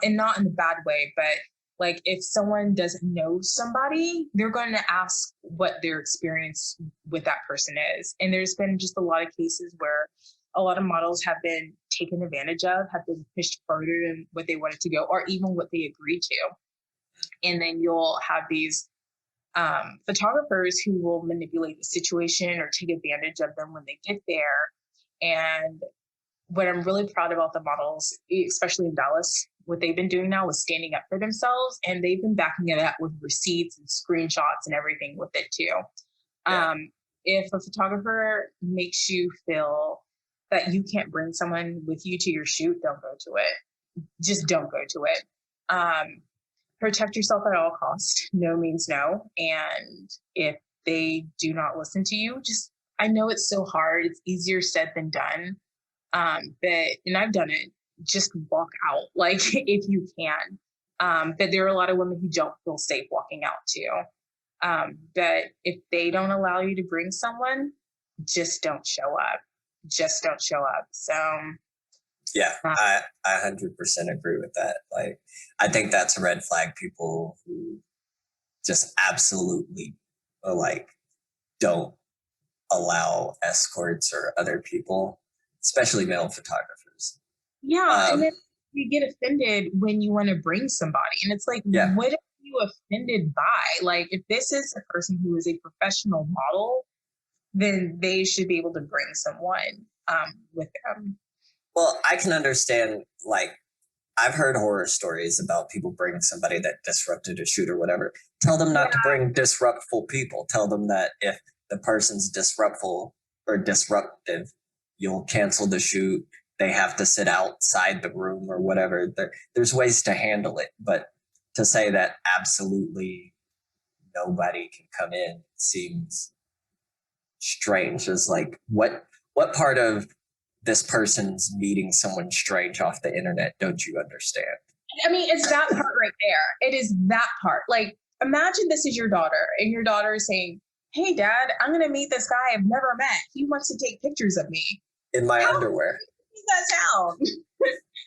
And not in a bad way, but like if someone doesn't know somebody, they're going to ask what their experience with that person is. And there's been just a lot of cases where a lot of models have been taken advantage of, have been pushed further than what they wanted to go, or even what they agreed to. And then you'll have these photographers who will manipulate the situation or take advantage of them when they get there. And what I'm really proud about the models, especially in Dallas, what they've been doing now is standing up for themselves, and they've been backing it up with receipts and screenshots and everything with it too. Yeah. If a photographer makes you feel that you can't bring someone with you to your shoot, don't go to it. Just don't go to it. Protect yourself at all costs. No means no. And if they do not listen to you, I know it's so hard. It's easier said than done. And I've done it, just walk out, like if you can. But there are a lot of women who don't feel safe walking out too. But if they don't allow you to bring someone, just don't show up. Just don't show up. So yeah, I 100% agree with that. Like, I think that's a red flag. People who just absolutely don't allow escorts or other people, especially male photographers. Yeah, and then you get offended when you want to bring somebody, and it's like, what are you offended by? Like, if this is a person who is a professional model, then they should be able to bring someone with them. Well, I can understand, like, I've heard horror stories about people bringing somebody that disrupted a shoot or whatever. Tell them not to bring disruptful people. Tell them that if the person's disruptful or disruptive, you'll cancel the shoot. They have to sit outside the room or whatever. There's ways to handle it. But to say that absolutely nobody can come in seems strange. It's like, what part of this person's meeting someone strange off the internet don't you understand? I mean, it's that part right there. It is that part. Like, imagine this is your daughter, and your daughter is saying, "Hey, Dad, I'm going to meet this guy I've never met. He wants to take pictures of me in my underwear." That sound?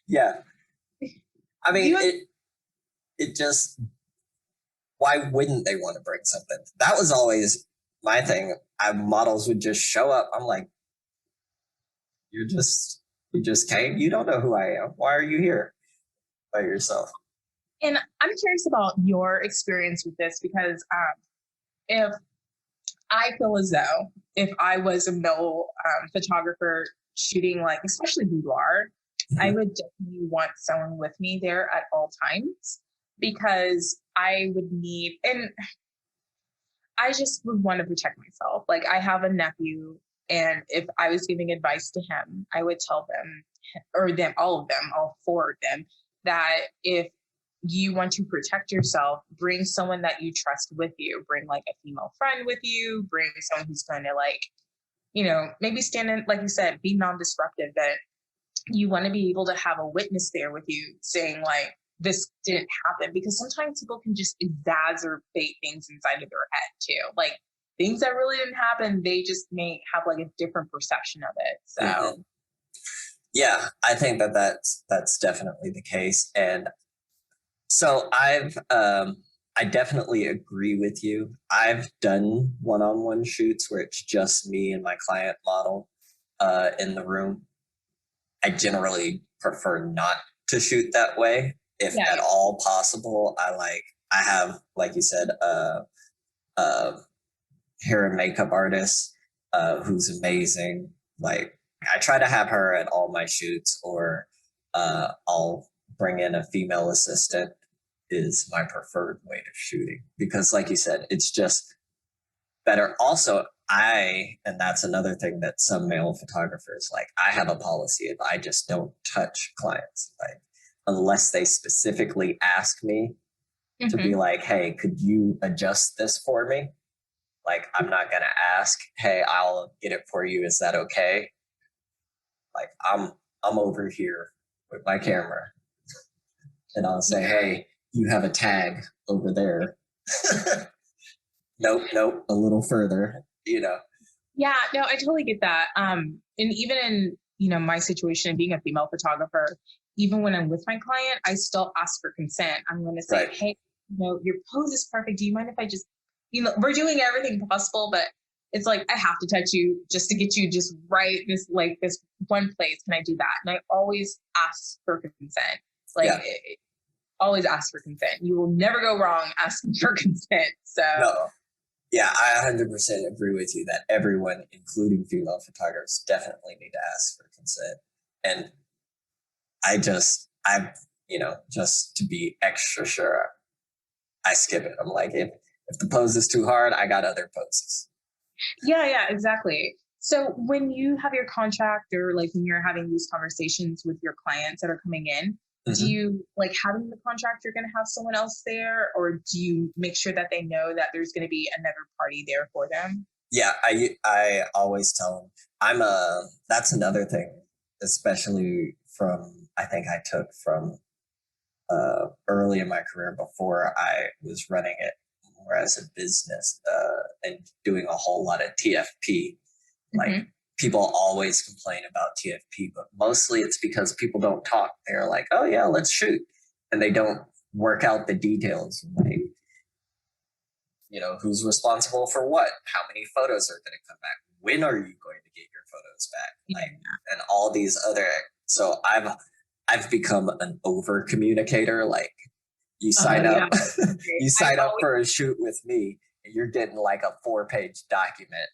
Yeah, I mean, it just, why wouldn't they want to bring something? That was always my thing. Models would just show up. I'm like, you just came. You don't know who I am. Why are you here by yourself? And I'm curious about your experience with this, because if I feel as though if I was a male photographer shooting, like especially boudoir, I would definitely want someone with me there at all times, because I would need, and I just would want to protect myself. Like, I have a nephew, and if I was giving advice to him, I would tell them, or them, all of them, all 4 of them, that if you want to protect yourself, bring someone that you trust with you. Bring like a female friend with you. Bring someone who's going to, like, maybe stand in, like you said, be non-disruptive. That you want to be able to have a witness there with you saying, like, this didn't happen, because sometimes people can just exacerbate things inside of their head too. Like, things that really didn't happen, they just may have like a different perception of it. So yeah, I think that's definitely the case. And so I definitely agree with you. I've done one-on-one shoots where it's just me and my client model in the room. I generally prefer not to shoot that way. If at all possible, I like I have, like you said, a hair and makeup artist who's amazing. Like I try to have her at all my shoots, or I'll bring in a female assistant. Is my preferred way of shooting because, like you said, it's just better. Also, and that's another thing that some male photographers like. I have a policy of I just don't touch clients, like unless they specifically ask me to be like, hey, could you adjust this for me? Like, I'm not going to ask, hey, I'll get it for you. Is that okay? Like, I'm over here with my camera and I'll say, hey, you have a tag over there. Nope, a little further, Yeah, no, I totally get that. And even in, my situation being a female photographer, even when I'm with my client, I still ask for consent. I'm going to say, Right. hey, your pose is perfect. Do you mind if I just, we're doing everything possible, but it's like, I have to touch you just to get you just right. This one place. Can I do that? And I always ask for consent. Always ask for consent. You will never go wrong asking for consent. So no. Yeah, I 100% agree with you that everyone, including female photographers, definitely need to ask for consent. And just to be extra sure, I skip it. I'm like, if the pose is too hard, I got other poses. Yeah, exactly. So when you have your contract or like when you're having these conversations with your clients that are coming in, do you like having the contract you're going to have someone else there, or do you make sure that they know that there's going to be another party there for them? Yeah, I always tell them that's another thing, especially I think I took from early in my career before I was running it more as a business and doing a whole lot of TFP. Like people always complain about TFP, but mostly it's because people don't talk. They're like, oh yeah, let's shoot. And they don't work out the details. Like, who's responsible for what? How many photos are going to come back? When are you going to get your photos back? And all these other. So I've become an over communicator. Like you sign up, you sign up for a shoot with me, and you're getting like a 4-page document.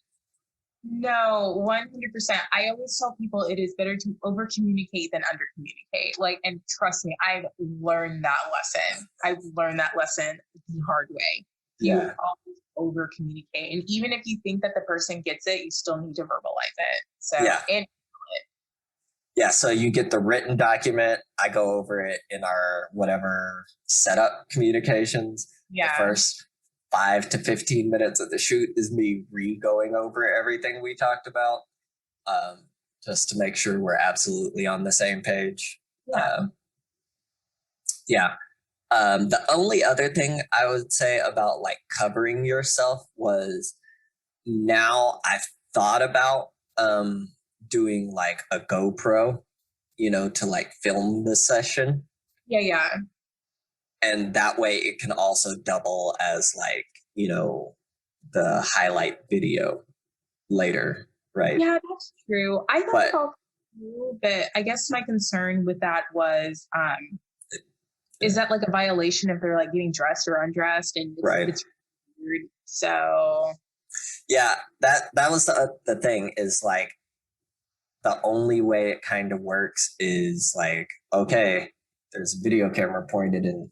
No, 100%. I always tell people it is better to over communicate than under communicate. Like, and trust me, I've learned that lesson. I've learned that lesson the hard way. You always over communicate. And even if you think that the person gets it, you still need to verbalize it. So, so you get the written document. I go over it in our whatever setup communications. The first 5 to 15 minutes of the shoot is me going over everything we talked about, just to make sure we're absolutely on the same page. The only other thing I would say about like covering yourself was now I've thought about doing like a GoPro, to like film the session. Yeah. And that way it can also double as like, the highlight video later, right? Yeah, that's true. I thought about you, but I guess my concern with that was, is that like a violation if they're like getting dressed or undressed? And it's weird. So yeah, that was the thing is like, the only way it kind of works is like, okay, there's a video camera pointed in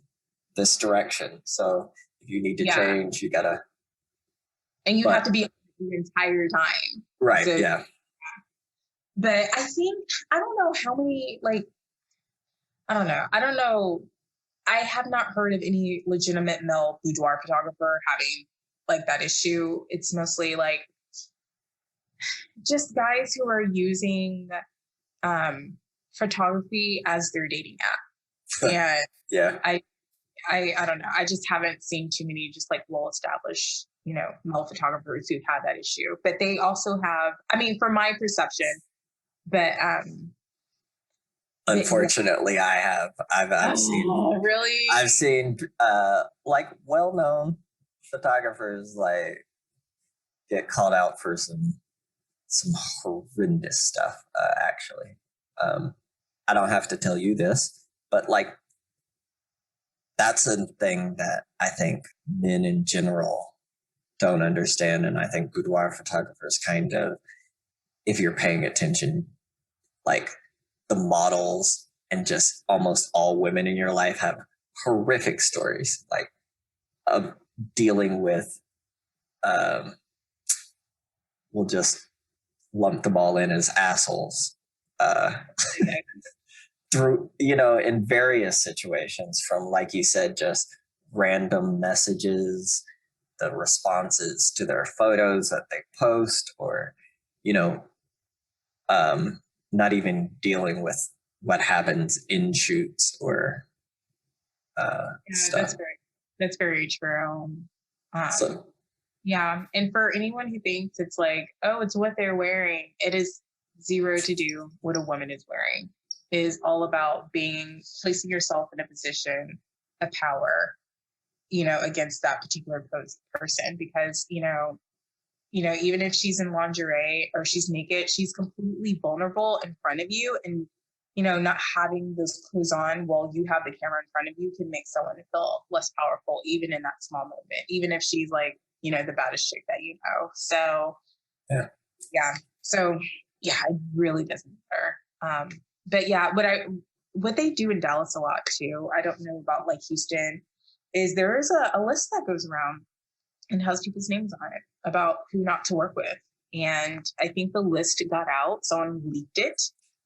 this direction. So if you need to change, you gotta. And you have to be the entire time. Right, so, yeah. But I think, I don't know how many, like, I don't know. I have not heard of any legitimate male boudoir photographer having like that issue. It's mostly like just guys who are using photography as their dating app. And I don't know. I just haven't seen too many just like well-established, male photographers who've had that issue. But they also have, I mean, from my perception, but unfortunately I've seen really I've seen like well-known photographers like get called out for some horrendous stuff, actually. I don't have to tell you this, but like that's a thing that I think men in general don't understand. And I think boudoir photographers kind of, if you're paying attention, like the models and just almost all women in your life have horrific stories, like of dealing with, we'll just lump them all in as assholes. Through, in various situations, from, like you said, just random messages, the responses to their photos that they post, or, you know, not even dealing with what happens in shoots or stuff. That's very true. So, yeah. And for anyone who thinks it's like, oh, it's what they're wearing, it is zero to do what a woman is wearing. It is all about placing yourself in a position of power, against that particular person, because, even if she's in lingerie or she's naked, she's completely vulnerable in front of you. And, not having those clothes on while you have the camera in front of you can make someone feel less powerful, even in that small moment, even if she's like, the baddest chick that you know. So, yeah. So, yeah, it really doesn't matter. But yeah, what they do in Dallas a lot too, I don't know about like Houston, is there is a list that goes around and has people's names on it about who not to work with. And I think the list got out, someone leaked it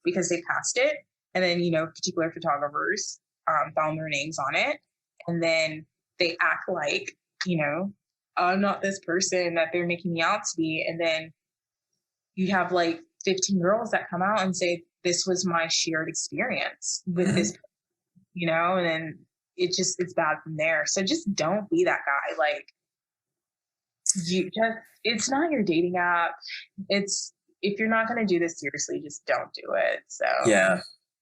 because they passed it. And then, particular photographers found their names on it. And then they act like, I'm not this person that they're making me out to be. And then you have like 15 girls that come out and say, this was my shared experience with this, and then it's bad from there. So just don't be that guy. Like, it's not your dating app. If you're not going to do this seriously, just don't do it. So yeah,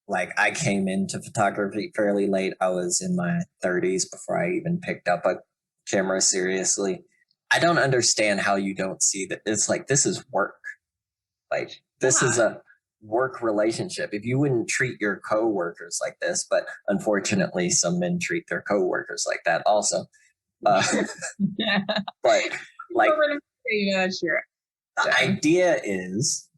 like I came into photography fairly late. I was in my 30s before I even picked up a camera seriously. I don't understand how you don't see that. It's like, this is work. Like, this is a work relationship. If you wouldn't treat your coworkers like this, but unfortunately some men treat their coworkers like that also. But like, the idea is,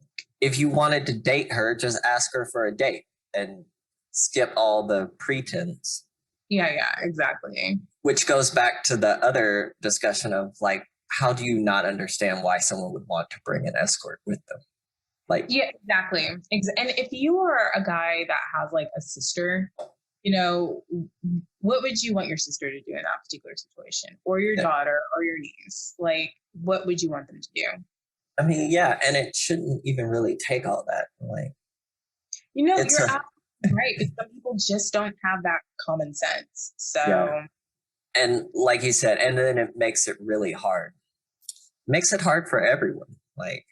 if you wanted to date her, just ask her for a date and skip all the pretense. Yeah, exactly. Which goes back to the other discussion of like, how do you not understand why someone would want to bring an escort with them? Like, yeah, exactly. And if you are a guy that has like a sister, what would you want your sister to do in that particular situation, or your daughter or your niece? Like, what would you want them to do? I mean, yeah, and it shouldn't even really take all that. Like, you're absolutely right. Because some people just don't have that common sense. So, yeah. And like you said, and then it makes it really hard. It makes it hard for everyone. Like,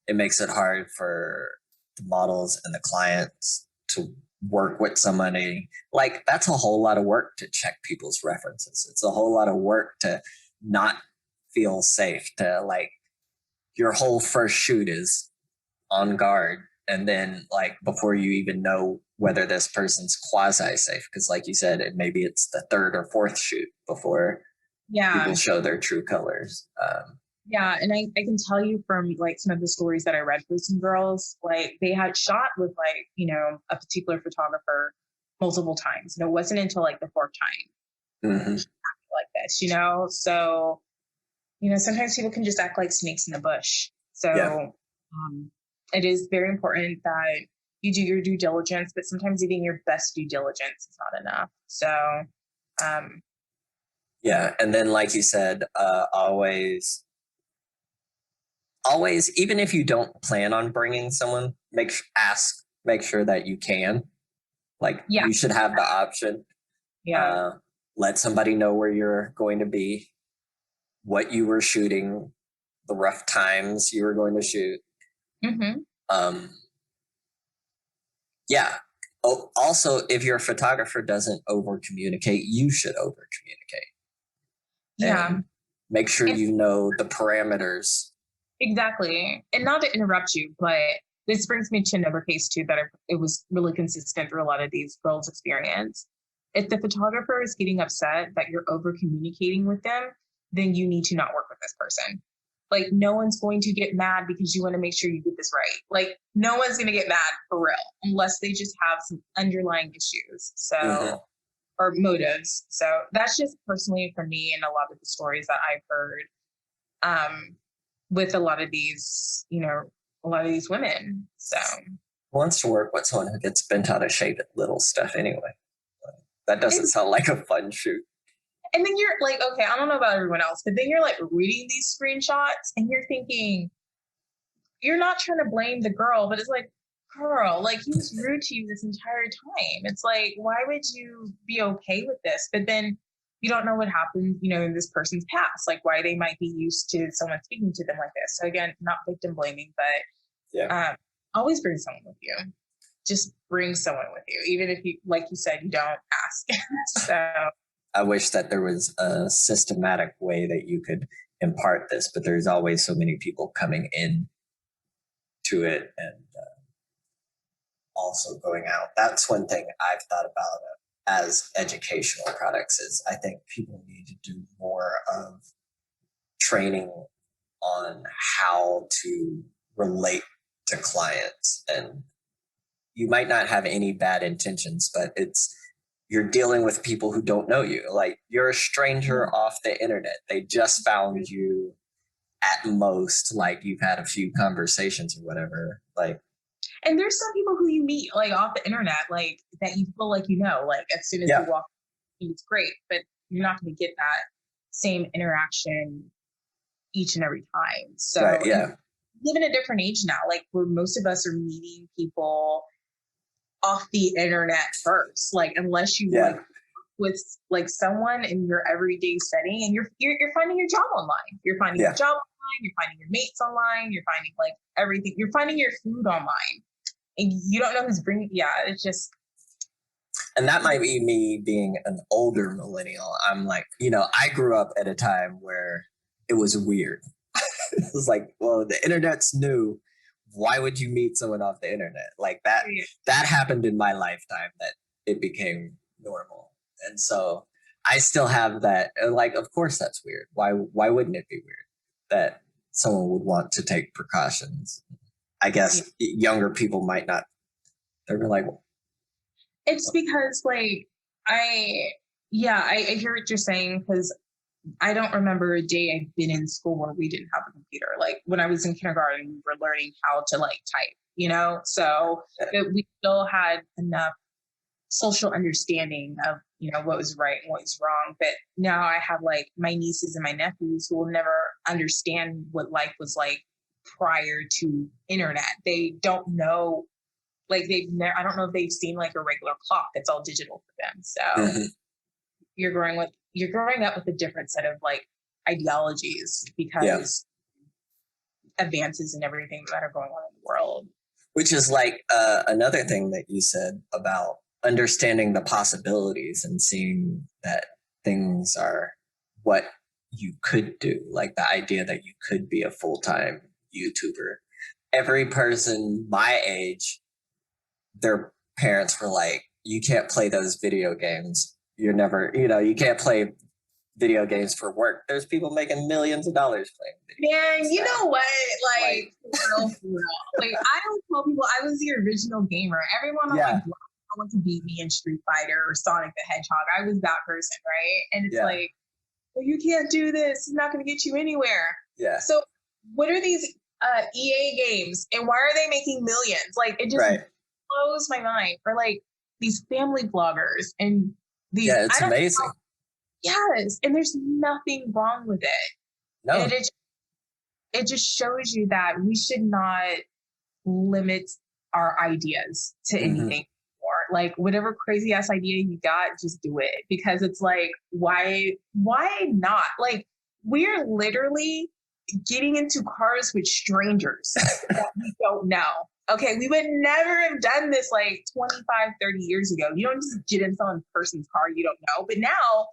it makes it hard for the models and the clients to work with somebody. Like, that's a whole lot of work to check people's references. It's a whole lot of work to not feel safe, to like, your whole first shoot is on guard. And then like, before you even know whether this person's quasi safe, because like you said, maybe it's the third or fourth shoot before people show their true colors. Yeah, and I can tell you from like some of the stories that I read for some girls, like they had shot with like, a particular photographer multiple times. And it wasn't until like the fourth time like this, So, sometimes people can just act like snakes in the bush. So it is very important that you do your due diligence, but sometimes even your best due diligence is not enough. So, yeah. And then, like you said, always, even if you don't plan on bringing someone, make sure that you can. Like, you should have the option. Yeah. Let somebody know where you're going to be, what you were shooting, the rough times you were going to shoot. Yeah. Oh, also, if your photographer doesn't over communicate, you should over communicate. Yeah. Make sure you know the parameters. Exactly. And not to interrupt you, but this brings me to another case too, that it was really consistent through a lot of these girls' experience. If the photographer is getting upset that you're over communicating with them, then you need to not work with this person. Like, no one's going to get mad because you want to make sure you get this right. Like, no one's going to get mad for real unless they just have some underlying issues. So, or motives. So that's just personally for me and a lot of the stories that I've heard with a lot of these, a lot of these women. So Who wants to work with someone who gets bent out of shape at little stuff anyway? That doesn't sound like a fun shoot. And then you're like, okay, I don't know about everyone else, but then you're like reading these screenshots and you're thinking, you're not trying to blame the girl, but it's like, girl, like, he was rude to you this entire time. It's like, why would you be okay with this? But then you don't know what happened, in this person's past, like why they might be used to someone speaking to them like this. So again, not victim blaming, but always bring someone with you. Just bring someone with you, even if you, like you said, you don't ask. So I wish that there was a systematic way that you could impart this, but there's always so many people coming in to it and also going out. That's one thing I've thought about as educational products is I think people need to do more of training on how to relate to clients. And you might not have any bad intentions, but you're dealing with people who don't know you. Like, you're a stranger off the internet. They just found you at most, like you've had a few conversations or whatever. Like, and there's some people who you meet like off the internet, like that you feel like, like as soon as you walk, it's great, but you're not going to get that same interaction each and every time. So we live in a different age now, like where most of us are meeting people off the internet first, like unless you like with like someone in your everyday setting, and you're finding your job online, you're finding your job online, you're finding your mates online, you're finding like everything, you're finding your food online, and you don't know who's bringing. It's just. And that might be me being an older millennial. I'm like, I grew up at a time where it was weird. It was like, well, the internet's new. Why would you meet someone off the internet? Like that happened in my lifetime, that it became normal. And so I still have that, like, of course that's weird. Why wouldn't it be weird that someone would want to take precautions? I guess younger people might not. They're like, it's because like, I hear what you're saying, because I don't remember a day I've been in school where we didn't have a computer. Like when I was in kindergarten, we were learning how to like type, so we still had enough social understanding of, what was right and what was wrong. But now I have like my nieces and my nephews who will never understand what life was like prior to internet. They don't know, like I don't know if they've seen like a regular clock. It's all digital for them. So you're growing up with a different set of like ideologies because advances and everything that are going on in the world. Which is like another thing that you said about understanding the possibilities and seeing that things are what you could do. Like the idea that you could be a full-time YouTuber. Every person my age, their parents were like, you can't play those video games. You're never, you can't play video games for work. There's people making millions of dollars playing video games. Man, you know what? Like for real. Like I don't tell people I was the original gamer. Everyone on my block wanted to beat me in Street Fighter or Sonic the Hedgehog. I was that person, right? And it's like, well, you can't do this. It's not going to get you anywhere. Yeah. So what are these EA games, and why are they making millions? Like it just blows my mind. Or like these family bloggers and these. Yeah, it's amazing. Yes, and there's nothing wrong with it. No. And it just shows you that we should not limit our ideas to anything more. Like whatever crazy ass idea you got, just do it. Because it's like, why not? Like we're literally getting into cars with strangers that we don't know. Okay, we would never have done this like 25, 30 years ago. You don't just get in some person's car you don't know. But now,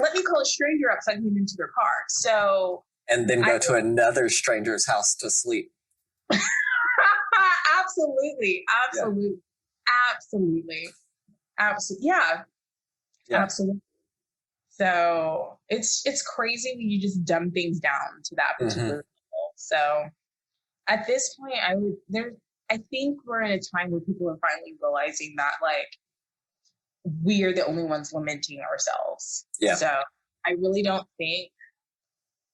let me call a stranger up so I can get into their car. So and then go to another stranger's house to sleep. Absolutely. Yeah. Yeah. Absolutely. So it's crazy when you just dumb things down to that particular level. So at this point, I think we're in a time where people are finally realizing that like we are the only ones lamenting ourselves. Yeah. So I really don't think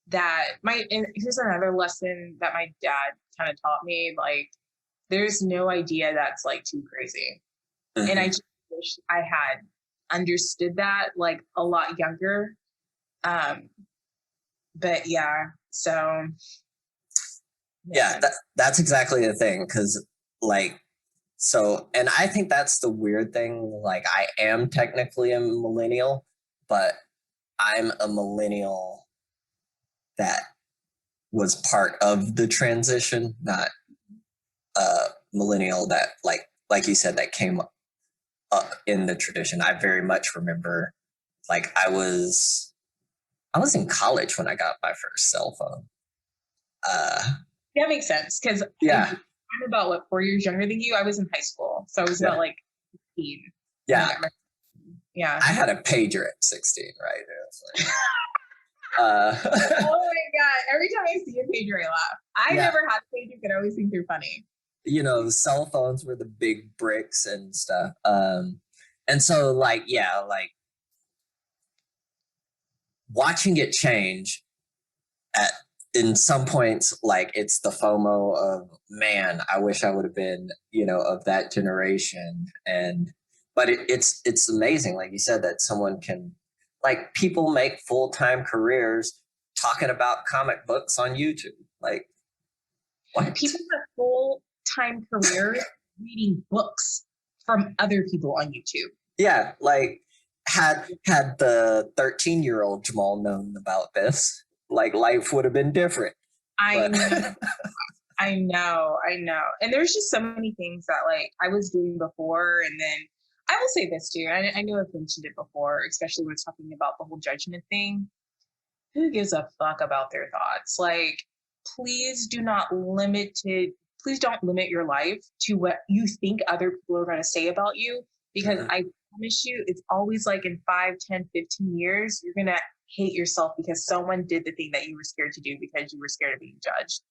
that and here's another lesson that my dad kind of taught me, like there's no idea that's like too crazy. And I just wish I had understood that like a lot younger. But yeah, so Yeah, that's exactly the thing. Because like, so, and I think that's the weird thing. Like, I am technically a millennial, but I'm a millennial that was part of the transition, not a millennial that like you said, that came up in the tradition. I very much remember, like, I was in college when I got my first cell phone. that makes sense because Yeah, I'm about what 4 years younger than you. I was in high school, so I was about like 15. yeah. Yeah. I had a pager at 16, right? It was like, Oh my god! Every time I see a pager, I laugh. I never had a pager, but I always think they're funny. you know, the cell phones were the big bricks and stuff. And so like, yeah, like watching it change at in some points, like it's the FOMO of, man, I wish I would have been, you know, of that generation. And but it's amazing, like you said, that someone can, like, people make full-time careers talking about comic books on YouTube. Like, what? People have full-time careers reading books from other people on YouTube. Yeah, like had the 13-year-old Jamal known about this, like life would have been different. I But know, I know. And there's just so many things that like I was doing before, and then I will say this too. I know I've mentioned it before, especially when talking about the whole judgment thing. Who gives a fuck about their thoughts? Like, please do not limit it. Please don't limit your life to what you think other people are going to say about you, because I promise you, it's always like in 5, 10, 15 years, you're going to hate yourself because someone did the thing that you were scared to do because you were scared of being judged.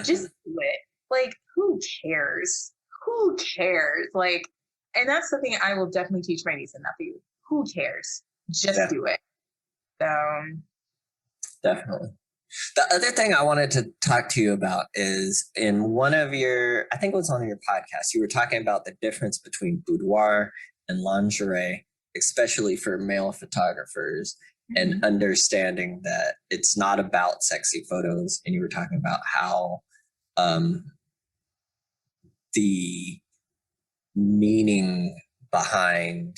Just do it. Like, who cares? Who cares? Like, and that's the thing I will definitely teach my niece and nephew. Who cares? Just do it. So definitely. The other thing I wanted to talk to you about is in one of your, I think it was on your podcast, you were talking about the difference between boudoir and lingerie, especially for male photographers, and understanding that it's not about sexy photos. And you were talking about how the meaning behind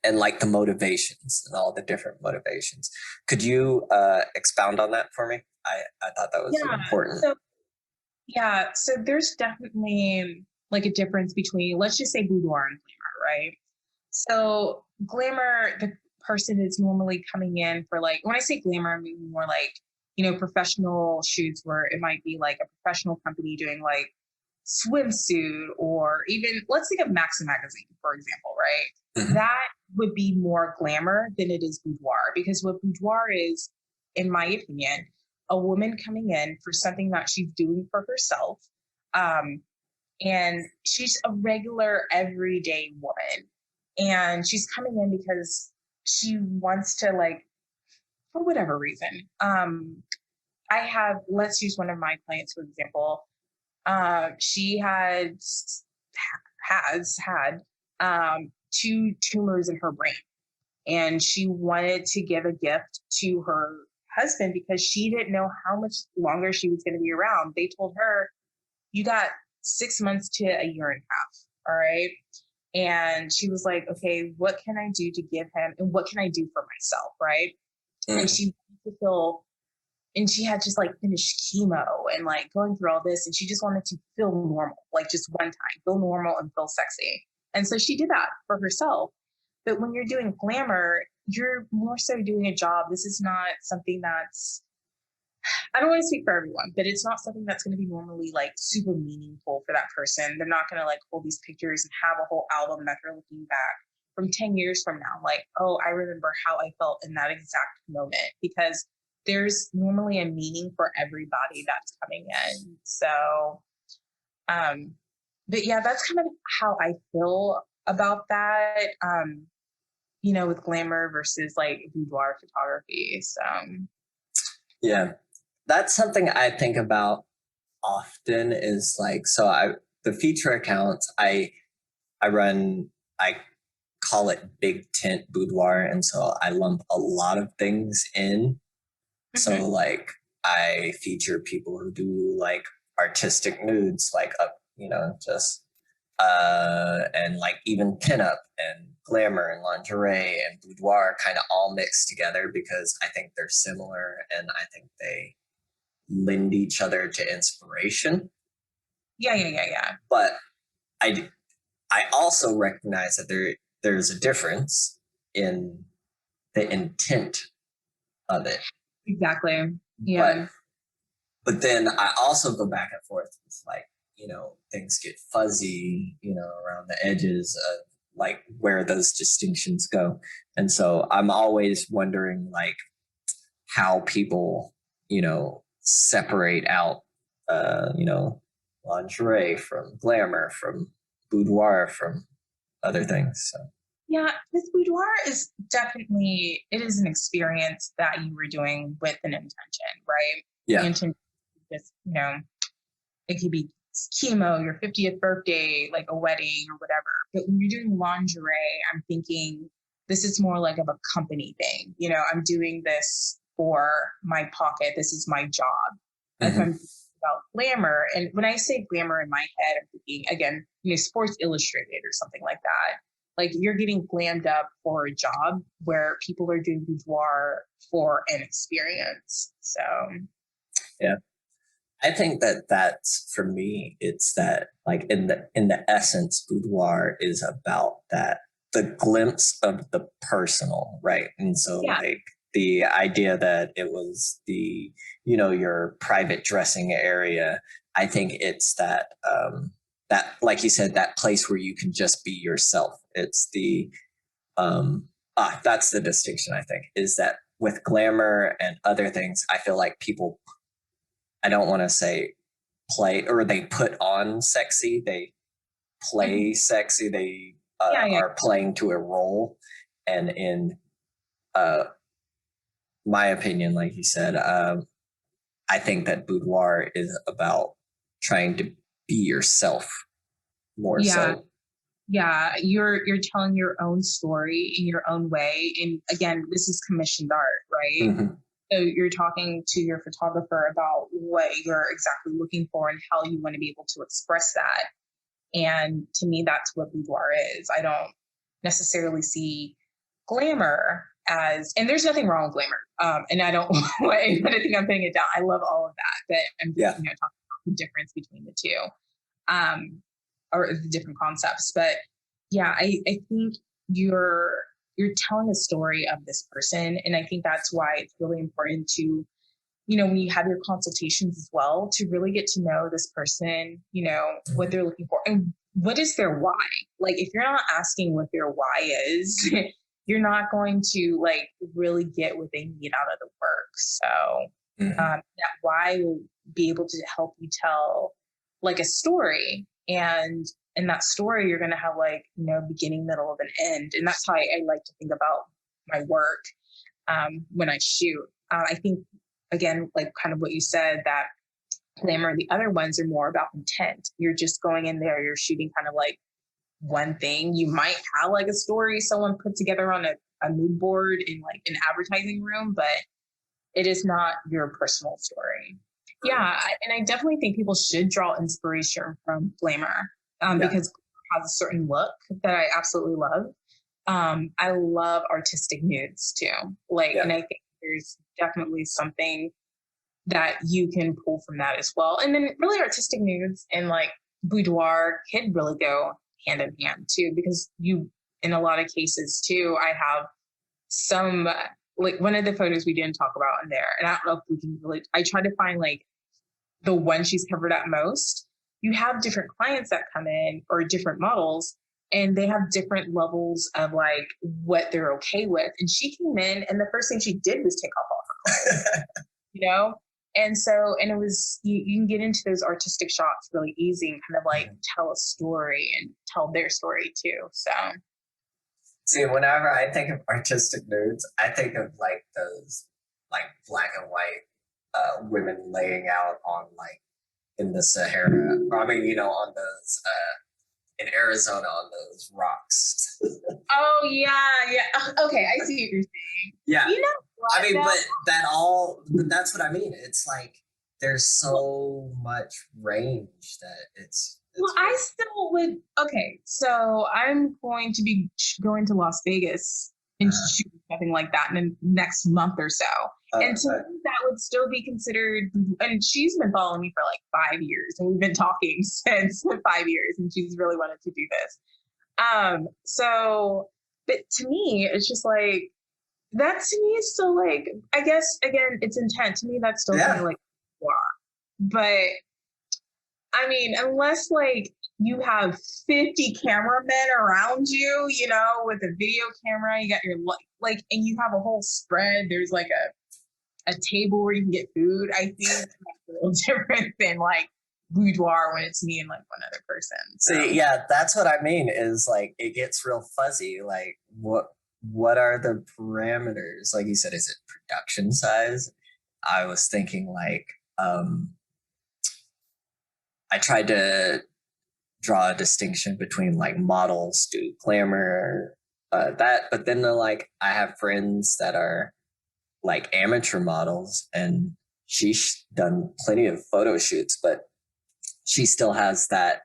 and like the motivations and all the different motivations. Could you expound on that for me? I thought that was important. So there's definitely like a difference between, let's just say, boudoir and glamour, right? So glamour, the person is normally coming in for, like, when I say glamour, I mean more like, you know, professional shoots where it might be like a professional company doing like swimsuit, or even let's think of Maxim magazine, for example, right? That would be more glamour than it is boudoir, because what boudoir is, in my opinion, a woman coming in for something that she's doing for herself. And she's a regular everyday woman. And she's coming in because she wants to, like, for whatever reason. Let's use one of my clients, for example. She has had 2 tumors in her brain, and she wanted to give a gift to her husband because she didn't know how much longer she was going to be around. They told her, you got 6 months to a year and a half. All right. And she was like, okay, what can I do to give him, and what can I do for myself? Right. And she wanted to feel, and she had just like finished chemo and like going through all this, and she just wanted to feel normal, like just one time, feel normal and feel sexy. And so she did that for herself. But when you're doing glamour, you're more so doing a job. This is not something that's, I don't want to speak for everyone, but it's not something that's going to be normally like super meaningful for that person. They're not going to like hold these pictures and have a whole album that they're looking back, from 10 years from now, like, oh, I remember how I felt in that exact moment, because there's normally a meaning for everybody that's coming in. So, but yeah, that's kind of how I feel about that, with glamour versus like boudoir photography. So, Yeah, that's something I think about often is like, the feature accounts I run, I call it big tent boudoir. And so I lump a lot of things in. So like I feature people who do like artistic nudes, like just and like even pinup and glamour and lingerie and boudoir kind of all mixed together because I think they're similar and I think they lend each other to inspiration. yeah. But I also recognize that there's a difference in the intent of it. Exactly. Yeah. But then I also go back and forth with like, things get fuzzy, around the edges of like where those distinctions go. And so I'm always wondering like how people, separate out, lingerie from glamour, from boudoir, from other things. So. Yeah, this boudoir is definitely, it is an experience that you were doing with an intention, right? Yeah. The intention is just, it could be chemo, your 50th birthday, like a wedding or whatever. But when you're doing lingerie, I'm thinking this is more like of a company thing. I'm doing this for my pocket. This is my job. If I'm thinking about glamour, and when I say glamour in my head, I'm thinking, again, Sports Illustrated or something like that. Like you're getting glammed up for a job where people are doing boudoir for an experience. So, yeah, I think that's for me. It's that like in the essence, boudoir is about that the glimpse of the personal, right? And so like the idea that it was the your private dressing area. I think it's that. That, like you said, that place where you can just be yourself. It's that's the distinction, I think, is that with glamour and other things, I feel like people, I don't want to say play, or they put on sexy, they play sexy, they are playing to a role. And in my opinion, like you said, I think that boudoir is about trying to be yourself more so. Yeah, you're telling your own story in your own way. And again, this is commissioned art, right? So you're talking to your photographer about what you're exactly looking for and how you want to be able to express that. And to me, that's what boudoir is. I don't necessarily see glamour as, and there's nothing wrong with glamour. And I don't want anyone to think I'm putting it down. I love all of that, but I'm talking about the difference between the two. Or the different concepts. But yeah, I think you're telling a story of this person. And I think that's why it's really important to, when you have your consultations as well, to really get to know this person, what they're looking for and what is their why. Like if you're not asking what their why is, you're not going to like really get what they need out of the work. So that why will be able to help you tell like a story. And in that story, you're going to have like, beginning, middle, of an end. And that's how I like to think about my work when I shoot. I think, again, like kind of what you said, that glamour, the other ones are more about intent. You're just going in there, you're shooting kind of like one thing. You might have like a story someone put together on a mood board in like an advertising room, but it is not your personal story. Yeah, and I definitely think people should draw inspiration from glamour because it has a certain look that I absolutely love. I love artistic nudes too. And I think there's definitely something that you can pull from that as well. And then really artistic nudes and like boudoir can really go hand in hand too, because in a lot of cases too, I have some, like one of the photos we didn't talk about in there, and I don't know if we can really, I try to find like the one she's covered up most. You have different clients that come in or different models and they have different levels of like what they're okay with. And she came in, and the first thing she did was take off all her clothes, you know? And so, and it was, you can get into those artistic shots really easy and kind of like tell a story and tell their story too. So, see, whenever I think of artistic nudes, I think of like those like black and white women laying out on like in the Sahara, or I mean, you know, on those in Arizona on those rocks. oh yeah. Okay, I see what you're saying. Yeah. You know what, I mean, though? but that's what I mean. It's like there's so much range that it's Well, I still would. Okay, so I'm going to be going to Las Vegas and shooting something like that in the next month or so. And to me, that would still be considered. And she's been following me for like 5 years, and we've been talking since 5 years, and she's really wanted to do this. So, but to me, it's just like that. To me, is still like, I guess again, it's intent. To me, that's still kind of like wow. But I mean, unless like you have 50 cameramen around you, you know, with a video camera, you got your like, and you have a whole spread. There's like a table where you can get food. I think that's a little different than like boudoir when it's me and like one other person. So. See, yeah, that's what I mean. Is like it gets real fuzzy. Like what are the parameters? Like you said, is it production size? I was thinking like I tried to draw a distinction between like models do glamour, but then they're like, I have friends that are like amateur models, and she's done plenty of photo shoots, but she still has that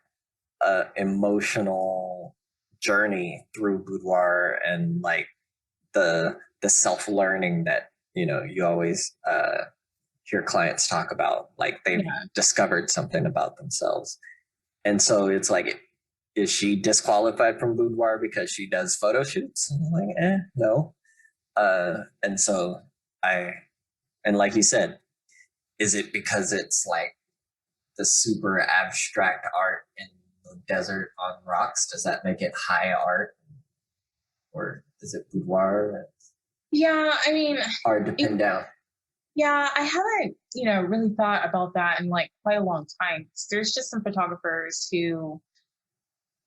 emotional journey through boudoir and like the self-learning that, you know, you always hear clients talk about, like they've discovered something about themselves. And so it's like, is she disqualified from boudoir because she does photo shoots? And I'm like, no. And so and like you said, is it because it's like the super abstract art in the desert on rocks? Does that make it high art? Or is it boudoir? Yeah, I mean, hard to pin down. Yeah, I haven't, you know, really thought about that in like quite a long time. There's just some photographers who,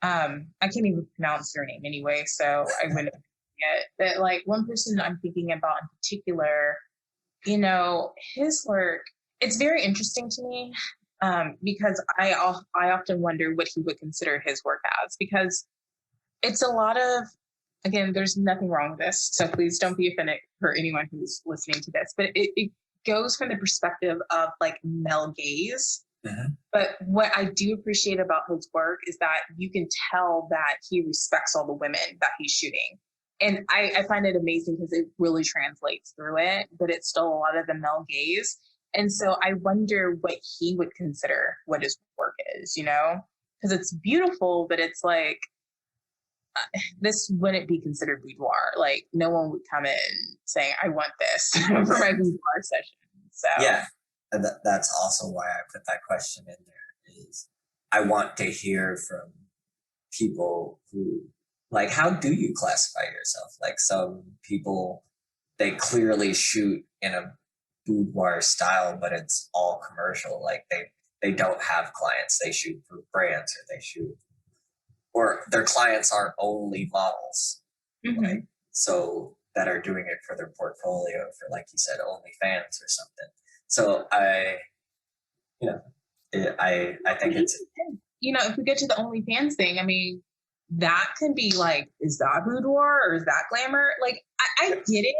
I can't even pronounce their name anyway, so I wouldn't forget. But like one person I'm thinking about in particular, you know, his work, it's very interesting to me because I often wonder what he would consider his work as, because it's a lot of, again, there's nothing wrong with this, so please don't be offended for anyone who's listening to this, but it goes from the perspective of like male gaze. Mm-hmm. But what I do appreciate about his work is that you can tell that he respects all the women that he's shooting. And I find it amazing because it really translates through it, but it's still a lot of the male gaze. And so I wonder what he would consider what his work is, you know, because it's beautiful, but it's like, this wouldn't be considered boudoir. Like no one would come in saying, I want this for my boudoir session. So yeah, and that's also why I put that question in there, is I want to hear from people who, like, how do you classify yourself? Like some people, they clearly shoot in a boudoir style, but it's all commercial. Like they don't have clients. They shoot for brands, or their clients are only models, right? So that are doing it for their portfolio, for, like you said, OnlyFans or something. So I think it's, you know, if we get to the OnlyFans thing, I mean, that can be like, is that boudoir or is that glamour? Like I get it.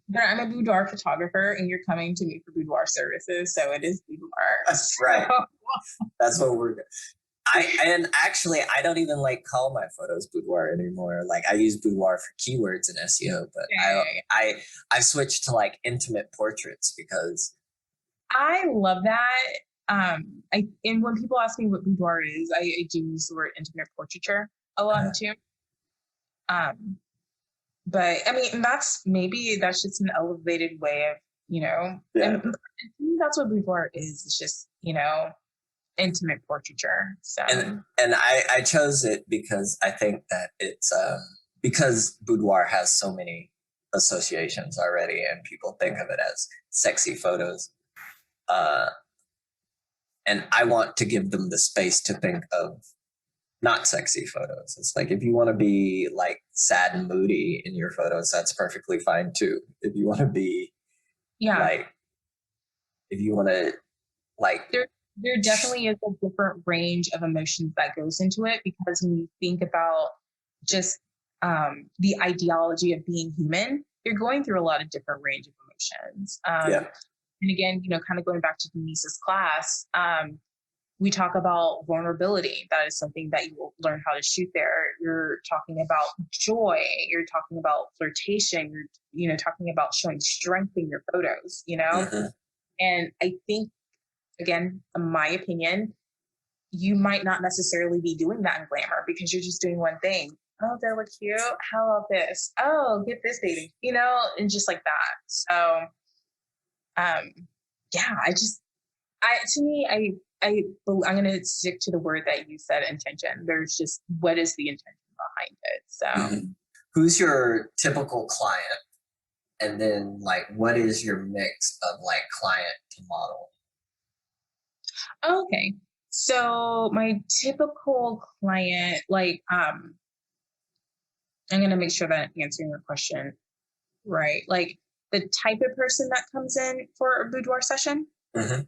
But I'm a boudoir photographer, and you're coming to me for boudoir services, so it is boudoir. That's right. That's what we're doing. I don't even like call my photos boudoir anymore. Like I use boudoir for keywords in SEO, but I switched to like intimate portraits because I love that. And when people ask me what boudoir is, I do use the word intimate portraiture a lot too. But I mean, that's just an elevated way of, you know, and to me, that's what boudoir is. It's just, you know, intimate portraiture. So and I chose it because I think that it's because boudoir has so many associations already, and people think of it as sexy photos. And I want to give them the space to think of not sexy photos. It's like if you want to be like sad and moody in your photos, that's perfectly fine too. If you want to be like, if you want to like, there definitely is a different range of emotions that goes into it, because when you think about just the ideology of being human, you're going through a lot of different range of emotions. And again, kind of going back to Denise's class, we talk about vulnerability. That is something that you will learn how to shoot there. You're talking about joy. You're talking about flirtation. You're, talking about showing strength in your photos, And I think, again, in my opinion, you might not necessarily be doing that in glamour because you're just doing one thing. Oh, they look cute. How about this? Oh, get this baby, and just like that. So, to me, I'm going to stick to the word that you said, intention. There's just, what is the intention behind it? So who's your typical client? And then like, what is your mix of like client to model? Okay. So my typical client, I'm going to make sure that I'm answering your question right. Like the type of person that comes in for a boudoir session. Mm-hmm.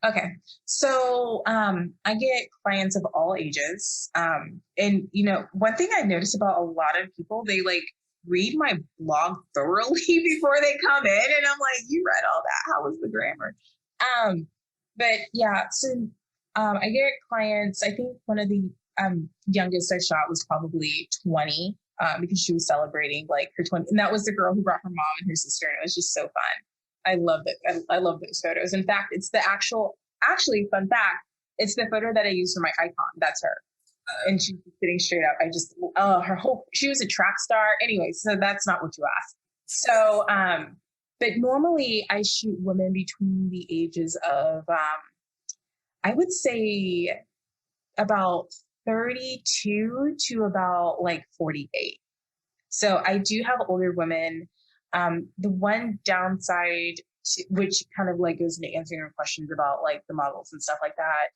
Okay. So I get clients of all ages. And, one thing I notice about a lot of people, they read my blog thoroughly before they come in. And I'm like, you read all that. How was the grammar? But yeah, so I get clients. I think one of the youngest I shot was probably 20 because she was celebrating her 20. And that was the girl who brought her mom and her sister. And it was just so fun. I love it. I love those photos. In fact, it's the actually, fun fact, it's the photo that I use for my icon. That's her. And she's sitting straight up. She was a track star. Anyway, so that's not what you asked. So, but normally I shoot women between the ages of, I would say about 32 to about 48. So I do have older women. The one downside, which kind of goes into answering your questions about the models and stuff like that.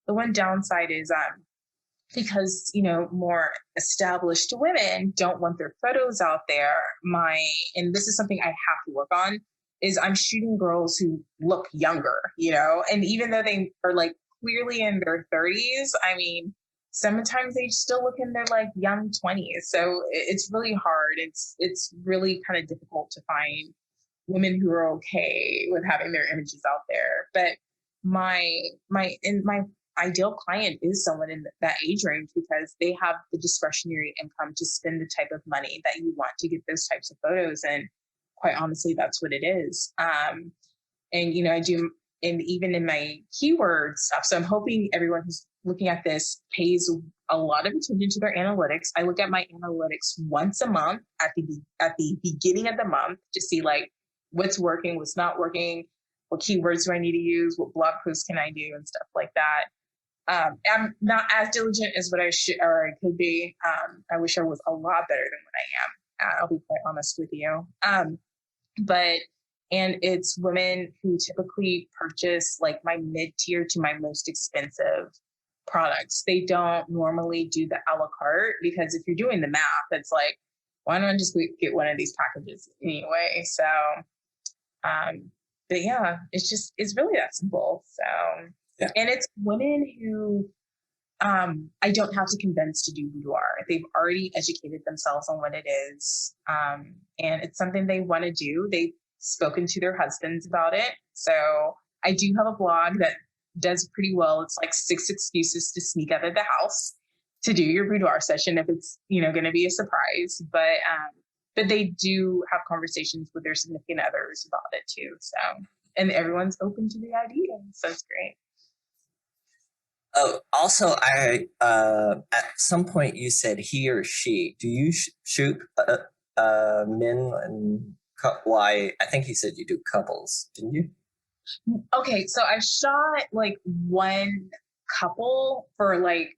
The one downside is because more established women don't want their photos out there. And this is something I have to work on, is I'm shooting girls who look younger, and even though they are clearly in their 30s, I mean, sometimes they still look in their young 20s. So it's really hard. It's really kind of difficult to find women who are okay with having their images out there. But my ideal client is someone in that age range, because they have the discretionary income to spend the type of money that you want to get those types of photos. And quite honestly, that's what it is. And I do, and even in my keyword stuff. So I'm hoping everyone who's looking at this pays a lot of attention to their analytics. I look at my analytics once a month at the beginning of the month to see what's working, what's not working, what keywords do I need to use, what blog posts can I do, and stuff like that. I'm not as diligent as what I should or I could be. I wish I was a lot better than what I am. I'll be quite honest with you. And it's women who typically purchase my mid-tier to my most expensive products. They don't normally do the a la carte, because if you're doing the math, it's why don't I just get one of these packages anyway? So, but yeah, it's really that simple. So, yeah. And it's women who I don't have to convince to do boudoir. They've already educated themselves on what it is. And it's something they want to do. They've spoken to their husbands about it. So I do have a blog that does pretty well. It's 6 excuses to sneak out of the house to do your boudoir session if it's, going to be a surprise. But they do have conversations with their significant others about it too. So, and everyone's open to the idea. So it's great. Oh, also, I at some point you said he or she. Do you shoot men and why? I think you said you do couples, didn't you? Okay, so I shot one couple for like,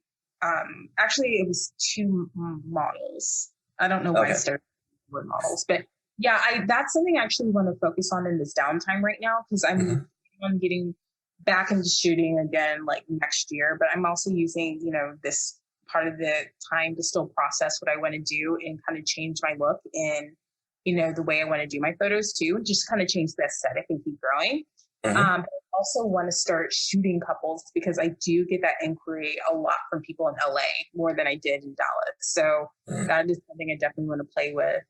actually it was two models. I don't know why I started with models, but yeah, that's something I actually want to focus on in this downtime right now, because I'm getting back into shooting again like next year, but I'm also using, this part of the time to still process what I want to do and kind of change my look and, the way I want to do my photos too, and just kind of change the aesthetic and keep growing. But I also want to start shooting couples, because I do get that inquiry a lot from people in LA more than I did in Dallas. So that is something I definitely want to play with.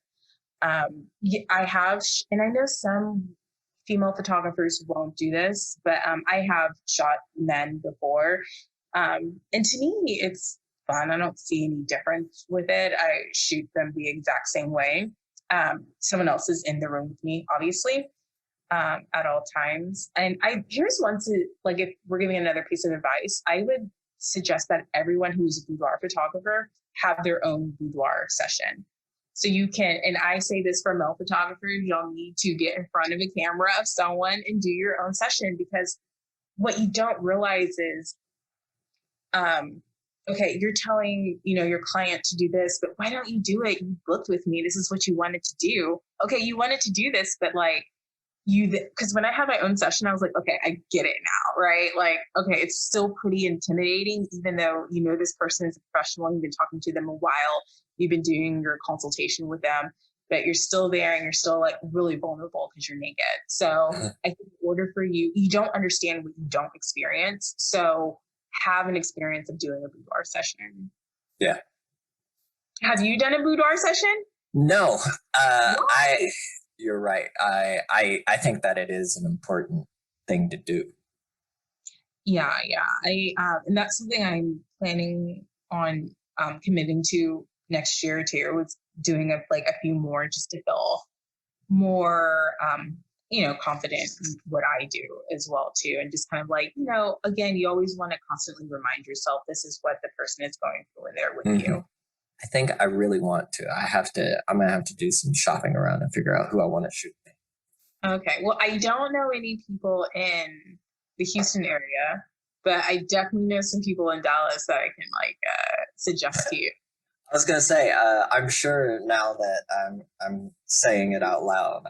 I have, and I know some female photographers won't do this, but I have shot men before. And to me, it's fun. I don't see any difference with it. I shoot them the exact same way. Someone else is in the room with me, obviously, at all times. And here's one to, like, if we're giving another piece of advice, I would suggest that everyone who's a boudoir photographer have their own boudoir session. So you can, and I say this for male photographers, you'll need to get in front of a camera of someone and do your own session, because what you don't realize is, okay, you're telling, your client to do this, but why don't you do it? You booked with me. This is what you wanted to do. Okay, you wanted to do this, but like because when I had my own session, I was like, okay, I get it now, right? Like, okay, it's still pretty intimidating, even though this person is a professional, you've been talking to them a while, you've been doing your consultation with them, but you're still there and you're still like really vulnerable because you're naked. So I think in order for you don't understand what you don't experience. So have an experience of doing a boudoir session. Yeah. Have you done a boudoir session? No. You're right. I think that it is an important thing to do. Yeah. And that's something I'm planning on committing to next year too. Was doing a few more, just to feel more confident in what I do as well too, and just kind of like, again, you always want to constantly remind yourself this is what the person is going through when they're with you. I think I really want to. I'm gonna have to do some shopping around and figure out who I want to shoot. Okay. Well, I don't know any people in the Houston area, but I definitely know some people in Dallas that I can suggest to you. I was gonna say, I'm sure now that I'm saying it out loud,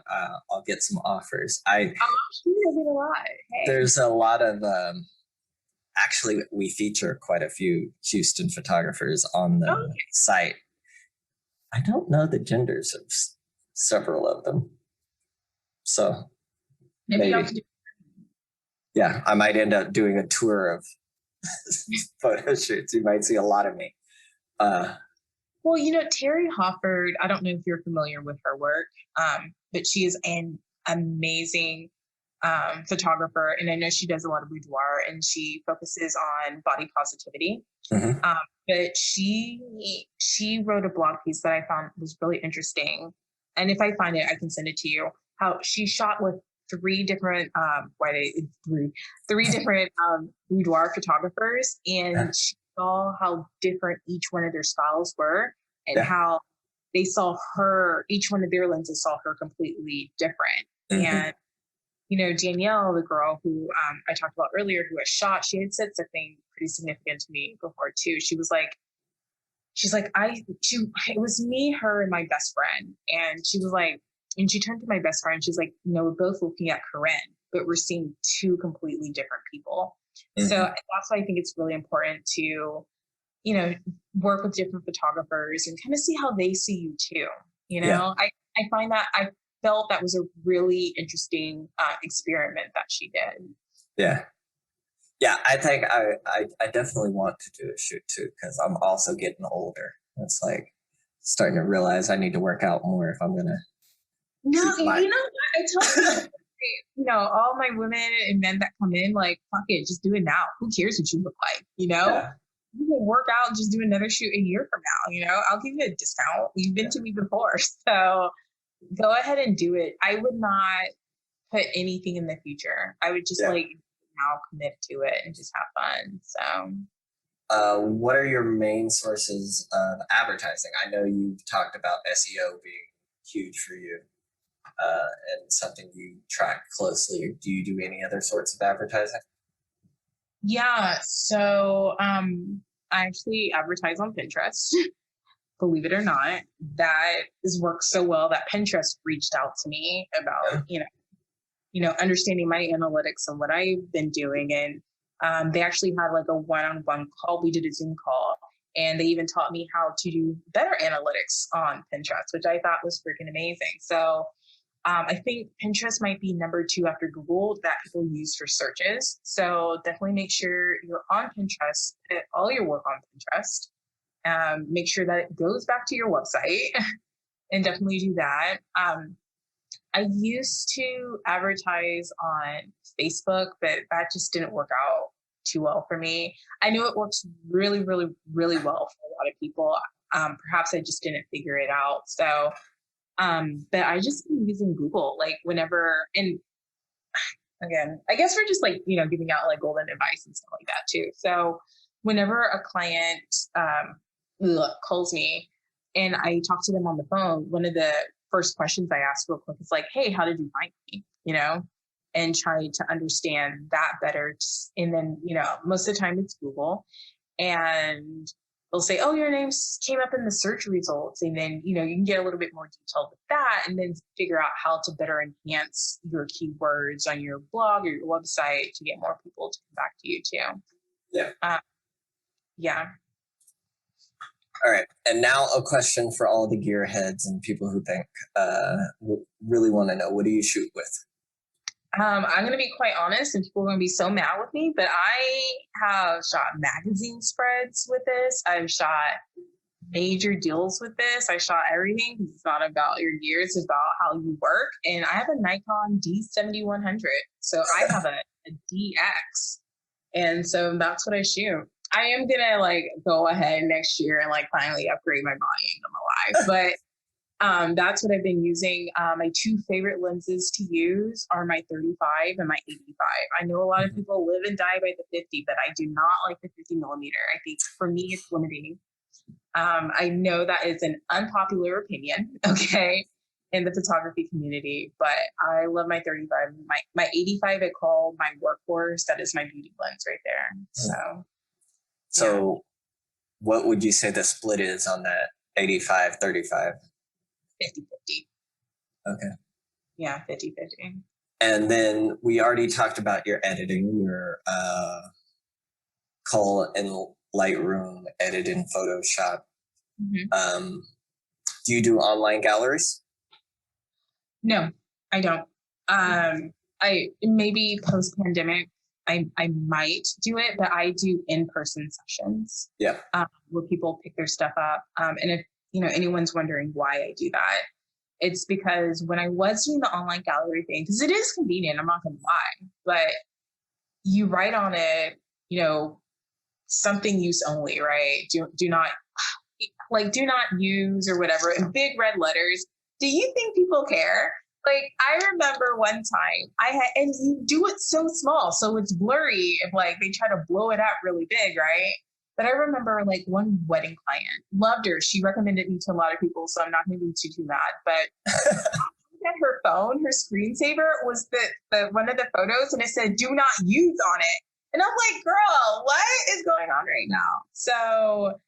I'll get some offers. I'm sure you'll get a lot. Hey. There's a lot of actually, we feature quite a few Houston photographers on the site. I don't know the genders of several of them. So maybe. Yeah, I might end up doing a tour of photo shoots. You might see a lot of me. Well, Terry Hofford, I don't know if you're familiar with her work, but she is an amazing photographer. And I know she does a lot of boudoir and she focuses on body positivity. But she wrote a blog piece that I found was really interesting. And if I find it, I can send it to you. How she shot with three different boudoir photographers, and she saw how different each one of their styles were, and how they saw her, each one of their lenses saw her completely different. And Danielle, the girl who I talked about earlier, who I shot, she had said something pretty significant to me before too. She was like, it was me, her, and my best friend. And she was like, and she turned to my best friend. She's like, we're both looking at Korin, but we're seeing two completely different people. So that's why I think it's really important to, work with different photographers and kind of see how they see you too. I find that I felt that was a really interesting experiment that she did. Yeah, I think I definitely want to do a shoot too, because I'm also getting older. It's like starting to realize I need to work out more if I'm gonna. No, I tell all my women and men that come in, like, fuck it, just do it now. Who cares what you look like? You can work out and just do another shoot a year from now. I'll give you a discount. You've been to me before, so go ahead and do it. I would not put anything in the future. I would just now commit to it and just have fun. So what are your main sources of advertising? I know you've talked about SEO being huge for you, and something you track closely. Do you do any other sorts of advertising? Yeah. So I actually advertise on Pinterest. Believe it or not, that has worked so well that Pinterest reached out to me about, understanding my analytics and what I've been doing. And they actually had like a one-on-one call. We did a Zoom call, and they even taught me how to do better analytics on Pinterest, which I thought was freaking amazing. So I think Pinterest might be number two after Google that people use for searches. So definitely make sure you're on Pinterest, put all your work on Pinterest. Make sure that it goes back to your website and definitely do that. I used to advertise on Facebook, but that just didn't work out too well for me. I know it works really, really, really well for a lot of people. Perhaps I just didn't figure it out. So, but I just been using Google like whenever, and again, I guess we're just like, giving out like golden advice and stuff like that too. So whenever a client calls me and I talk to them on the phone, one of the first questions I ask real quick is like, hey, how did you find me? And try to understand that better. And then, most of the time it's Google, and they'll say, oh, your name came up in the search results. And then, you can get a little bit more detailed with that and then figure out how to better enhance your keywords on your blog or your website to get more people to come back to you too. Yeah. Yeah. All right. And now a question for all the gearheads and people who think really want to know, what do you shoot with? I'm going to be quite honest, and people are going to be so mad with me, but I have shot magazine spreads with this. I've shot major deals with this. I shot everything because it's not about your gear. It's about how you work. And I have a Nikon D7100. So I have a DX. And so that's what I shoot. I am going to like go ahead next year and like finally upgrade my body angle my life. But that's what I've been using. My two favorite lenses to use are my 35 and my 85. I know a lot of people live and die by the 50, but I do not like the 50 millimeter. I think for me, it's limiting. I know that is an unpopular opinion, okay, in the photography community, but I love my 35. My 85 I call my workhorse. That is my beauty lens right there. So what would you say the split is on that 85, 35? 50-50. Okay. Yeah, 50-50. And then we already talked about your editing, your call in Lightroom, edit in Photoshop. Mm-hmm. Do you do online galleries? No, I don't. I maybe post-pandemic, I might do it, but I do in-person sessions. Yeah. Where people pick their stuff up. And if anyone's wondering why I do that, it's because when I was doing the online gallery thing, because it is convenient, I'm not going to lie, but you write on it, something use only, right? Do not use or whatever in big red letters. Do you think people care? Like, I remember one time and you do it so small, so it's blurry if like they try to blow it out really big, right? But I remember like one wedding client, loved her. She recommended me to a lot of people, so I'm not going to be too mad. But at her phone, her screensaver was the one of the photos, and it said "Do not use" on it. And I'm like, girl, what is going on right now? So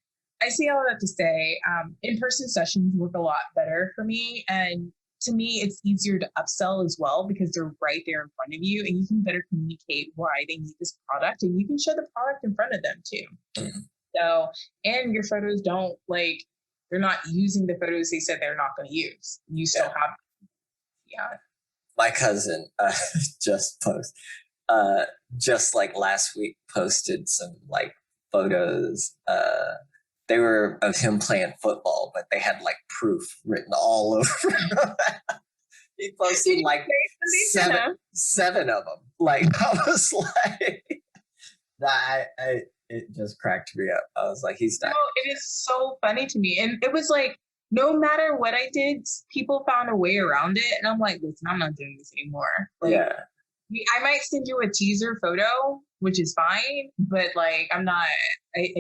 I see all that to say. In-person sessions work a lot better for me, and to me, it's easier to upsell as well because they're right there in front of you, and you can better communicate why they need this product, and you can show the product in front of them too. Mm-hmm. So, and your photos don't they're not using the photos they said they're not going to use. You still have, My cousin just like last week posted some like photos. They were of him playing football, but they had like proof written all over. He posted like seven of them. Like, I was like, it just cracked me up. I was like, he's not. No, it is so funny to me. And it was like, no matter what I did, people found a way around it. And I'm like, listen, I'm not doing this anymore. Like, I might send you a teaser photo, which is fine, but like, I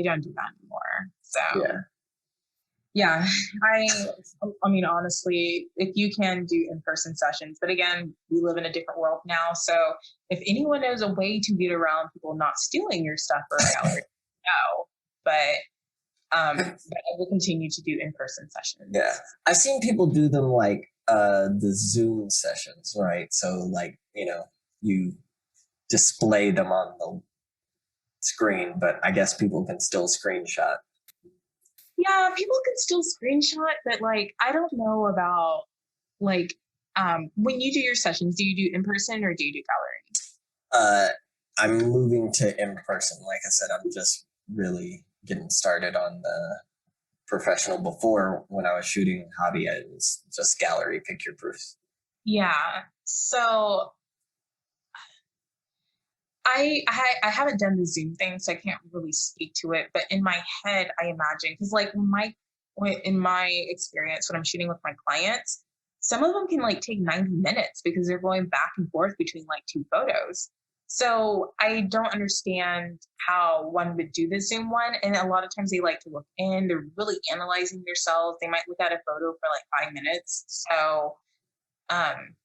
don't do that anymore. So Yeah, I I mean honestly, if you can do in-person sessions, but again, we live in a different world now. So if anyone knows a way to get around people not stealing your stuff for a gallery, no. But I will continue to do in-person sessions. Yeah. I've seen people do them like the Zoom sessions, right? So like, you display them on the screen, but I guess people can still screenshot. Yeah, people can still screenshot, but like I don't know about like when you do your sessions, do you do in person or do you do Uh, I'm moving to in person. Like I said, I'm just really getting started on the professional. Before, when I was shooting hobby, it was just gallery picture proofs. Yeah. So I haven't done the Zoom thing, so I can't really speak to it. But in my head, I imagine because like in my experience when I'm shooting with my clients, some of them can like take 90 minutes because they're going back and forth between like two photos. So I don't understand how one would do the Zoom one. And a lot of times they like to look in, they're really analyzing themselves. They might look at a photo for like 5 minutes. So um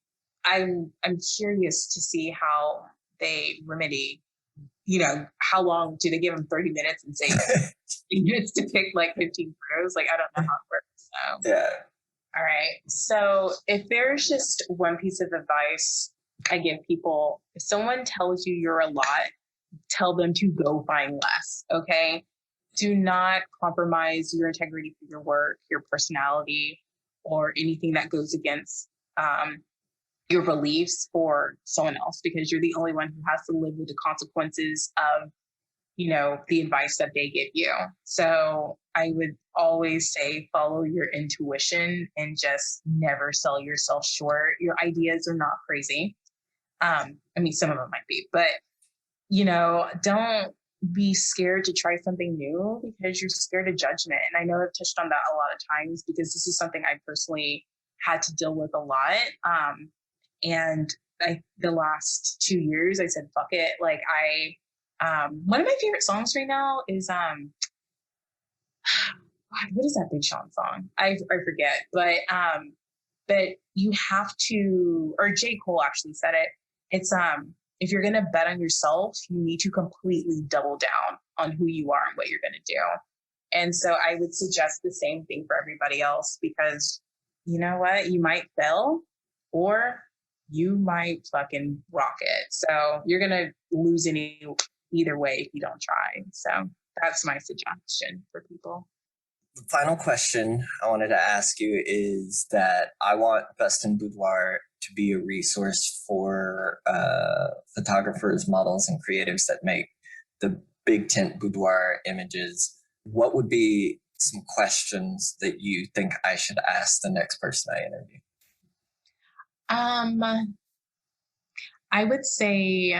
I'm curious to see how they remedy, how long do they give them 30 minutes and say 15 minutes to pick like 15 photos? Like, I don't know how it works. So, Yeah. all right. So, if there's just one piece of advice I give people, if someone tells you you're a lot, tell them to go find less. Okay. Do not compromise your integrity for your work, your personality, or anything that goes against um, your beliefs for someone else because you're the only one who has to live with the consequences of the advice that they give you. So I would always say follow your intuition and just never sell yourself short. Your ideas are not crazy. I mean, some of them might be, but don't be scared to try something new because you're scared of judgment. And I know I've touched on that a lot of times because this is something I personally had to deal with a lot. And the last 2 years, I said, fuck it. Like one of my favorite songs right now is, God, what is that Big Sean song? I forget, but you have to, or J. Cole actually said it. It's, if you're going to bet on yourself, you need to completely double down on who you are and what you're going to do. And so I would suggest the same thing for everybody else because you know what? You might fail or you might fucking rock it. So you're going to lose either way if you don't try. So that's my suggestion for people. The final question I wanted to ask you is that I want Best in Boudoir to be a resource for photographers, models, and creatives that make the big tent boudoir images. What would be some questions that you think I should ask the next person I interview? I would say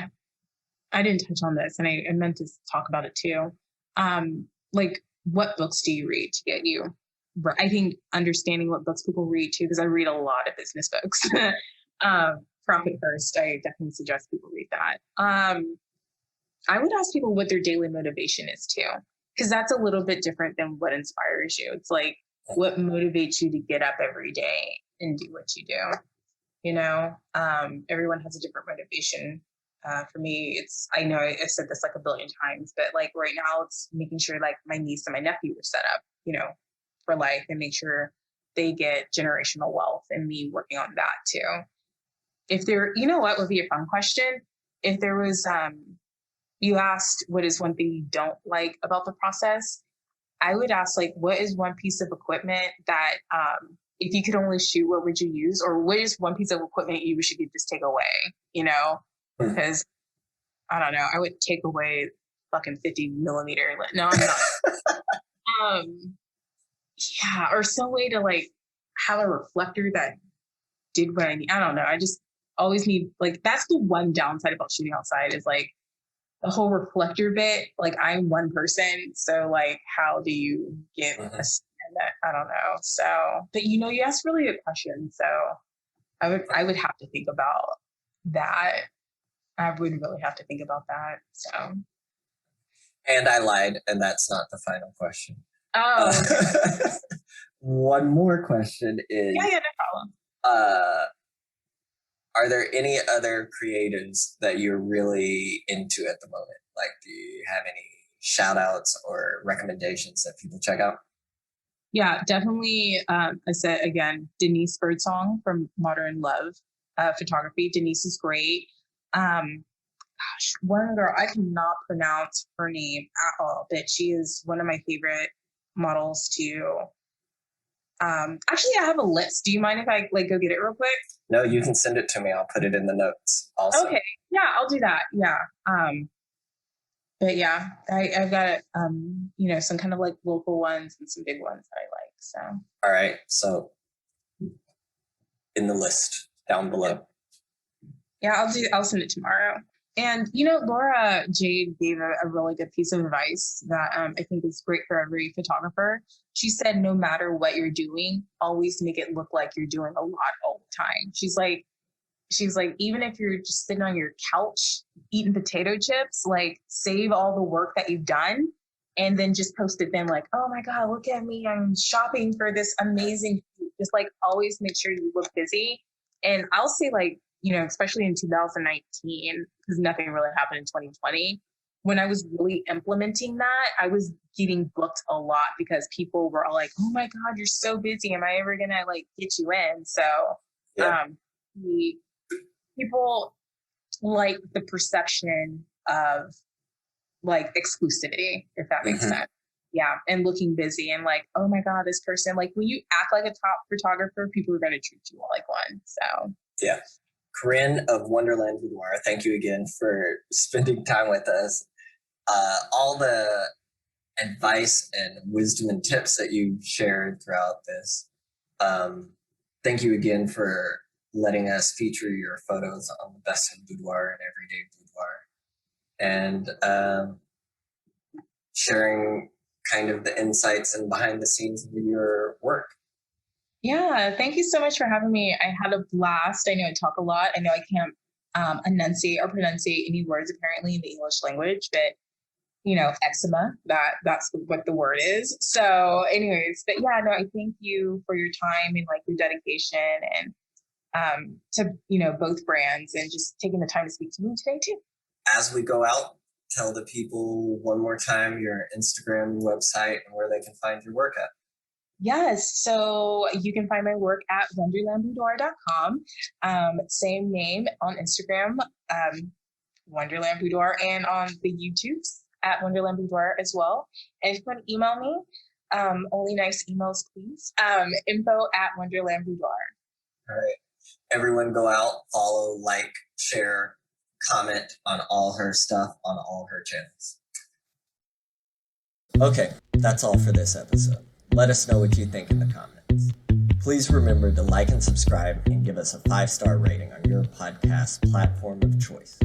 I didn't touch on this, and I meant to talk about it too. Like, what books do you read to get you? I think understanding what books people read too, because I read a lot of business books. Profit First, I definitely suggest people read that. I would ask people what their daily motivation is too, because that's a little bit different than what inspires you. It's like what motivates you to get up every day and do what you do. Everyone has a different motivation. For me, I know I said this like a billion times, but like right now it's making sure like my niece and my nephew are set up, for life and make sure they get generational wealth and me working on that too. If there, what would be a fun question? If there was, you asked, what is one thing you don't like about the process? I would ask like, what is one piece of equipment that, if you could only shoot, what would you use? Or what is one piece of equipment you wish you could just take away, because I don't know, I would take away fucking 50 millimeter. No, I'm not. Yeah, or some way to like have a reflector that did what I need. I don't know. I just always need like that's the one downside about shooting outside is like the whole reflector bit. Like I'm one person, so like how do you get a stand that? I don't know. So, but you asked really good questions. So I would have to think about that. I would really have to think about that. So. And I lied, and that's not the final question. Oh, One more question is, yeah, no problem. are there any other creatives that you're really into at the moment? Like, do you have any shout outs or recommendations that people check out? Yeah, definitely. I said again, Denise Birdsong from Modern Love Photography. Denise is great. One girl, I cannot pronounce her name at all, but she is one of my favorite models too. Actually, I have a list. Do you mind if I go get it real quick? No, you can send it to me. I'll put it in the notes also. Okay, yeah, I'll do that. Yeah. But yeah, I've got some kind of like local ones and some big ones that I like. So. All right. So in the list down below. Yeah, I'll send it tomorrow. And Laura Jade gave a really good piece of advice that I think is great for every photographer. She said, no matter what you're doing, always make it look like you're doing a lot all the time. She's like, even if you're just sitting on your couch eating potato chips, like save all the work that you've done and then just post it then like, oh my God, look at me. I'm shopping for this amazing food. Just like always make sure you look busy. And I'll say like, especially in 2019, because nothing really happened in 2020, when I was really implementing that, I was getting booked a lot because people were all like, oh my God, you're so busy. Am I ever going to like get you in? So Yeah. People like the perception of like exclusivity, if that makes sense. Yeah. And looking busy and like, oh my God, this person, like when you act like a top photographer, people are going to treat you like one. So yeah. Korin of Wonderland Boudoir, thank you again for spending time with us. All the advice and wisdom and tips that you shared throughout this. Thank you again for letting us feature your photos on the Best in Boudoir and Everyday Boudoir, and sharing kind of the insights and behind the scenes of your work. Yeah, thank you so much for having me. I had a blast. I know I talk a lot. I know I can't enunciate or pronunciate any words apparently in the English language, but eczema, that's what the word is. So anyways, but yeah, no, I thank you for your time and like your dedication and to both brands and just taking the time to speak to me today too. As we go out, tell the people one more time your Instagram, website, and where they can find your work at. Yes, so you can find my work at wonderlandboudoir.com. Same name on Instagram, Wonderland Boudoir, and on the YouTubes at Wonderland Boudoir as well. And if you want to email me, only nice emails, please. info@wonderlandboudoir. All right. Everyone go out, follow, like, share, comment on all her stuff on all her channels. Okay, that's all for this episode. Let us know what you think in the comments. Please remember to like and subscribe and give us a 5-star rating on your podcast platform of choice.